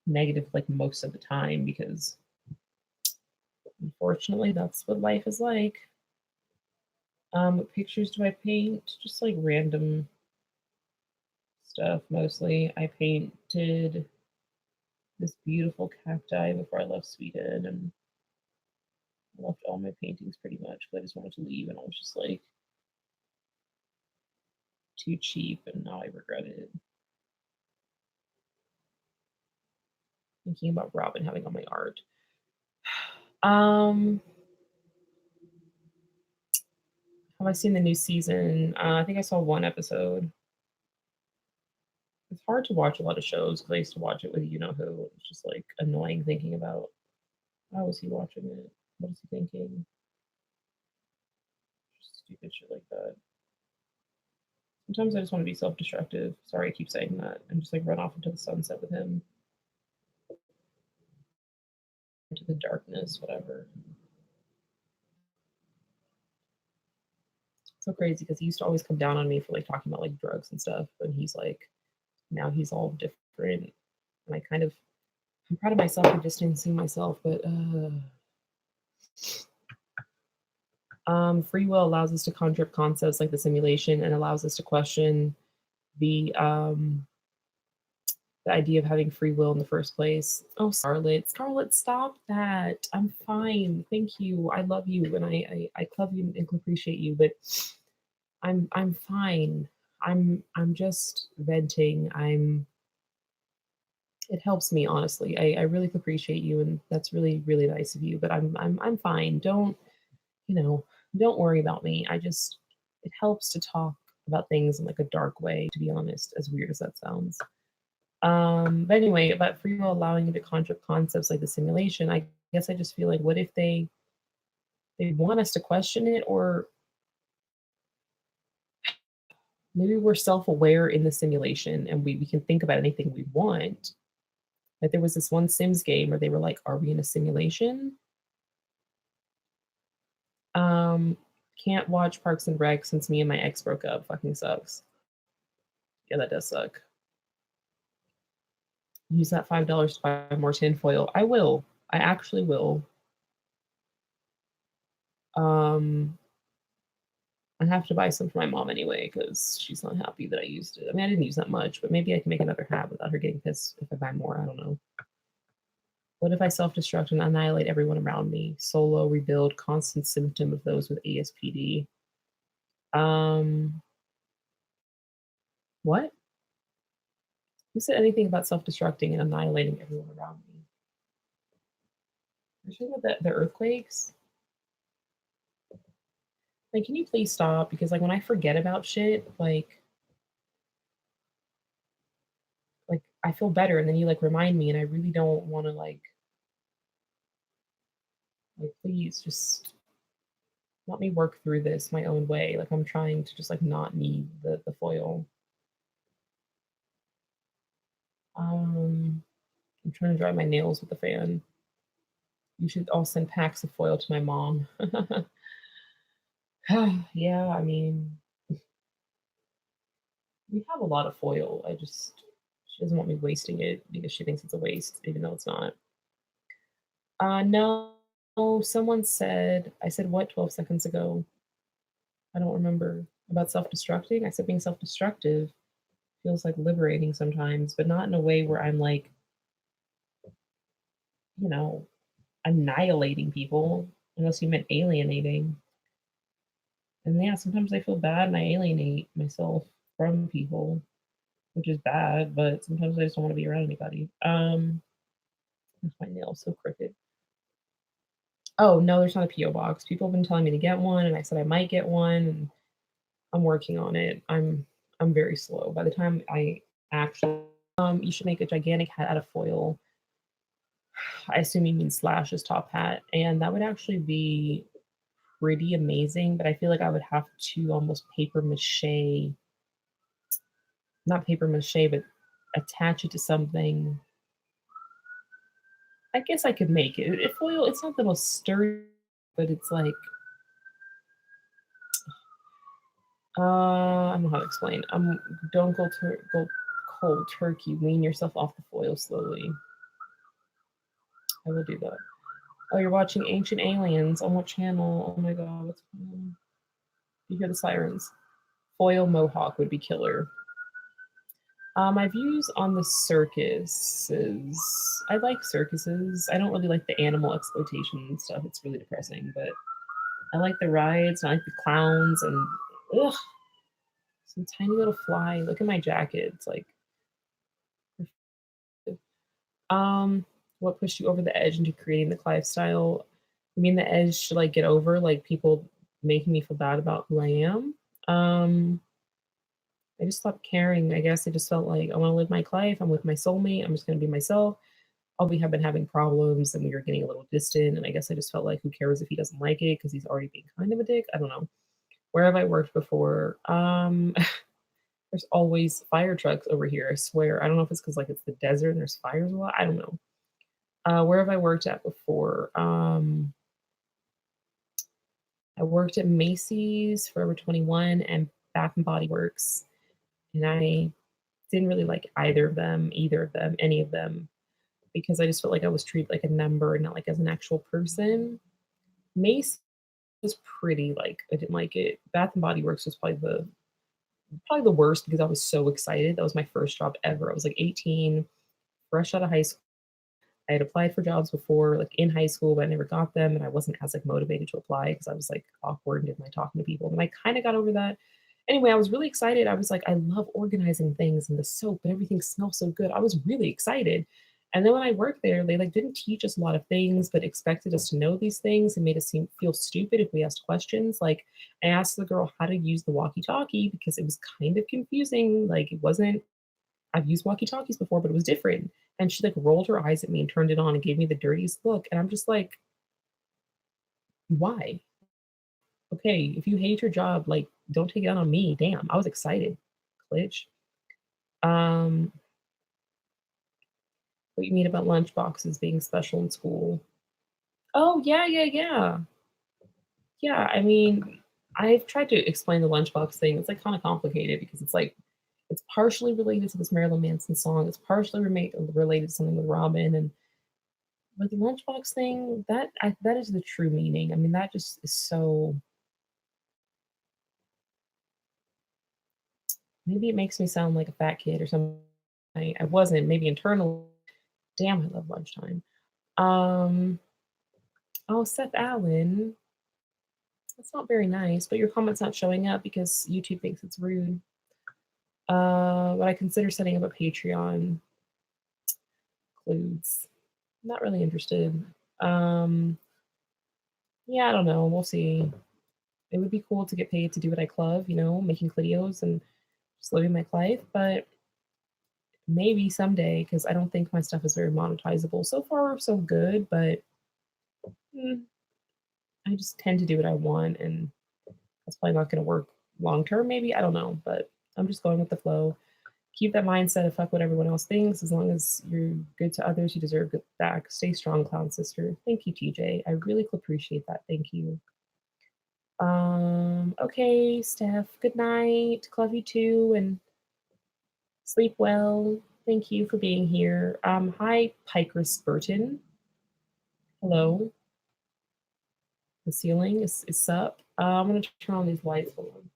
negative like most of the time because unfortunately that's what life is like. What pictures do I paint? Just like random stuff mostly. I painted this beautiful cacti before I left Sweden, and I left all my paintings pretty much because I just wanted to leave, and I was just like too cheap, and now I regret it. Thinking about Robin having all my art. Have I seen the new season? I think I saw one episode. It's hard to watch a lot of shows because I used to watch it with you know who. It's just like annoying thinking about how is he watching it? What is he thinking? Just stupid shit like that. Sometimes I just want to be self-destructive. Sorry, I keep saying that, and just like run off into the sunset with him, into the darkness, whatever. So crazy because he used to always come down on me for like talking about like drugs and stuff, and he's like, now he's all different, and I'm proud of myself for distancing myself, but free will allows us to conjure up concepts like the simulation and allows us to question the idea of having free will in the first place. Oh, Scarlett, stop that. I'm fine. Thank you. I love you, and I love you and appreciate you, but I'm fine. I'm just venting. It helps me honestly. I really appreciate you, and that's really really nice of you. But I'm fine. Don't don't worry about me. It helps to talk about things in like a dark way. To be honest, as weird as that sounds. But anyway, about free will allowing you to conjure up concepts like the simulation, I guess I just feel like, what if they want us to question it, or maybe we're self-aware in the simulation and we can think about anything we want. Like there was this one Sims game where they were like, "Are we in a simulation?" Can't watch Parks and Rec since me and my ex broke up. Fucking sucks. Yeah, that does suck. Use that $5 to buy more tinfoil. I will. I actually will. I have to buy some for my mom anyway because she's not happy that I used it. I mean, I didn't use that much, but maybe I can make another hat without her getting pissed if I buy more. I don't know. What if I self-destruct and annihilate everyone around me? Solo, rebuild, constant symptom of those with ASPD. What? Who said anything about self-destructing and annihilating everyone around me? Are you talking about the earthquakes? Like, can you please stop? Because like when I forget about shit, like I feel better, and then you like remind me, and I really don't want to like please just let me work through this my own way. Like I'm trying to just like not need the foil. I'm trying to dry my nails with the fan. You should all send packs of foil to my mom. Yeah, I mean, we have a lot of foil. She doesn't want me wasting it because she thinks it's a waste, even though it's not. No, someone said, I said what 12 seconds ago? I don't remember. About self-destructing? I said being self-destructive feels like liberating sometimes, but not in a way where I'm like, you know, annihilating people, unless you meant alienating. And yeah, sometimes I feel bad and I alienate myself from people, which is bad, but sometimes I just don't want to be around anybody. My nail's so crooked. Oh no, there's not a PO box. People have been telling me to get one, and I said I might get one, and I'm working on it. I'm very slow. By the time I actually, you should make a gigantic hat out of foil. I assume you mean Slash's top hat, and that would actually be pretty amazing. But I feel like I would have to almost paper mache, not paper mache, but attach it to something. I guess I could make it. Foil, it's not the most sturdy, but it's like I don't know how to explain. Don't go cold turkey. Wean yourself off the foil slowly. I will do that. Oh, you're watching Ancient Aliens on what channel? Oh my god, what's going on? You hear the sirens. Foil mohawk would be killer. My views on the circuses. I like circuses. I don't really like the animal exploitation and stuff. It's really depressing, but I like the rides. And I like the clowns and ugh, some tiny little fly. Look at my jacket. It's like, what pushed you over the edge into creating the Clive style? I mean, the edge to like get over like people making me feel bad about who I am. Um, I just stopped caring. I guess I just felt like I want to live my life. I'm with my soulmate. I'm just going to be myself. We have been having problems and we were getting a little distant. And I guess I just felt like, who cares if he doesn't like it because he's already being kind of a dick. I don't know. Where have I worked before? There's always fire trucks over here. I swear. I don't know if it's because like it's the desert and there's fires a lot. I don't know. Where have I worked at before? I worked at Macy's, Forever 21, and Bath and Body Works, and I didn't really like either of them, any of them, because I just felt like I was treated like a number, not like as an actual person. Macy's was pretty like I didn't like it. Bath and Body Works was probably the worst because I was so excited. That was my first job ever. I was like 18, fresh out of high school. I had applied for jobs before, like in high school, but I never got them, and I wasn't as like motivated to apply because I was like awkward and didn't like talking to people. And I kind of got over that. Anyway, I was really excited. I was like, I love organizing things and the soap and everything smells so good. I was really excited. And then when I worked there, they like didn't teach us a lot of things, but expected us to know these things and made us feel stupid if we asked questions. Like I asked the girl how to use the walkie-talkie because it was kind of confusing. Like it wasn't I've used walkie-talkies before, but it was different. And she like rolled her eyes at me and turned it on and gave me the dirtiest look. And I'm just like, why? Okay, if you hate your job, like don't take it out on me. Damn, I was excited. Glitch. Um, what you mean about lunch boxes being special in school? Oh yeah, yeah, yeah. Yeah, I mean, I've tried to explain the lunchbox thing. It's like kind of complicated because it's like it's partially related to this Marilyn Manson song. It's partially related to something with Robin and but the lunchbox thing, that is the true meaning. I mean, that just is so maybe it makes me sound like a fat kid or something. I wasn't, maybe internal. Damn, I love lunchtime. Um, oh, Seth Allen. That's not very nice, but your comment's not showing up because YouTube thinks it's rude. But I consider setting up a Patreon. Includes. Not really interested. Um, yeah, I don't know. We'll see. It would be cool to get paid to do what I love, making videos and just living my life, but maybe someday because I don't think my stuff is very monetizable. So far, so good, but mm, I just tend to do what I want, and that's probably not going to work long term. Maybe I don't know, but I'm just going with the flow. Keep that mindset of fuck what everyone else thinks. As long as you're good to others, you deserve good back. Stay strong, clown sister. Thank you, TJ. I really appreciate that. Thank you. Okay, Steph. Good night. Love you too, and sleep well. Thank you for being here. Hi, Piker Burton. Hello. The ceiling is up. I'm gonna turn on these lights. Hold on.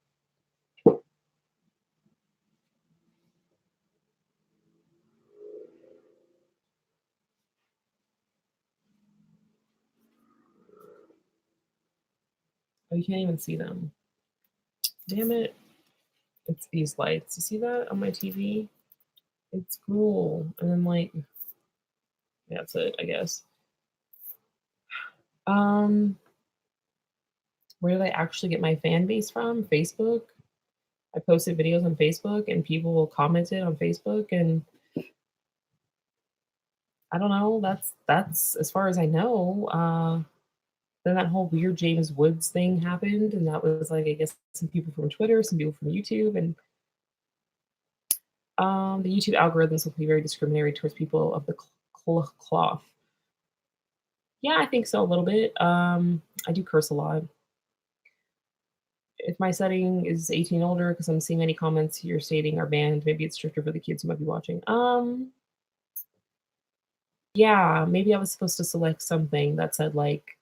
Oh, you can't even see them. Damn it. It's these lights. You see that on my TV? It's cool. And then like that's it, I guess. Um, where did I actually get my fan base from? Facebook. I posted videos on Facebook and people commented on Facebook and I don't know, that's as far as I know. Then that whole weird James Woods thing happened, and that was like I guess some people from Twitter, some people from YouTube, and the YouTube algorithms will be very discriminatory towards people of the cloth. Yeah, I think so a little bit. I do curse a lot. If my setting is 18 older, because I'm seeing many comments you're stating are banned, maybe it's stricter for the kids who might be watching. Yeah, maybe I was supposed to select something that said like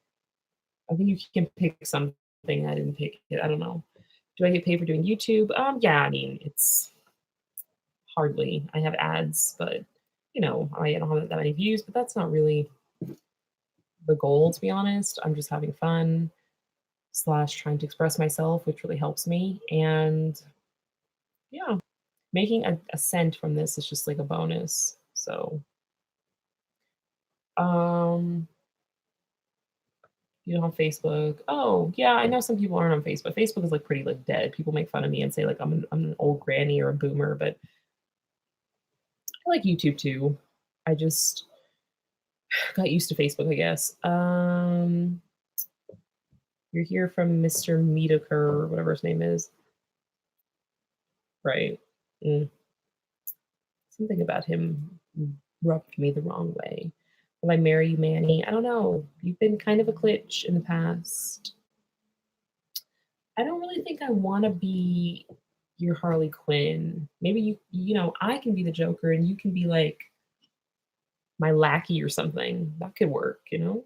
I think you can pick something. I didn't pick it. I don't know. Do I get paid for doing YouTube? Yeah, I mean, it's hardly. I have ads, but I don't have that many views, but that's not really the goal, to be honest. I'm just having fun slash trying to express myself, which really helps me. And yeah, making a cent from this is just like a bonus. So, um, you don't have Facebook. Oh, yeah, I know some people aren't on Facebook. Facebook is like pretty like dead. People make fun of me and say like I'm an old granny or a boomer, but I like YouTube too. I just got used to Facebook, I guess. You're here from Mr. Meadaker or whatever his name is. Right. Mm. Something about him rubbed me the wrong way. Will I marry you, Manny? I don't know. You've been kind of a glitch in the past. I don't really think I want to be your Harley Quinn. Maybe I can be the Joker and you can be like my lackey or something. That could work. The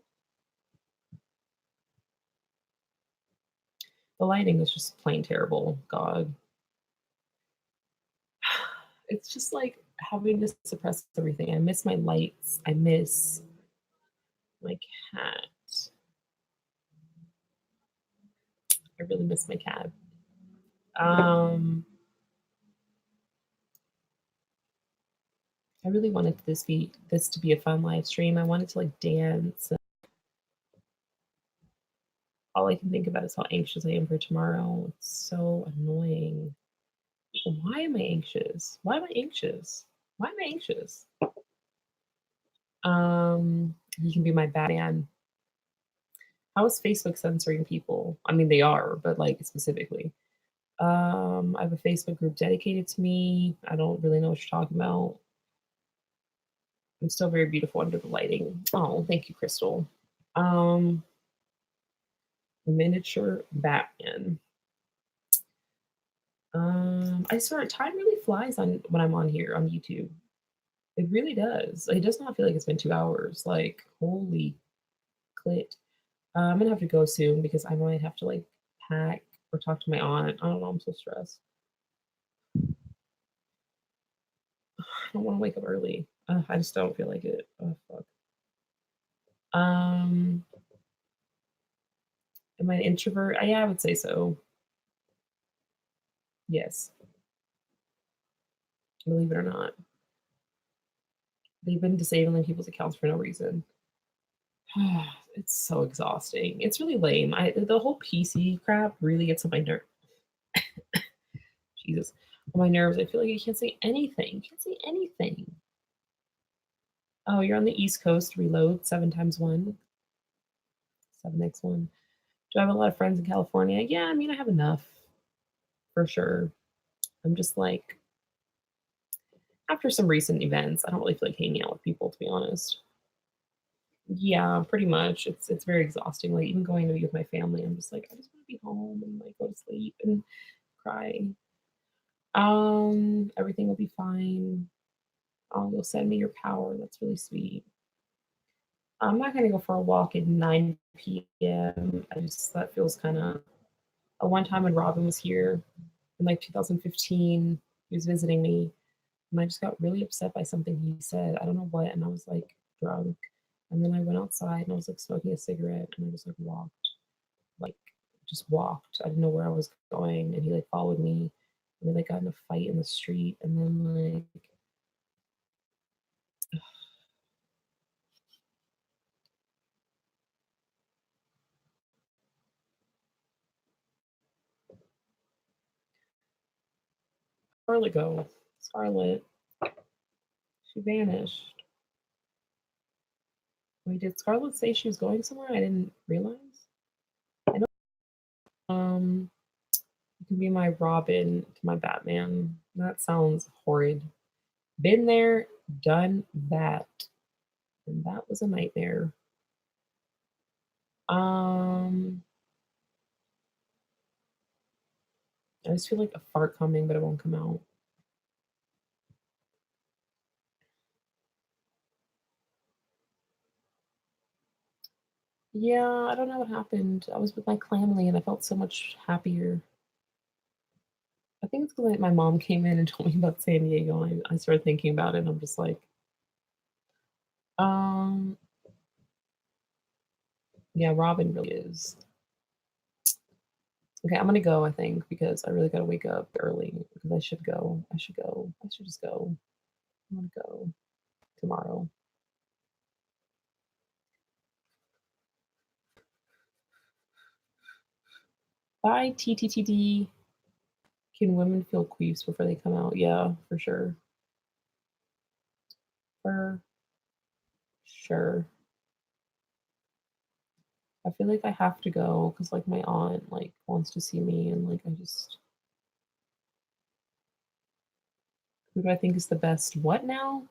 lighting was just plain terrible. God. It's just like having to suppress everything. I miss my lights. I miss my cat. I really miss my cat. Um, I really wanted this to be a fun live stream. I wanted to like dance. All I can think about is how anxious I am for tomorrow. It's so annoying. Why am I anxious? Why am I anxious? Why am I anxious? You can be my Batman. How is Facebook censoring people? I mean, they are, but like specifically. I have a Facebook group dedicated to me. I don't really know what you're talking about. I'm still very beautiful under the lighting. Oh, thank you, Crystal. Um, Miniature Batman. I swear, time really flies on when I'm on here on YouTube. It really does. It does not feel like it's been 2 hours. Like, holy clit. I'm gonna have to go soon because I might have to like pack or talk to my aunt. I don't know. I'm so stressed. I don't want to wake up early. I just don't feel like it. Oh fuck. Um, am I an introvert? Yeah, I would say so. Yes, believe it or not. They've been disabling people's accounts for no reason. It's so exhausting. It's really lame. The whole PC crap really gets on my nerve. Jesus, on my nerves. I feel like you can't say anything. You can't say anything. Oh, you're on the East Coast. Reload 7 times 1, 7x1. Do I have a lot of friends in California? Yeah, I mean I have enough for sure. I'm just like after some recent events, I don't really feel like hanging out with people to be honest. Yeah, pretty much. It's very exhausting. Like even going to be with my family, I'm just like I just want to be home and like go to sleep and cry. Everything will be fine. Oh, you'll send me your power. That's really sweet. I'm not gonna go for a walk at 9 p.m. That feels kind of. One time when Robin was here in like 2015, he was visiting me, and I just got really upset by something he said. I don't know what, and I was like drunk, and then I went outside and I was like smoking a cigarette, and I just like just walked. I didn't know where I was going, and he like followed me, and we like got in a fight in the street, and then like Scarlet go. Scarlet, she vanished. Wait, did Scarlet say she was going somewhere? I didn't realize. I don't. You can be my Robin to my Batman. That sounds horrid. Been there, done that, and that was a nightmare. Um, I just feel like a fart coming, but it won't come out. Yeah, I don't know what happened. I was with my family and I felt so much happier. think it's because my mom came in and told me about San Diego, and I started thinking about it, and I'm just like, um, yeah, Robin really is. Okay, I'm gonna go, I think, because I really gotta wake up early because I should go. I should go. I should just go. I'm gonna go tomorrow. Bye, TTTD. Can women feel queefs before they come out? Yeah, for sure. For sure. I feel like I have to go because like my aunt like wants to see me and like I just who do I think is the best what now?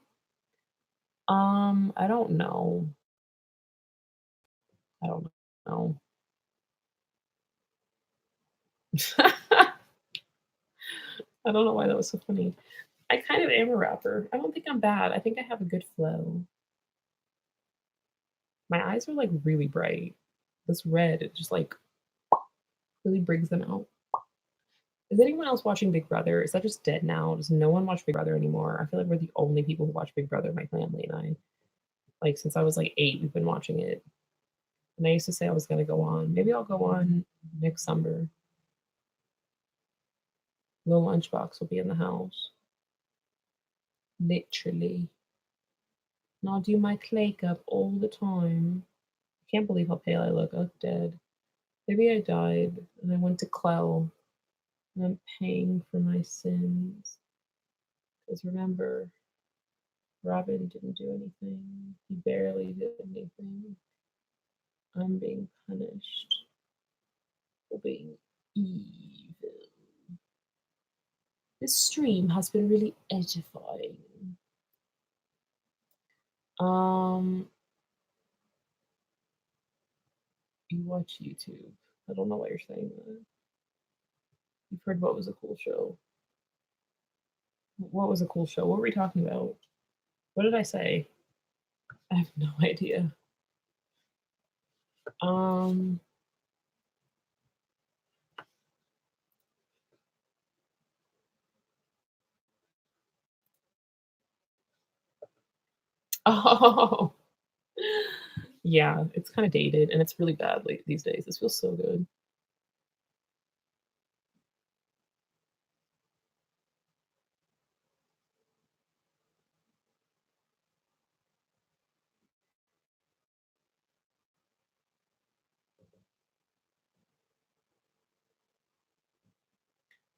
I don't know. I don't know. I don't know why that was so funny. I kind of am a rapper. I don't think I'm bad. I think I have a good flow. My eyes are like really bright. This red, it just like really brings them out. Is anyone else watching Big Brother? Is that just dead now? Does no one watch Big Brother anymore? I feel like we're the only people who watch Big Brother, my family and I. Like since I was like 8, we've been watching it. And I used to say I was gonna go on. Maybe I'll go on next summer. Little lunchbox will be in the house. Literally. And I'll do my clay up all the time. I can't believe how pale I look. I look dead. Maybe I died and I went to Clell and I'm paying for my sins. Because remember, Robin didn't do anything. He barely did anything. I'm being punished for being evil. This stream has been really edifying. You watch YouTube. I don't know why you're saying that. You've heard what was a cool show. What was a cool show? What were we talking about? What did I say? I have no idea. Oh, yeah, it's kind of dated and it's really bad these days. This feels so good.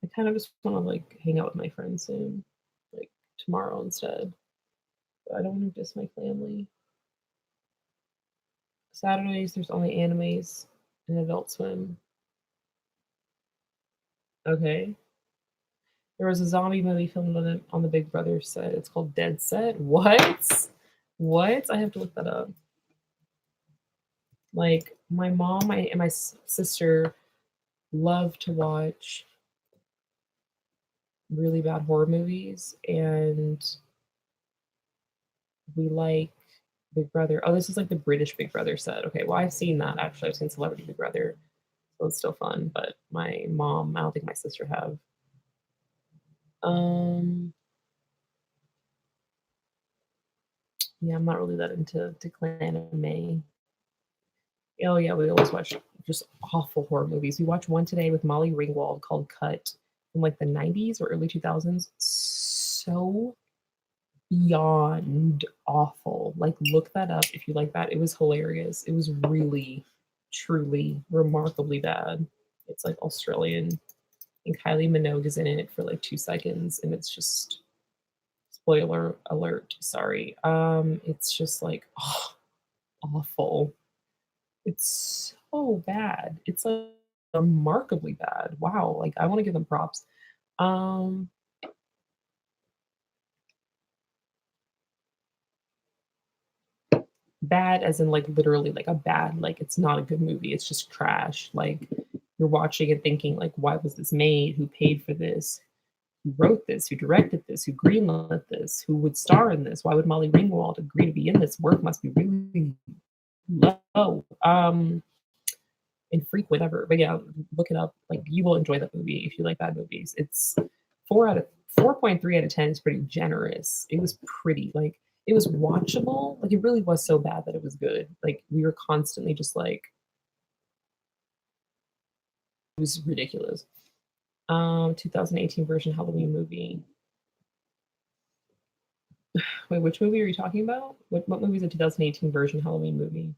I kind of just want to like hang out with my friends soon, like tomorrow instead. But I don't want to miss my family. Saturdays, there's only animes and Adult Swim. Okay. There was a zombie movie filmed on the Big Brother set. It's called Dead Set. What? What? I have to look that up. Like my mom and my sister love to watch really bad horror movies, and we like Big Brother. Oh, this is like the British Big Brother set. Okay, well I've seen that actually. I've seen Celebrity Big Brother, so it's still fun. But my mom, I don't think my sister have. Yeah, I'm not really that into anime. Oh yeah, we always watch just awful horror movies. We watched one today with Molly Ringwald called Cut from like the 90s or early 2000s. So beyond awful. Like look that up if you like that. It was hilarious. It was really, truly, remarkably bad. It's like Australian. I think Kylie Minogue is in it for like 2 seconds, and it's just spoiler alert. Sorry. It's just like awful. It's so bad. It's like remarkably bad. Wow. Like I want to give them props. Bad as in like literally like a bad, like it's not a good movie. It's just trash. Like you're watching and thinking like, why was this made? Who paid for this? Who wrote this? Who directed this? Who greenlit this? Who would star in this? Why would Molly Ringwald agree to be in this? Work must be really low. infrequent ever. But yeah, look it up. Like you will enjoy that movie if you like bad movies. It's 4.3 out of 10 is pretty generous. It was pretty like it was watchable. Like it really was so bad that it was good. Like we were constantly just like it was ridiculous. 2018 version Halloween movie. Wait, which movie are you talking about? What movie is a 2018 version Halloween movie?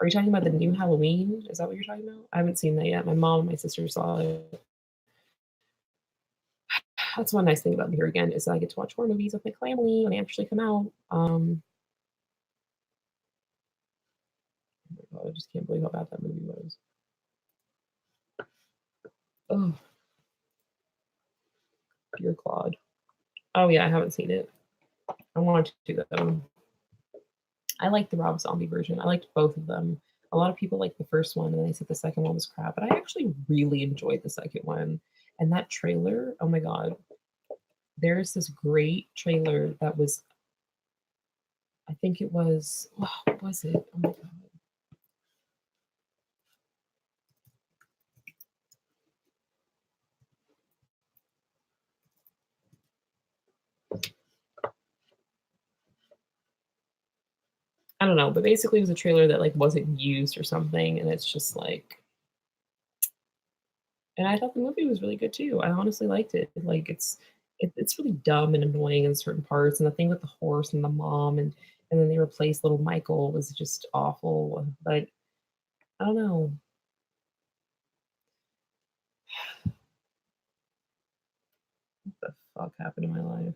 Are you talking about the new Halloween? Is that what you're talking about? I haven't seen that yet. My mom and my sister saw it. That's one nice thing about here again is that I get to watch horror movies with my family when they actually come out. Oh my god, I just can't believe how bad that movie was. Oh, dear Claude. Oh yeah, I haven't seen it. I wanted to though. I like the Rob Zombie version. I liked both of them. A lot of people like the first one, and they said the second one was crap. But I actually really enjoyed the second one. And that trailer, oh my god, there's this great trailer that was, I think it was, what was it? Oh my god. I don't know, but basically it was a trailer that like wasn't used or something, and it's just like, and I thought the movie was really good too. I honestly liked it. Like it's really dumb and annoying in certain parts, and the thing with the horse and the mom, and then they replaced little Michael was just awful. But I don't know. What the fuck happened in my life?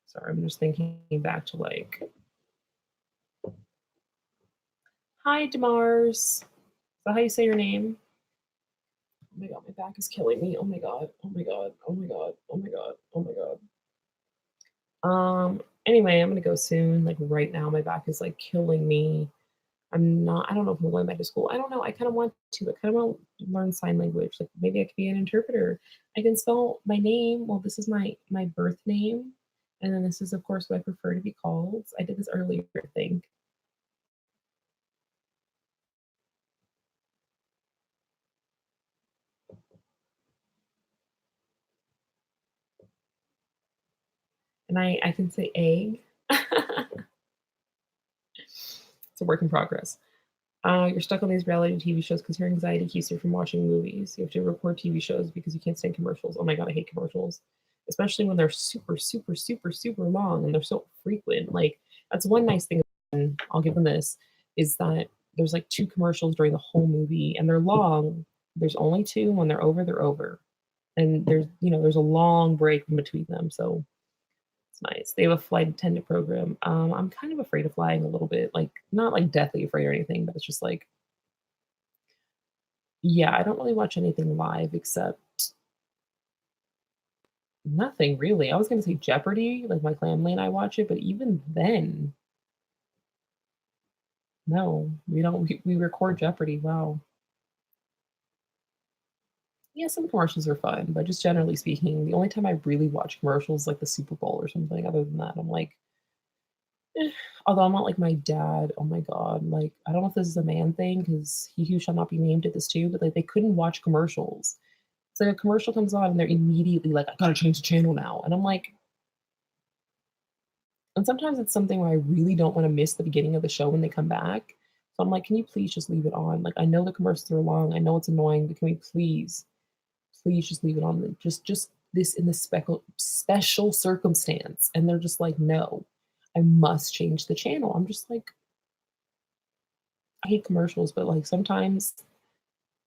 Sorry, I'm just thinking back to like, hi Demars. Is that how you say your name? Oh my god, my back is killing me. Oh my god. Oh my god. Oh my god. Oh my god. Oh my god. Anyway, I'm gonna go soon. Like right now, my back is like killing me. I don't know if I'm going back to school. I don't know. I kind of want to. I kind of want to learn sign language. Like maybe I could be an interpreter. I can spell my name. Well, this is my birth name. And then this is of course what I prefer to be called. I did this earlier, I think. And I can say egg. It's a work in progress. You're stuck on these reality TV shows because your anxiety keeps you from watching movies. You have to record TV shows because you can't stand commercials. Oh my god, I hate commercials, especially when they're super, super, super, super long and they're so frequent. Like that's one nice thing. And I'll give them this is that there's like two commercials during the whole movie and they're long. There's only two. When they're over, they're over, and there's a long break in between them. So it's nice. They have a flight attendant program. I'm kind of afraid of flying a little bit, like not like deathly afraid or anything, but it's just like, yeah, I don't really watch anything live except nothing really. I was gonna say Jeopardy, like my family and I watch it, but even then, no, we don't. We record Jeopardy. Wow. Yeah, some commercials are fun, but just generally speaking, the only time I really watch commercials like the Super Bowl or something. Other than that, I'm like, eh. Although I'm not like my dad. Oh my god, like I don't know if this is a man thing because he who shall not be named did this too, but like they couldn't watch commercials. So a commercial comes on and they're immediately like, I gotta change the channel now, and I'm like, and sometimes it's something where I really don't want to miss the beginning of the show when they come back. So I'm like, can you please just leave it on? Like I know the commercials are long, I know it's annoying, but can we please just leave it on? Just this in this special circumstance, and they're just like, no, I must change the channel. I'm just like, I hate commercials, but like sometimes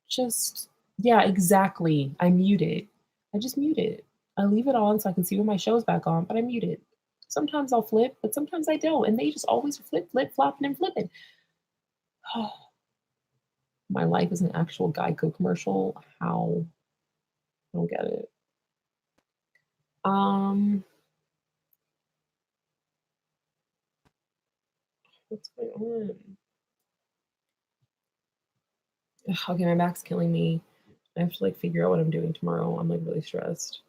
just yeah, exactly. I mute it. I just mute it. I leave it on so I can see when my show's back on, but I mute it. Sometimes I'll flip, but sometimes I don't, and they just always flip, flip, flopping and flipping. Oh, my life is an actual Geico commercial. How? I don't get it. Um, what's going on? Ugh, okay, my back's killing me. I have to like figure out what I'm doing tomorrow. I'm like really stressed.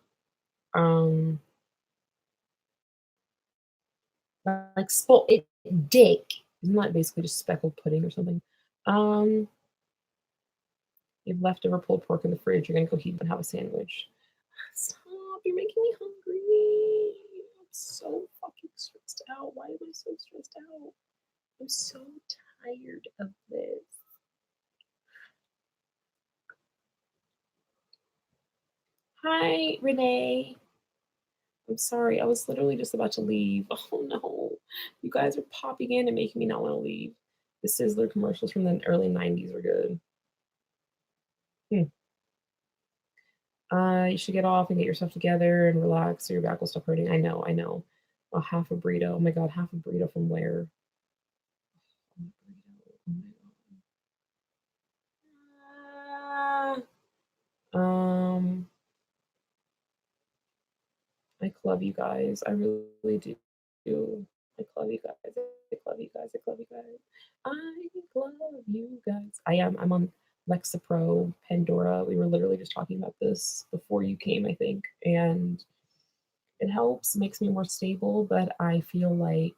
Um, like sport it dick. Isn't that basically just speckled pudding or something? You've leftover pulled pork in the fridge. You're gonna go heat and have a sandwich. Stop! You're making me hungry. I'm so fucking stressed out. Why am I so stressed out? I'm so tired of this. Hi, Renee. I'm sorry. I was literally just about to leave. Oh no. You guys are popping in and making me not want to leave. The Sizzler commercials from the early 90s are good. You should get off and get yourself together and relax so your back will stop hurting. I know, I know. A half a burrito. Oh my god, half a burrito from where? Um, I love you guys. I really do. I love you guys. I love you guys. I love you guys. I love you guys. I'm on Lexapro, Pandora. We were literally just talking about this before you came, I think. And it helps, makes me more stable, but I feel like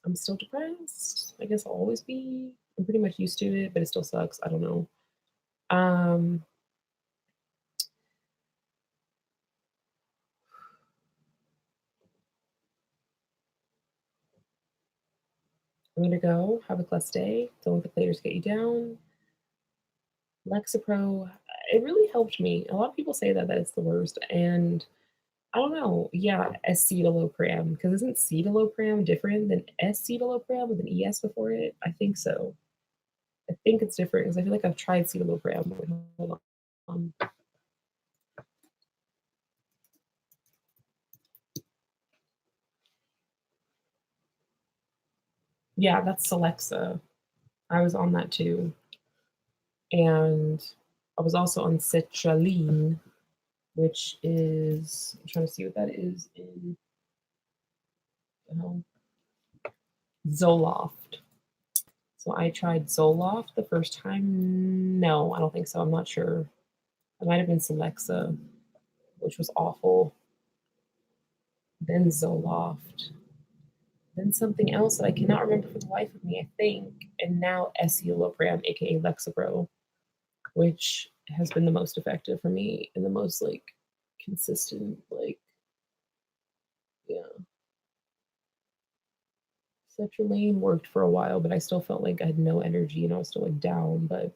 I'm still depressed. I guess I'll always be. I'm pretty much used to it, but it still sucks. I don't know. Um, I'm gonna go have a blessed day. Don't let the players get you down. Lexapro, it really helped me. A lot of people say that it's the worst, and I don't know. Yeah, escitalopram, because isn't citalopram different than escitalopram with an es before it? I think so. I think it's different because I feel like I've tried citalopram. Wait, hold on. Yeah, that's Celexa. I was on that too. And I was also on citrulline, which is, I'm trying to see what that is in Zoloft. So I tried Zoloft the first time. No, I don't think so. I'm not sure. It might have been Celexa, which was awful. Then Zoloft. Then something else that I cannot remember for the life of me, I think. And now escitalopram, aka Lexapro, which has been the most effective for me and the most like consistent, like, yeah. Citrulline worked for a while, but I still felt like I had no energy and I was still like down. But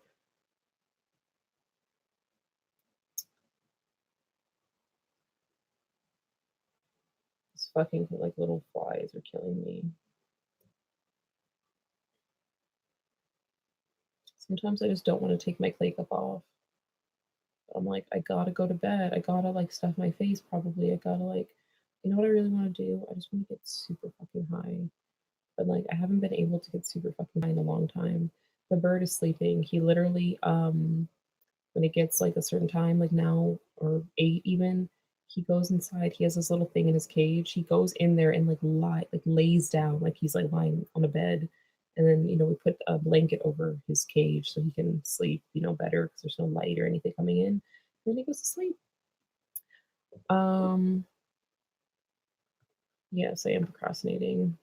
these fucking like little flies are killing me. Sometimes I just don't want to take my makeup off. But I'm like, I gotta go to bed. I gotta like stuff my face probably. I gotta like, you know what I really want to do? I just want to get super fucking high. But like I haven't been able to get super fucking high in a long time. The bird is sleeping. He literally when it gets like a certain time, like now or 8 even, he goes inside. He has this little thing in his cage. He goes in there and like lays down like he's like lying on a bed. And then, we put a blanket over his cage so he can sleep, better because there's no light or anything coming in. And then he goes to sleep. Um, yes, I am procrastinating.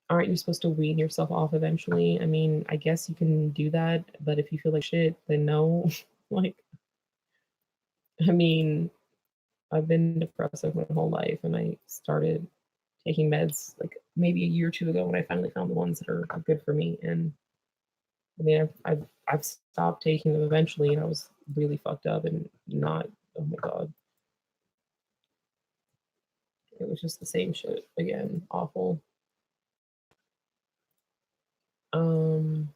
Aren't you supposed to wean yourself off eventually? I mean, I guess you can do that, but if you feel like shit, then no. Like, I mean, I've been depressive my whole life, and I started taking meds like maybe a year or two ago when I finally found the ones that are good for me. And I mean, I've stopped taking them eventually, and I was really fucked up and not. Oh my god, it was just the same shit again. Awful. Um.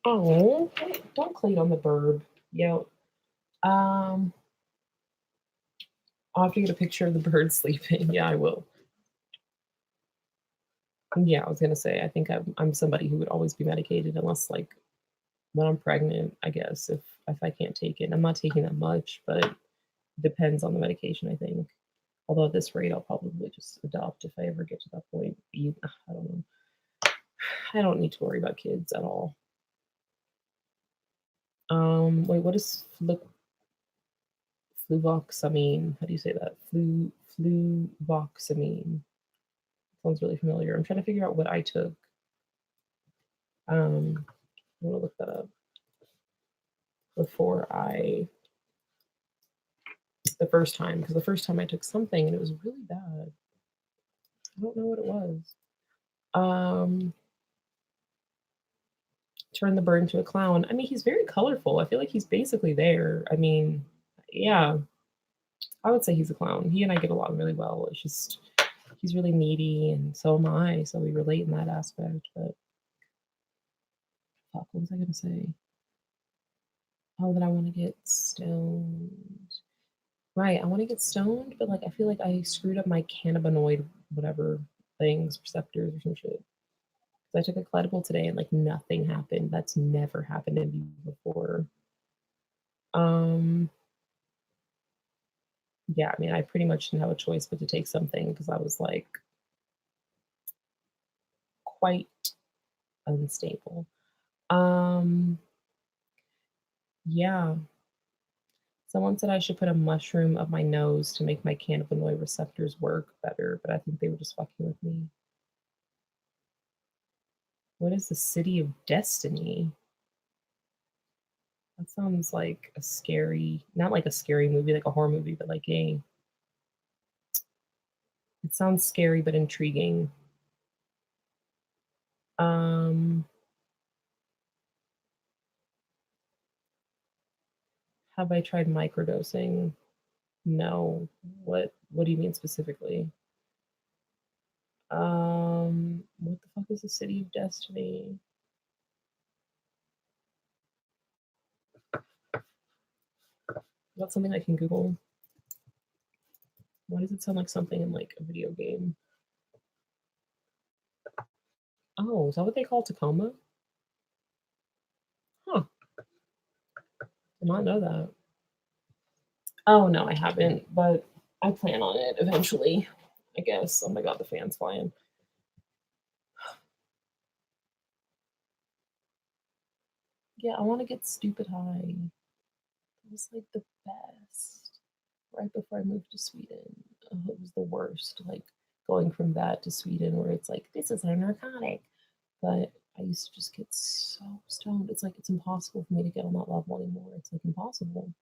Oh, don't clean on the bird. Yo. Um. I'll have to get a picture of the bird sleeping. Yeah, I will. Yeah, I was gonna say. I think I'm somebody who would always be medicated unless like when I'm pregnant. I guess if I can't take it, I'm not taking that much, but it depends on the medication. I think. Although at this rate, I'll probably just adopt if I ever get to that point. I don't know. I don't need to worry about kids at all. Wait, what is Fluvoxamine. How do you say that? Fluvoxamine. Sounds really familiar. I'm trying to figure out what I took. I'm gonna look that up before the first time, because the first time I took something and it was really bad. I don't know what it was. Turn the bird into a clown. I mean, he's very colorful. I feel like he's basically there. I mean, yeah, I would say he's a clown. He and I get along really well. It's just he's really needy, and so am I. So we relate in that aspect. But fuck, what was I gonna say? Oh, that I want to get stoned. Right, I want to get stoned, but like I feel like I screwed up my cannabinoid whatever things receptors or some shit. I took a Cledible today and like nothing happened. That's never happened to me before. Yeah, I mean, I pretty much didn't have a choice but to take something because I was like quite unstable. Yeah. Someone said I should put a mushroom up my nose to make my cannabinoid receptors work better, but I think they were just fucking with me. What is the City of Destiny? That sounds like a scary, not like a scary movie, like a horror movie, but like a. It sounds scary but intriguing. Have I tried microdosing? No. What do you mean specifically? What the fuck is the City of Destiny? Is that something I can Google? Why does it sound like something in like a video game? Oh, is that what they call Tacoma? Huh. Did not know that. Oh no, I haven't, but I plan on it eventually, I guess. Oh my god, the fan's flying. Yeah, I want to get stupid high. It was like the best. Right before I moved to Sweden, it was the worst. Like going from that to Sweden, where it's like this is a narcotic, but I used to just get so stoned. It's like it's impossible for me to get on that level anymore. It's like impossible.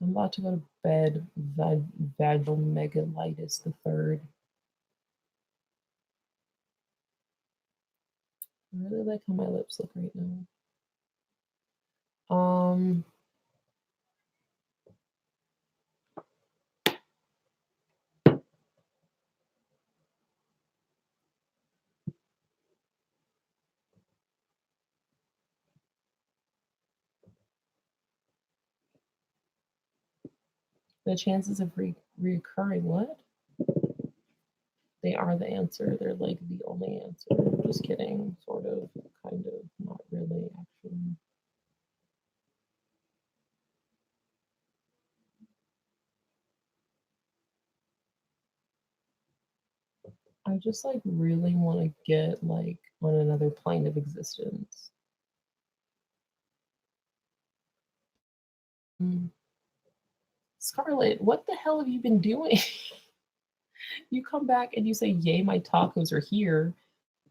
I'm about to go to bed. Vaginomegalitis the third. I really like how my lips look right now. The chances of reoccurring what? They are the answer. They're like the only answer. Just kidding. Sort of. Kind of. Not really, actually. I just like really want to get like on another plane of existence. Scarlett, what the hell have you been doing? You come back and you say, "Yay, my tacos are here."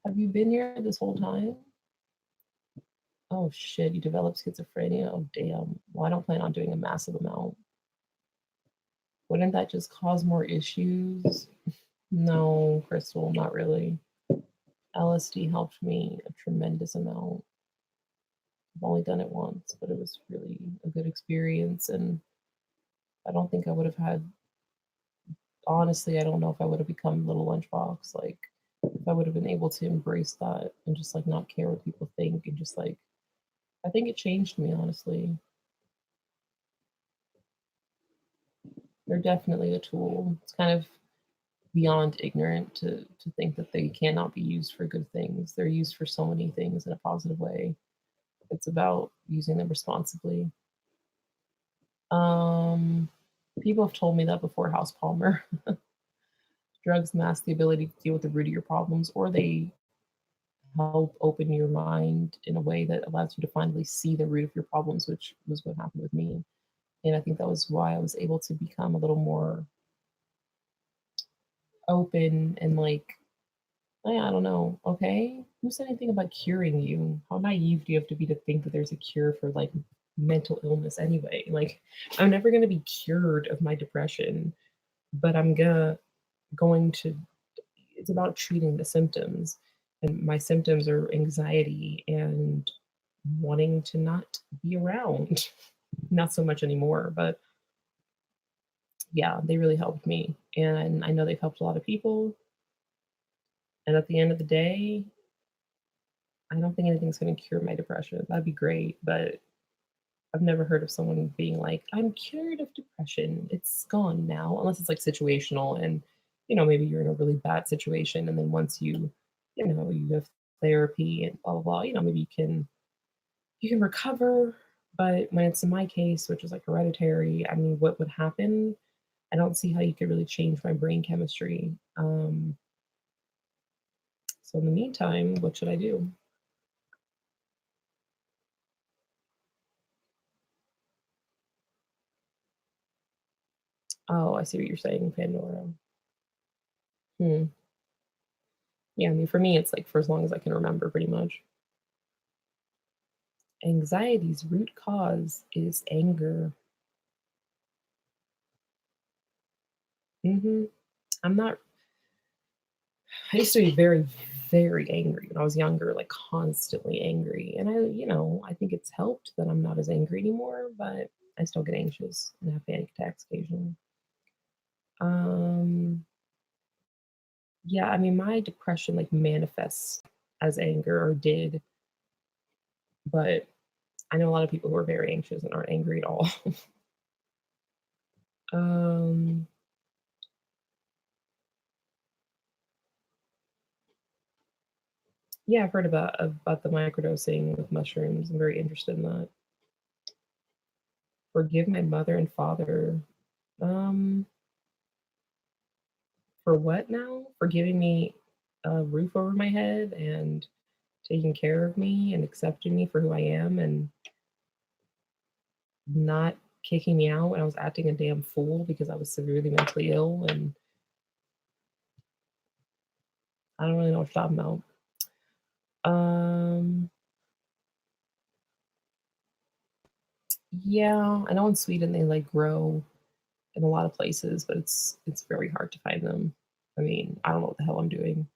Have you been here this whole time? Oh shit, you developed schizophrenia. Oh damn. Well, I don't plan on doing a massive amount. Wouldn't that just cause more issues? No, Crystal, not really. LSD helped me a tremendous amount. I've only done it once, but it was really a good experience. And I don't think I would have had, honestly, I don't know if I would have become Little Lunchbox. Like, if I would have been able to embrace that and just like not care what people think and just like, I think it changed me, honestly. They're definitely a tool. It's kind of beyond ignorant to think that they cannot be used for good things. They're used for so many things in a positive way. It's about using them responsibly. People have told me that before, House Palmer. Drugs mask the ability to deal with the root of your problems, or they help open your mind in a way that allows you to finally see the root of your problems, which was what happened with me. And I think that was why I was able to become a little more open and like, I don't know, okay? Who said anything about curing you? How naive do you have to be to think that there's a cure for like mental illness anyway? Like, I'm never gonna be cured of my depression, but going to it's about treating the symptoms. And my symptoms are anxiety and wanting to not be around. Not so much anymore, but yeah, they really helped me. And I know they've helped a lot of people. And at the end of the day, I don't think anything's going to cure my depression. That'd be great, but I've never heard of someone being like, "I'm cured of depression. It's gone now," unless it's like situational and maybe you're in a really bad situation and then once you have therapy and blah blah blah, maybe you can recover. But when it's in my case, which is like hereditary, I mean, what would happen? I don't see how you could really change my brain chemistry. So in the meantime, what should I do? Oh, I see what you're saying, Pandora. Hmm. Yeah, I mean, for me, it's like for as long as I can remember, pretty much. Anxiety's root cause is anger. hmm I'm not, I used to be very, very angry when I was younger, like constantly angry. And I think it's helped that I'm not as angry anymore, but I still get anxious and have panic attacks occasionally. Um, yeah, I mean, my depression like manifests as anger or did, but I know a lot of people who are very anxious and aren't angry at all. um, yeah, I've heard about the microdosing with mushrooms. I'm very interested in that. Forgive my mother and father. Um, for what now? For giving me a roof over my head and taking care of me and accepting me for who I am and not kicking me out when I was acting a damn fool because I was severely mentally ill and I don't really know what you're talking about. Um, yeah, I know in Sweden they like grow in a lot of places, but it's very hard to find them. I mean, I don't know what the hell I'm doing.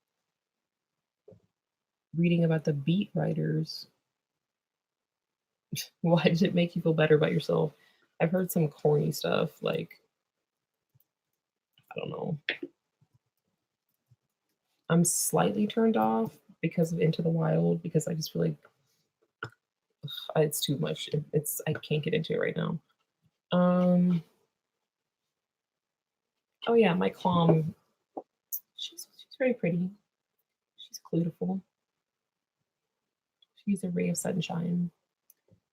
Reading about the beat writers. Why did it make you feel better about yourself? I've heard some corny stuff like I don't know. I'm slightly turned off because of Into the Wild because I just feel like it's too much. It's I can't get into it right now. Um. Oh yeah, my clom. She's very pretty. She's beautiful. She's a ray of sunshine.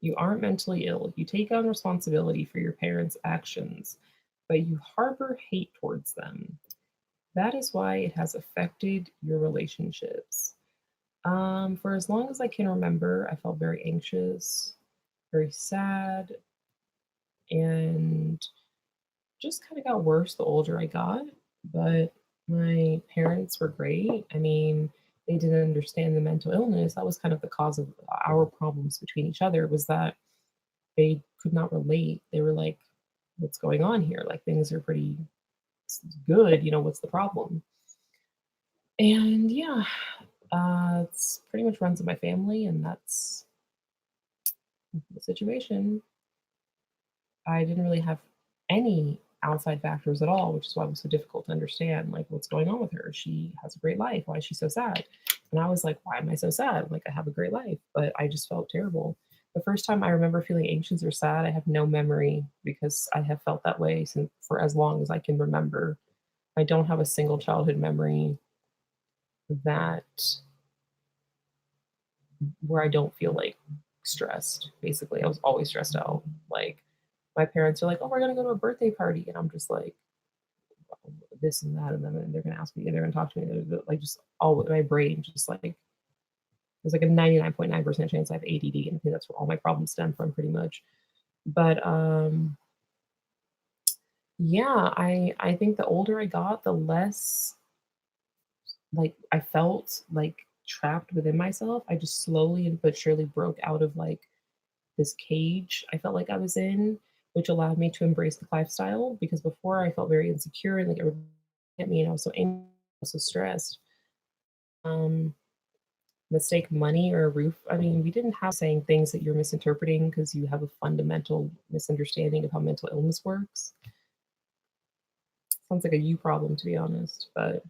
You aren't mentally ill. You take on responsibility for your parents' actions, but you harbor hate towards them. That is why it has affected your relationships. For as long as I can remember, I felt very anxious, very sad, and just kind of got worse the older I got. But my parents were great. I mean, they didn't understand the mental illness. That was kind of the cause of our problems between each other, was that they could not relate. They were like, what's going on here? Like things are pretty good, what's the problem? And yeah, it's pretty much runs in my family, and that's the situation. I didn't really have any outside factors at all, which is why it was so difficult to understand, like, what's going on with her. She has a great life. Why is she so sad? And I was like, why am I so sad? Like, I have a great life, but I just felt terrible. The first time I remember feeling anxious or sad, I have no memory because I have felt that way since for as long as I can remember. I don't have a single childhood memory that where I don't feel like stressed. Basically, I was always stressed out. Like my parents are like, "Oh, we're gonna go to a birthday party," and I'm just like this and that, and then they're gonna ask me, they're gonna talk to me, like just all my brain just like There's like a 99.9% chance I have ADD, and I think that's where all my problems stem from pretty much. But yeah, I think the older I got, the less like I felt like trapped within myself. I just slowly and but surely broke out of like this cage I felt like I was in, which allowed me to embrace the lifestyle because before I felt very insecure and like everybody at me and I was so angry, I was so stressed. Um, Mistake money or a roof. I mean, we didn't have saying things that you're misinterpreting because you have a fundamental misunderstanding of how mental illness works. Sounds like a you problem, to be honest. But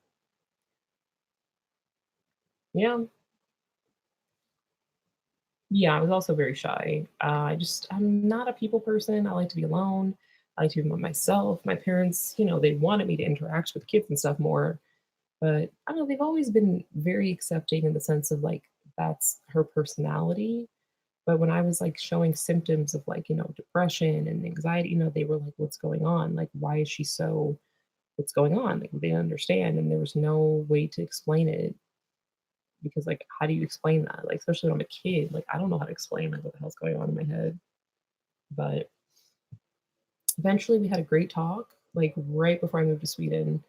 yeah, yeah, I was also very shy. I'm not a people person. I like to be alone. I like to be by myself. My parents, they wanted me to interact with kids and stuff more, but I don't know, they've always been very accepting in the sense of like that's her personality. But when I was like showing symptoms of like, depression and anxiety, they were like, what's going on? Like, why is she so, what's going on? Like, they didn't understand. And there was no way to explain it because, like, how do you explain that? Like, especially when I'm a kid, like, I don't know how to explain like what the hell's going on in my head. But eventually we had a great talk, like, right before I moved to Sweden.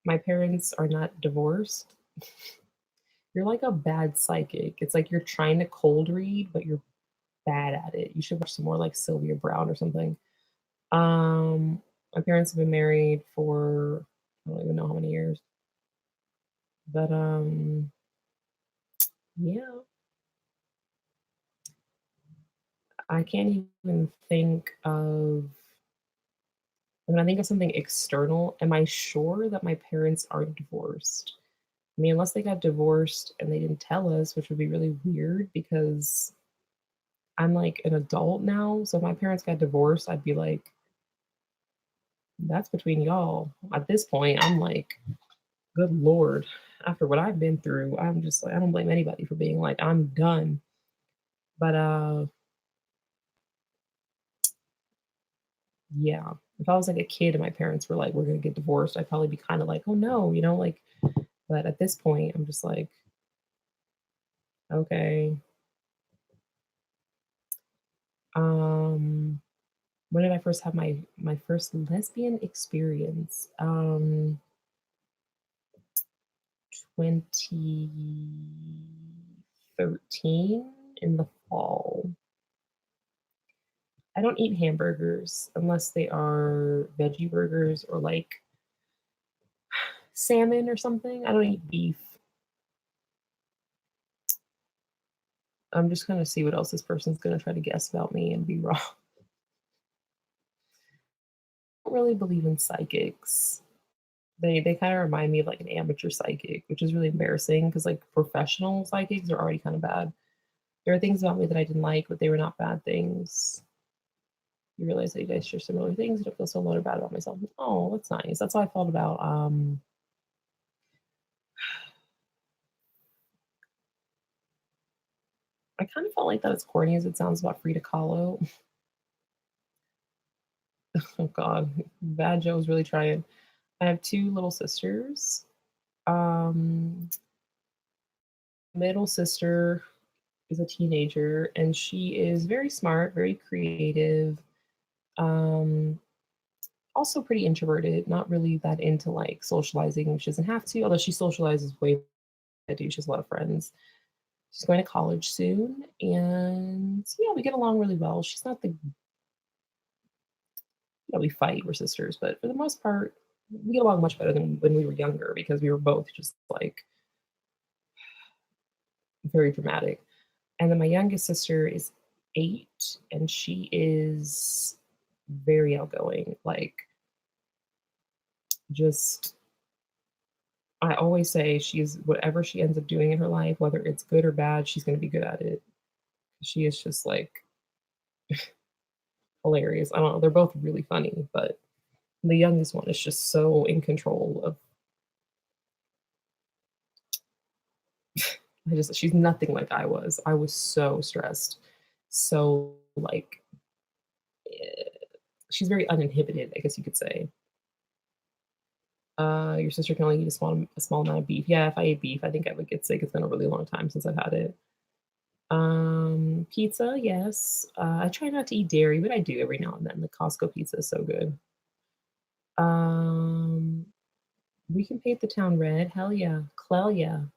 My parents are not divorced. You're like a bad psychic. It's like you're trying to cold read, but you're bad at it. You should watch some more like Sylvia Brown or something. My parents have been married for I don't even know how many years, but yeah, I can't even think of. When I think of something external, am I sure that my parents aren't divorced? I mean, unless they got divorced and they didn't tell us, which would be really weird because I'm like an adult now. So if my parents got divorced, I'd be like, that's between y'all. At this point, I'm like, good Lord, after what I've been through, I'm just like, I don't blame anybody for being like, I'm done. But yeah, if I was like a kid and my parents were like, we're gonna get divorced, I'd probably be kind of like, oh no, like, but at this point, I'm just like, okay. Um, when did I first have my first lesbian experience? 2013 in the fall. I don't eat hamburgers unless they are veggie burgers or like salmon or something. I don't eat beef. I'm just gonna see what else this person's gonna try to guess about me and be wrong. I don't really believe in psychics. They kind of remind me of like an amateur psychic, which is really embarrassing because like professional psychics are already kind of bad. There are things about me that I didn't like, but they were not bad things. You realize that you guys share similar things. You don't feel so alone or bad about myself. Oh, that's nice. That's how I felt about I kind of felt like that as corny as it sounds about Frida Kahlo. Oh God, Bad Joe's really trying. I have two little sisters. Um, Middle sister is a teenager, and she is very smart, very creative. Um, Also pretty introverted, not really that into like socializing. She doesn't have to, although she socializes way more than I do. She has a lot of friends. She's going to college soon, and yeah, we get along really well. She's not the we fight. We're sisters, but for the most part, we get along much better than when we were younger because we were both just like very dramatic. And then my youngest sister is 8, and she is very outgoing. Like, just I always say she's whatever she ends up doing in her life, whether it's good or bad, she's going to be good at it. She is just like hilarious. I don't know. They're both really funny, but the youngest one is just so in control of. She's nothing like I was. I was so stressed, so like she's very uninhibited, I guess you could say. Your sister can only eat a small amount of beef. Yeah, if I ate beef, I think I would get sick. It's been a really long time since I've had it. Pizza, yes. I try not to eat dairy, but I do every now and then. The Costco pizza is so good. Um, we can paint the town red. Hell yeah. Clelia.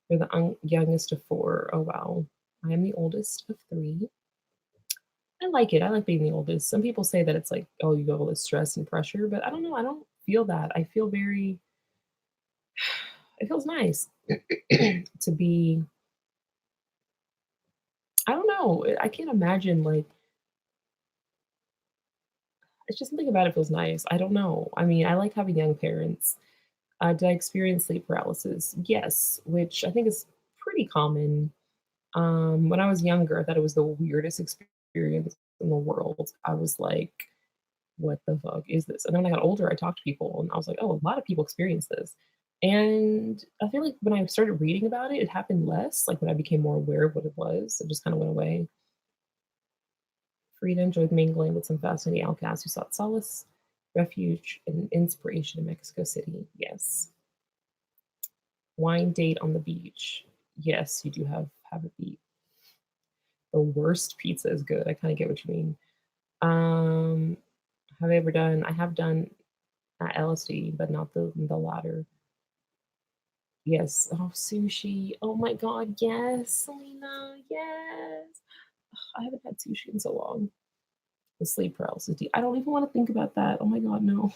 You're the youngest of four. Oh wow. I am the oldest of three. I like it. I like being the oldest. Some people say that it's like, oh, you have all this stress and pressure, but I don't know. I don't feel that. I feel very, it feels nice to be, I don't know. I can't imagine like, it's just something about it feels nice. I don't know. I mean, I like having young parents. Did I experience sleep paralysis? Yes, which I think is pretty common. When I was younger, I thought it was the weirdest experience in the world. I was like, what the fuck is this? And then when I got older, I talked to people and I was like, oh, a lot of people experience this. And I feel like when I started reading about it, it happened less. Like when I became more aware of what it was, it just kind of went away. Frida enjoyed mingling with some fascinating outcasts who sought solace, refuge, and inspiration in Mexico City. Yes. Wine date on the beach. Yes, you do have a beat. The worst pizza is good. I kind of get what you mean. Um, have I ever done? I have done LSD, but not the latter. Yes. Oh, sushi. Oh my god. Yes, Selena. Yes. I haven't had sushi in so long. The sleep paralysis. I don't even want to think about that. Oh my god, no.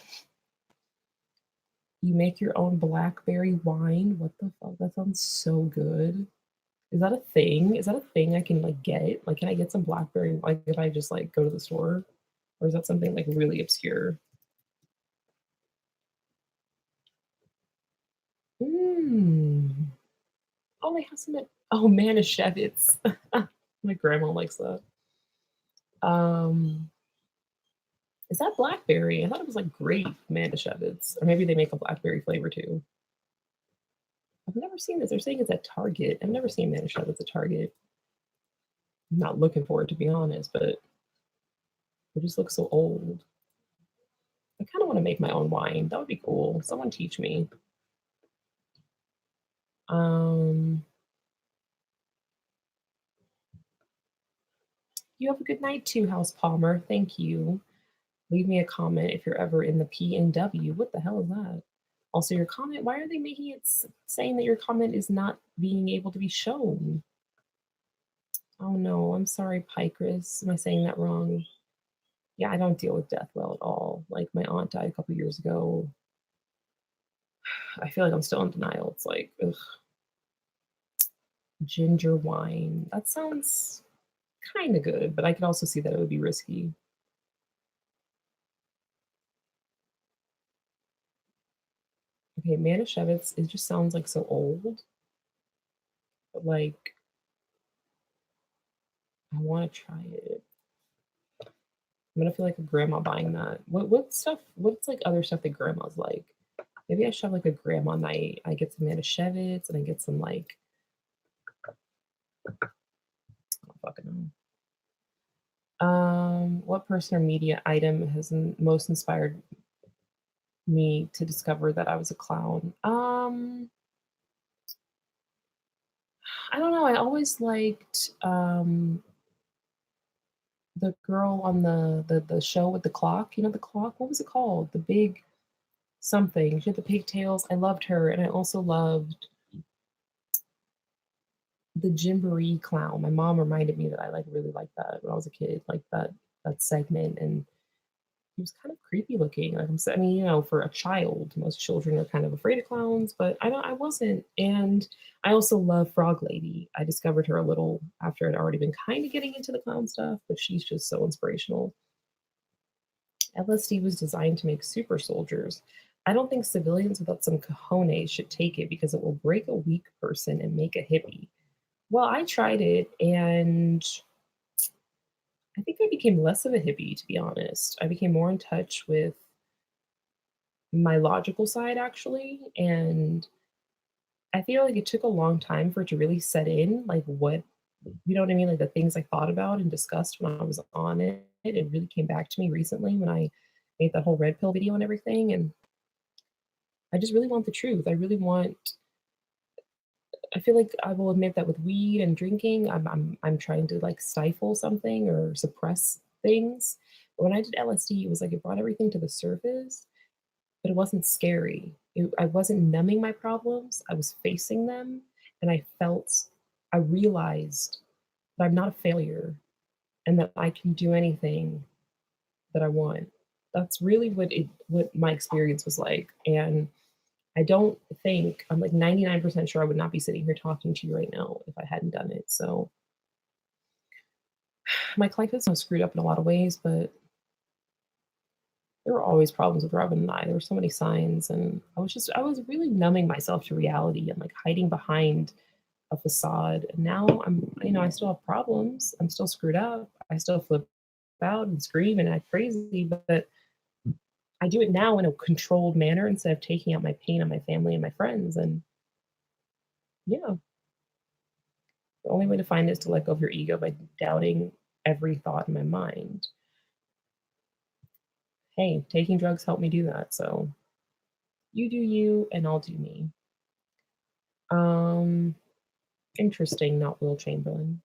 You make your own blackberry wine. What the fuck? That sounds so good. Is that a thing? Is that a thing I can like get? Like, can I get some blackberry? Like, if I just like go to the store, or is that something like really obscure? Mmm. Oh, they have some. Oh, Manischewitz. My grandma likes that. Um, is that blackberry? I thought it was like grape Manischewitz, or maybe they make a blackberry flavor too. I've never seen this. They're saying it's at Target. I've never seen Manischewitz at Target. I'm not looking for it to be honest, but it just looks so old. I kind of want to make my own wine. That would be cool. Someone teach me. Um, you have a good night too, House Palmer. Thank you. Leave me a comment if you're ever in the PNW. What the hell is that? Also, your comment. Why are they making it saying that your comment is not being able to be shown? Oh no, I'm sorry, Picris. Am I saying that wrong? Yeah, I don't deal with death well at all. Like my aunt died a couple years ago. I feel like I'm still in denial. It's like, ugh, ginger wine. That sounds kind of good, but I could also see that it would be risky. Okay, Manischewitz, it just sounds like so old. But like, I want to try it. I'm gonna feel like a grandma buying that. What stuff? What's like other stuff that grandmas like? Maybe I should have like a grandma night. I get some Manischewitz and I get some like, I don't fucking know. What person or media item has most inspired me to discover that I was a clown? I don't know. I always liked the girl on the show with the clock. You know the clock. What was it called? The big something. She had the pigtails. I loved her, and I also loved the Gymboree clown. My mom reminded me that I like really liked that when I was a kid, like that segment, and he was kind of creepy looking. Like I mean, you know, for a child, most children are kind of afraid of clowns, but I wasn't. And I also love Frog Lady. I discovered her a little after I'd already been kind of getting into the clown stuff, but she's just so inspirational. LSD was designed to make super soldiers. I don't think civilians without some cojones should take it because it will break a weak person and make a hippie. Well, I tried it and I think I became less of a hippie, to be honest. I became more in touch with my logical side, actually. And I feel like it took a long time for it to really set in, like what, you know what I mean? Like the things I thought about and discussed when I was on it. It really came back to me recently when I made that whole red pill video and everything. And I just really want the truth. I feel like I will admit that with weed and drinking, I'm trying to like stifle something or suppress things. But when I did LSD, it was like it brought everything to the surface, but it wasn't scary. I wasn't numbing my problems. I was facing them, and I realized that I'm not a failure and that I can do anything that I want. That's really what my experience was like. And I don't think I'm like 99% sure I would not be sitting here talking to you right now if I hadn't done it. So my life is so screwed up in a lot of ways, but there were always problems with Robin and I. There were so many signs, and I was really numbing myself to reality and like hiding behind a facade. And now I still have problems. I'm still screwed up. I still flip out and scream and act crazy, but I do it now in a controlled manner instead of taking out my pain on my family and my friends. And yeah, the only way to find it is to let go of your ego by doubting every thought in my mind. Hey, taking drugs helped me do that. So you do you, and I'll do me. Um, Interesting, not Will Chamberlain.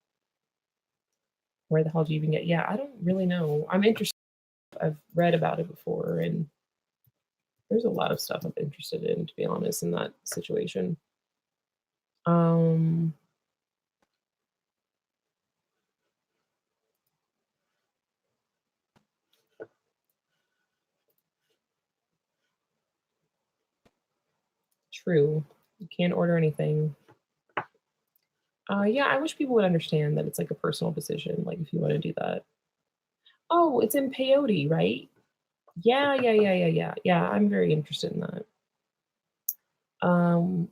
Where the hell do you even get? Yeah, I don't really know. I'm interested. I've read about it before, and there's a lot of stuff I'm interested in, to be honest, in that situation. Um, True. You can't order anything. Yeah, I wish people would understand that it's like a personal decision. Like if you want to do that. Oh, it's in peyote, right? Yeah, yeah, yeah, yeah, yeah. Yeah, I'm very interested in that.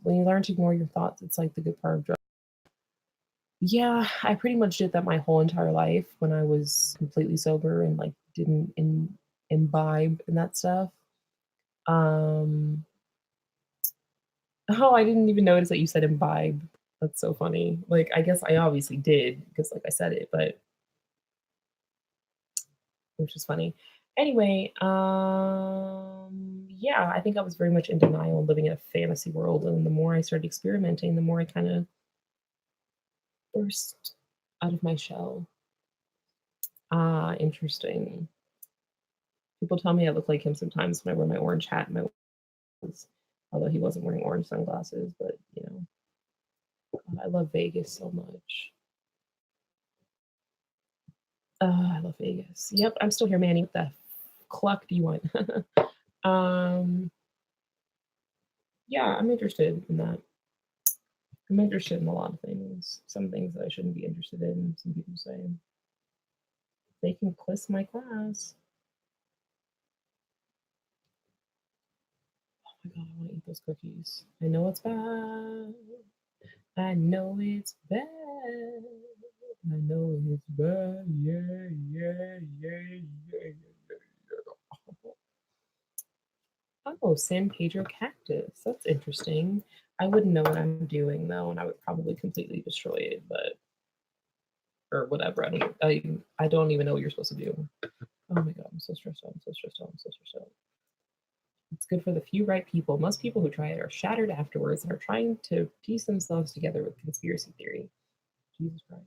When you learn to ignore your thoughts, it's like the good part of drugs. Yeah, I pretty much did that my whole entire life when I was completely sober and like didn't imbibe and that stuff. Um, oh, I didn't even notice that you said imbibe. That's so funny. Like, I guess I obviously did because like I said it, but which is funny. Anyway, yeah, I think I was very much in denial and living in a fantasy world. And the more I started experimenting, the more I kind of burst out of my shell. Ah, interesting. People tell me I look like him sometimes when I wear my orange hat and my wings, although he wasn't wearing orange sunglasses. But I love Vegas so much. I love Vegas. Yep, I'm still here, Manny. What the cluck do you want? um, yeah, I'm interested in that. I'm interested in a lot of things. Some things that I shouldn't be interested in. Some people say they can kiss my class. Oh my god, I want to eat those cookies. I know it's bad. I know it's bad. I know it's bad. Yeah, yeah, yeah, yeah, yeah. Oh, San Pedro cactus. That's interesting. I wouldn't know what I'm doing though, and I would probably completely destroy it, but or whatever. I don't even know what you're supposed to do. Oh my god, I'm so stressed out. I'm so stressed out. I'm so stressed out. It's good for the few right people. Most people who try it are shattered afterwards and are trying to piece themselves together with conspiracy theory. Jesus Christ.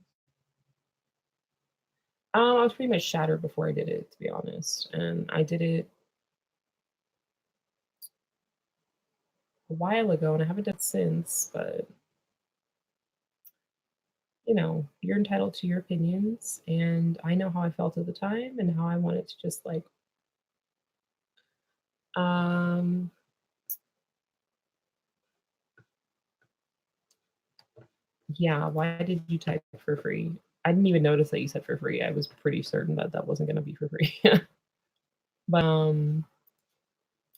I was pretty much shattered before I did it, to be honest. And I did it a while ago and I haven't done it since, but you're entitled to your opinions and I know how I felt at the time and how I wanted to just like um yeah, why did you type for free? I didn't even notice that you said for free. I was pretty certain that that wasn't going to be for free. But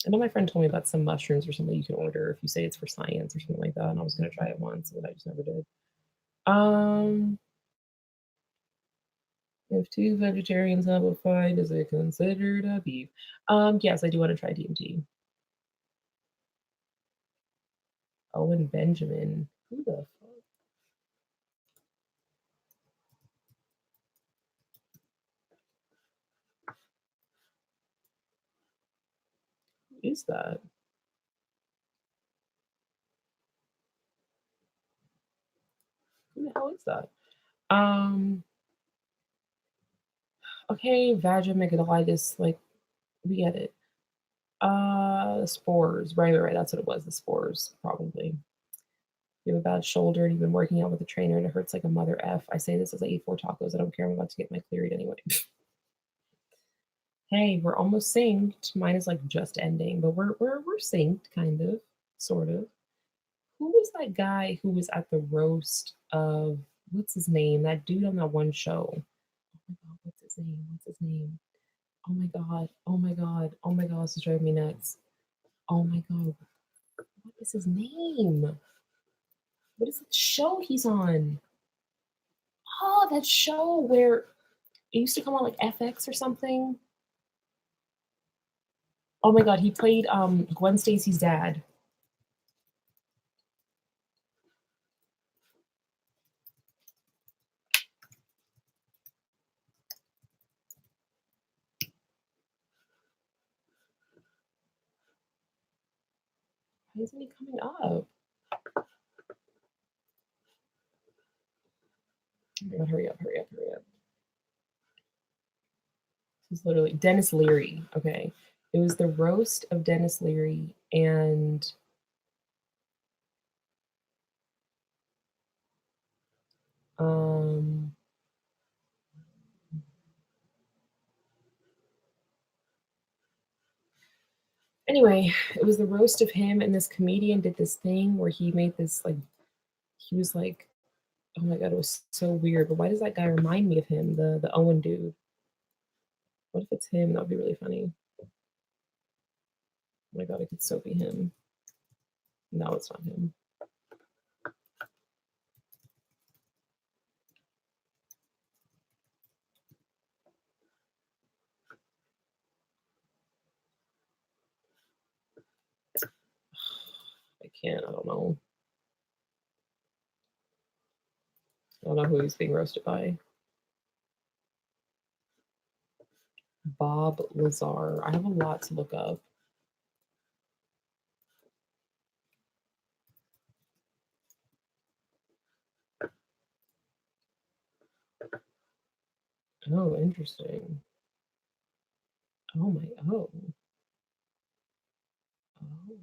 I know my friend told me about some mushrooms or something you can order if you say it's for science or something like that, and I was gonna try it once, but I just never did. Um, if two vegetarians have a fight, is it considered a beef? Yes, I do want to try DMT. Owen Benjamin. Who the fuck is that? is that? Okay, vagomygdalitis, like, we get it. The spores. Right, that's what it was, the spores, probably. You have a bad shoulder and you've been working out with a trainer and it hurts like a mother F. I say this as I eat 4 tacos. I don't care. I'm about to get my cleared anyway. Hey, we're almost synced. Mine is like just ending, but we're synced, kind of, sort of. Who was that guy who was at the roast of what's his name? That dude on that one show. Oh my god, what's his name? What's his name? Oh my god. Oh my god. Oh my god, this is driving me nuts. Oh my god. What is his name? What is that show he's on? Oh, that show where it used to come on like FX or something. Oh my god, he played Gwen Stacy's dad. Why isn't he coming up? Oh my god, hurry up, hurry up, hurry up. This is literally Dennis Leary. Okay. It was the roast of Dennis Leary and anyway, it was the roast of him and this comedian did this thing where he made this like he was like, oh my god, it was so weird. But why does that guy remind me of him, the Owen dude? What if it's him? That would be really funny. Oh my god, it could so be him. No, it's not him. I can't, I don't know. I don't know who he's being roasted by. Bob Lazar. I have a lot to look up. Oh, interesting. Oh my, oh. Oh.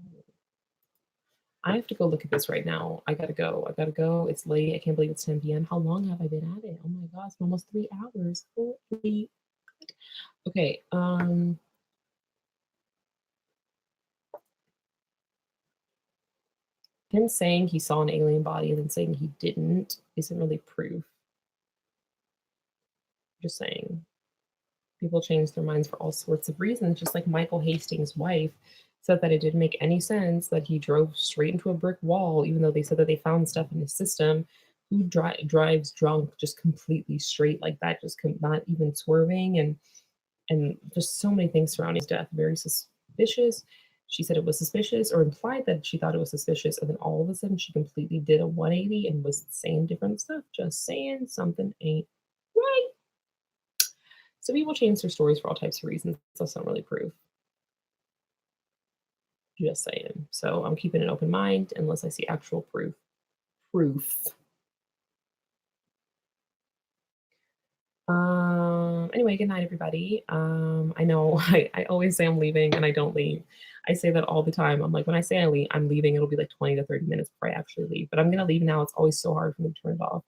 I have to go look at this right now. I gotta go. I gotta go. It's late. I can't believe it's 10 p.m. How long have I been at it? Oh my gosh, almost 3 hours. Holy. Okay. Him saying he saw an alien body and then saying he didn't isn't really proof. Just saying. People change their minds for all sorts of reasons, just like Michael Hastings' wife said that it didn't make any sense that he drove straight into a brick wall, even though they said that they found stuff in his system. Who drives drunk just completely straight like that, just not even swerving, and just so many things surrounding his death. Very suspicious. She said it was suspicious or implied that she thought it was suspicious, and then all of a sudden she completely did a 180 and was saying different stuff. Just saying something ain't right. So people change their stories for all types of reasons. That's not really proof. Just saying. So I'm keeping an open mind unless I see actual proof. Anyway, good night, everybody. I know I always say I'm leaving and I don't leave. I say that all the time. I'm like, when I say I'm leaving, it'll be like 20 to 30 minutes before I actually leave. But I'm going to leave now. It's always so hard for me to turn it off.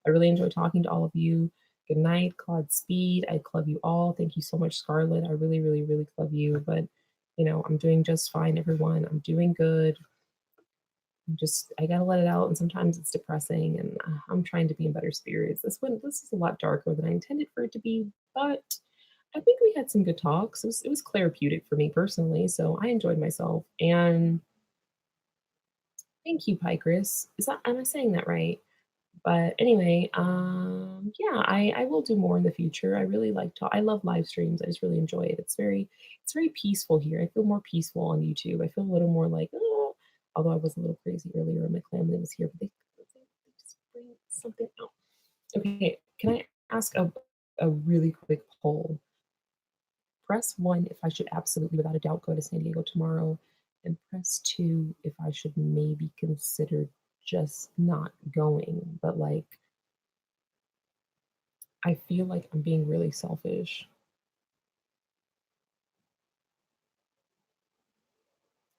I really enjoy talking to all of you. Good night, Claude Speed. I love you all. Thank you so much, Scarlett. I really, really, really love you. But, you know, I'm doing just fine, everyone. I'm doing good. I gotta let it out, and sometimes it's depressing, and I'm trying to be in better spirits. This is a lot darker than I intended for it to be, but I think we had some good talks. It was therapeutic for me personally, so I enjoyed myself. And thank you, Pycris. Am I saying that right? But anyway, yeah, I will do more in the future. I really I love live streams. I just really enjoy it. It's very peaceful here. I feel more peaceful on YouTube. I feel a little more like, oh, although I was a little crazy earlier and my family was here, but they just bring something out. Okay, can I ask a really quick poll? Press 1 if I should absolutely, without a doubt, go to San Diego tomorrow, and press 2 if I should maybe consider just not going, but like I feel like I'm being really selfish.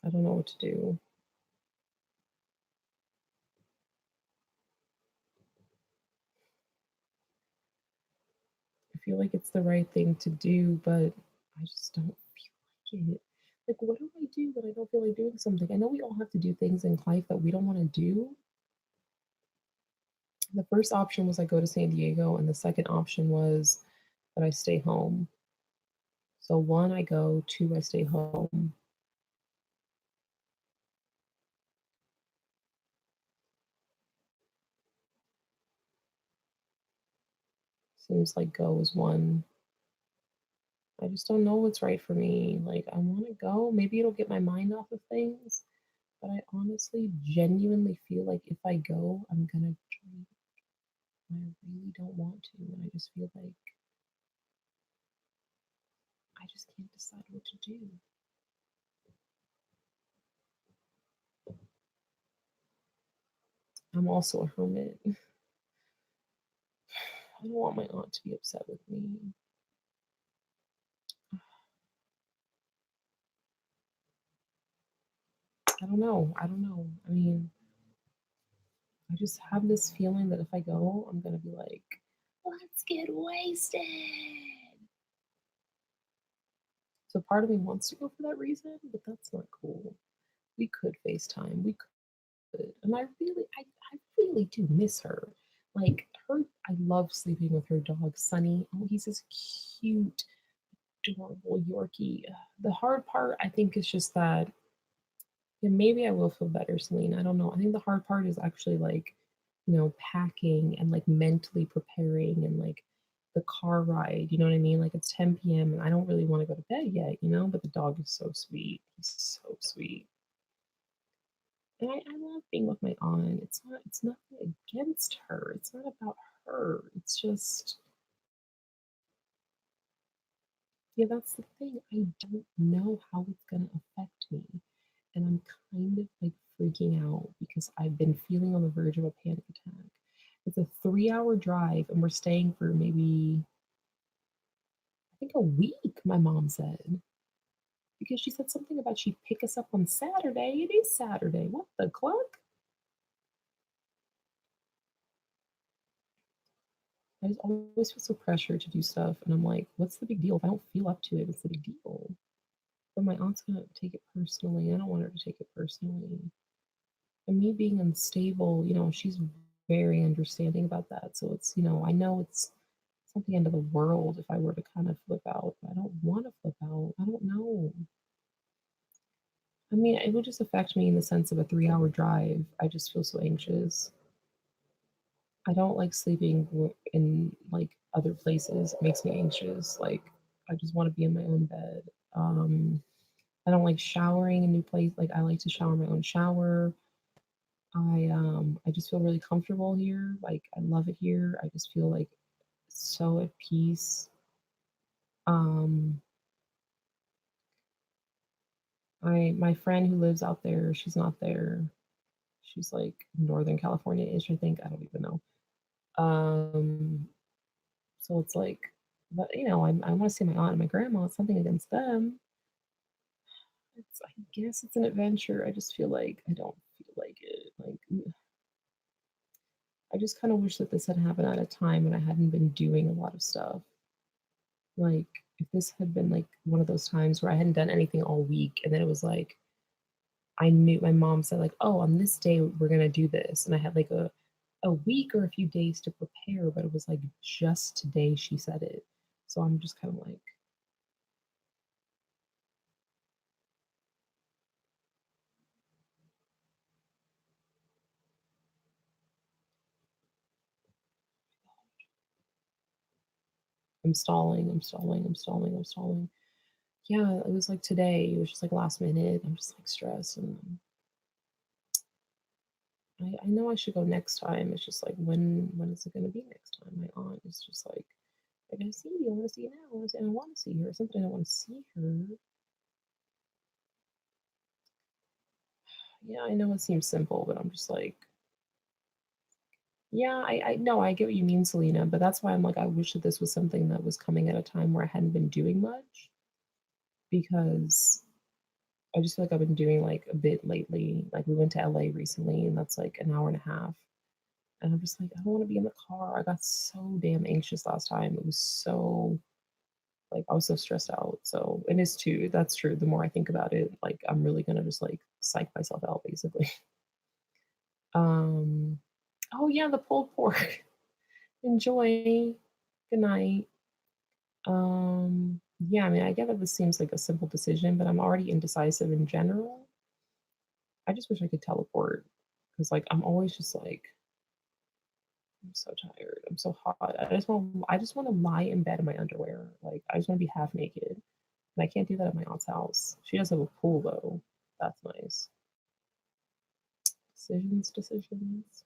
I don't know what to do. I feel like it's the right thing to do, but I just don't feel like it. Like, what do I do when I don't feel like doing something? I know we all have to do things in life that we don't want to do. The first option was I go to San Diego, and the second option was that I stay home. So one, I go, two, I stay home. Seems like go is one. I just don't know what's right for me. Like, I want to go. Maybe it'll get my mind off of things. But I honestly, genuinely feel like if I go, I'm gonna drink. I really don't want to. And I just feel like I just can't decide what to do. I'm also a hermit. I don't want my aunt to be upset with me. I don't know. I don't know. I mean, I just have this feeling that if I go, I'm gonna be like, let's get wasted. So part of me wants to go for that reason, but that's not cool. We could FaceTime. We could. And I really do miss her. Like her, I love sleeping with her dog, Sunny. Oh, he's this cute, adorable Yorkie. The hard part, I think, is just that, yeah, maybe I will feel better, Celine. I don't know. I think the hard part is actually like, packing and like mentally preparing and like the car ride. You know what I mean? Like it's 10 p.m. and I don't really want to go to bed yet, but the dog is so sweet. He's so sweet. And I love being with my aunt. It's nothing against her. It's not about her. It's just, yeah, that's the thing. I don't know how it's gonna affect me. And I'm kind of like freaking out because I've been feeling on the verge of a panic attack. It's a 3 hour drive and we're staying for maybe, I think, a week, my mom said. Because she said something about she'd pick us up on Saturday. It is Saturday. What the cluck? I just always feel so pressured to do stuff, and I'm like, what's the big deal? If I don't feel up to it, what's the big deal? But my aunt's gonna take it personally. I don't want her to take it personally. And me being unstable, she's very understanding about that. So it's, I know it's not the end of the world if I were to kind of flip out. But I don't want to flip out. I don't know. I mean, it would just affect me in the sense of a 3 hour drive. I just feel so anxious. I don't like sleeping in like other places. It makes me anxious. Like I just want to be in my own bed. I don't like showering in new place. Like I like to shower in my own shower. I just feel really comfortable here. Like I love it here. I just feel like so at peace. Um, my friend who lives out there, she's not there. She's like Northern California-ish, I think. I don't even know. Um, so it's like, but I want to see my aunt and my grandma. It's something against them. I guess it's an adventure. I just feel like I don't feel like it. Like I just kind of wish that this had happened at a time when I hadn't been doing a lot of stuff. Like if this had been like one of those times where I hadn't done anything all week, and then it was like I knew my mom said like, "Oh, on this day we're gonna do this," and I had like a week or a few days to prepare, but it was like just today she said it. So I'm just kind of like, I'm stalling, I'm stalling, I'm stalling, I'm stalling. Yeah, it was like today. It was just like last minute. I'm just like stressed, and I know I should go next time. It's just like when is it gonna be next time? My aunt is just like, I gotta see you. I want to see you now. I want to see her. Something I don't want to see her. Yeah, I know it seems simple, but I'm just like, Yeah, I no, I get what you mean, Selena, but that's why I'm like, I wish that this was something that was coming at a time where I hadn't been doing much because I just feel like I've been doing like a bit lately. Like we went to LA recently and that's like an hour and a half. And I'm just like, I don't want to be in the car. I got so damn anxious last time. It was so like I was so stressed out. So it is too. That's true. The more I think about it, like I'm really gonna just like psych myself out basically. Um oh yeah, the pulled pork. Enjoy. Good night. Yeah, I mean, I get that this seems like a simple decision, but I'm already indecisive in general. I just wish I could teleport because, like, I'm always just like, I'm so tired. I'm so hot. I just want to lie in bed in my underwear. Like, I just want to be half naked, and I can't do that at my aunt's house. She does have a pool though. That's nice. Decisions, decisions.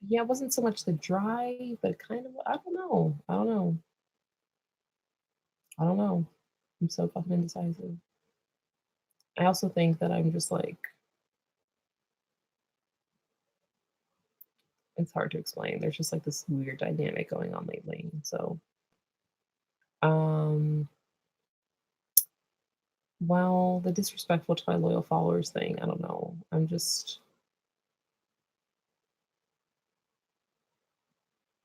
Yeah, it wasn't so much the drive, but kind of. I don't know. I don't know. I don't know. I'm so fucking indecisive. I also think that I'm just like it's hard to explain. There's just like this weird dynamic going on lately. So, um, well, the disrespectful to my loyal followers thing, I don't know. I'm just,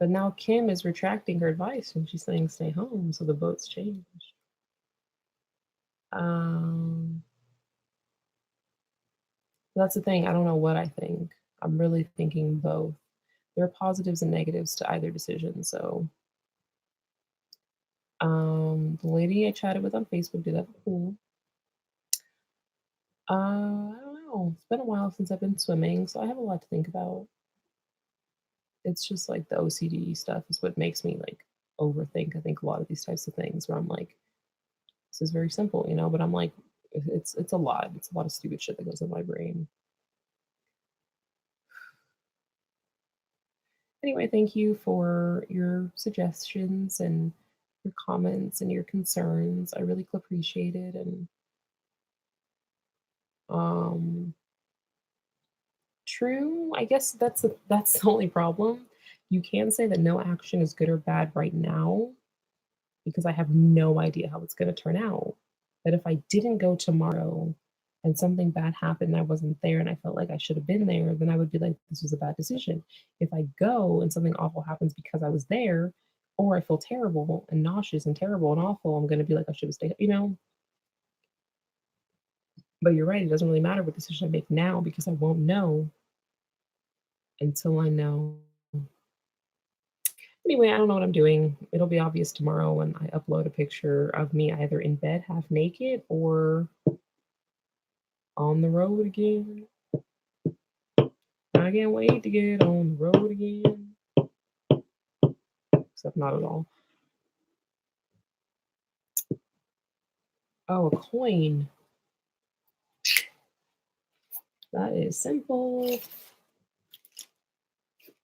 but now Kim is retracting her advice and she's saying stay home. So the votes changed. Um, that's the thing. I don't know what I think. I'm really thinking both. There are positives and negatives to either decision. So, the lady I chatted with on Facebook did have a pool. I don't know. It's been a while since I've been swimming, so I have a lot to think about. It's just like the OCD stuff is what makes me like overthink. I think a lot of these types of things where I'm like, this is very simple, you know, but I'm like, it's a lot. It's a lot of stupid shit that goes in my brain. Anyway, thank you for your suggestions and your comments and your concerns. I really appreciate it. And um true, I guess that's the only problem. You can say that no action is good or bad right now because I have no idea how it's going to turn out. But if I didn't go tomorrow and something bad happened and I wasn't there and I felt like I should have been there, then I would be like, this was a bad decision. If I go and something awful happens because I was there, or I feel terrible and nauseous and terrible and awful, I'm going to be like, I should have stayed, you know? But you're right, it doesn't really matter what decision I make now because I won't know until I know. Anyway, I don't know what I'm doing. It'll be obvious tomorrow when I upload a picture of me either in bed half naked or on the road again. I can't wait to get on the road again. Except not at all. Oh, a coin. That is simple.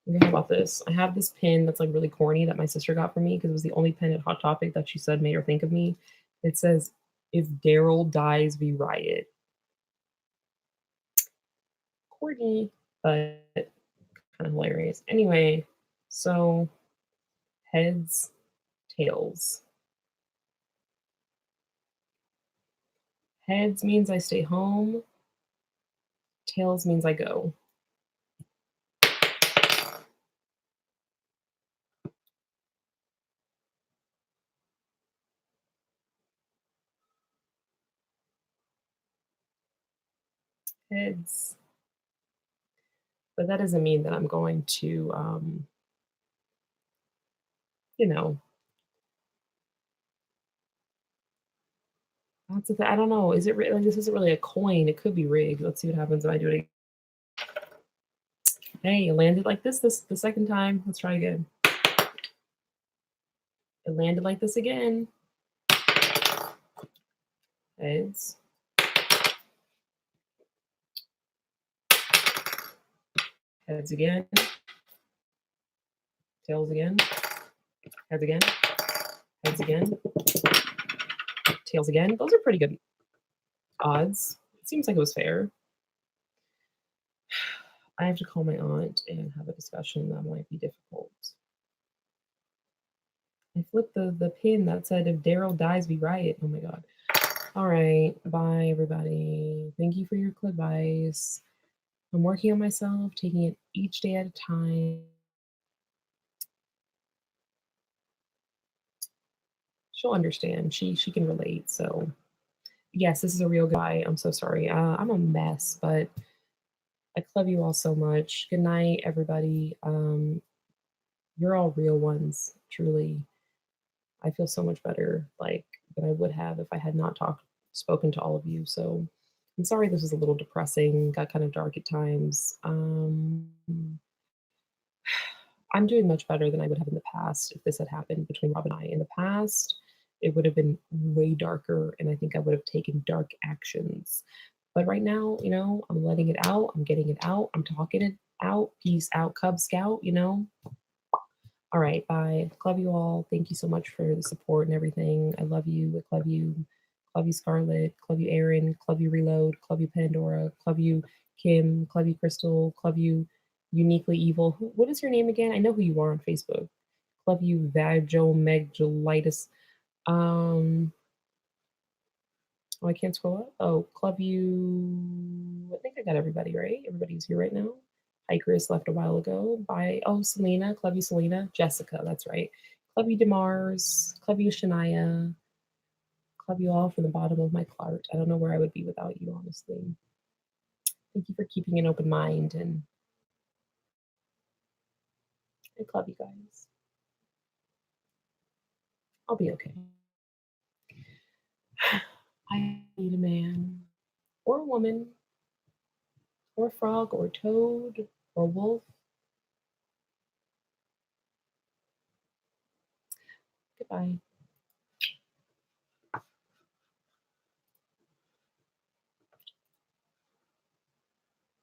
Okay, how about this? I have this pin that's like really corny that my sister got for me because it was the only pin at Hot Topic that she said made her think of me. It says, "If Daryl dies, we riot." Corny, but kind of hilarious. Anyway, so heads, tails. Heads means I stay home. Tails means I go. Heads. But that doesn't mean that I'm going to, you know, that's the thing. I don't know. Is it like this isn't really a coin? It could be rigged. Let's see what happens if I do it. Hey, it landed like this the second time. Let's try again. It landed like this again. Heads. Heads again. Tails again. Heads again. Heads again. Tails again. Those are pretty good odds. It seems like it was fair. I have to call my aunt and have a discussion. That might be difficult. I flipped the pin that said if Daryl dies, we riot. Oh my god. All right. Bye, everybody. Thank you for your advice. I'm working on myself, taking it each day at a time. She'll understand. She can relate. So yes, this is a real guy. I'm so sorry. I'm a mess, but I love you all so much. Good night, everybody. You're all real ones, truly. I feel so much better, like, than I would have if I had not spoken to all of you. So I'm sorry this was a little depressing, got kind of dark at times. I'm doing much better than I would have in the past if this had happened between Rob and I. In the past, it would have been way darker, and I think I would have taken dark actions. But right now, I'm letting it out. I'm getting it out. I'm talking it out. Peace out, Cub Scout, All right, bye. Love you all. Thank you so much for the support and everything. I love you. I love you. Love you, Scarlett. Love you, Aaron. Love you, Reload. Love you, Pandora. Love you, Kim. Love you, Crystal. Love you, Uniquely Evil. What is your name again? I know who you are on Facebook. Love you, Vagomegalitis. Oh, I can't scroll up. Oh, love you. I think I got everybody right. Everybody's here right now. Icarus left a while ago. Bye. Oh, Selena. Love you, Selena. Jessica. That's right. Love you, Demars. Love you, Shania. Love you all from the bottom of my heart. I don't know where I would be without you, honestly. Thank you for keeping an open mind, and I love you guys. I'll be okay. I need a man or a woman or a frog or a toad or a wolf. Goodbye.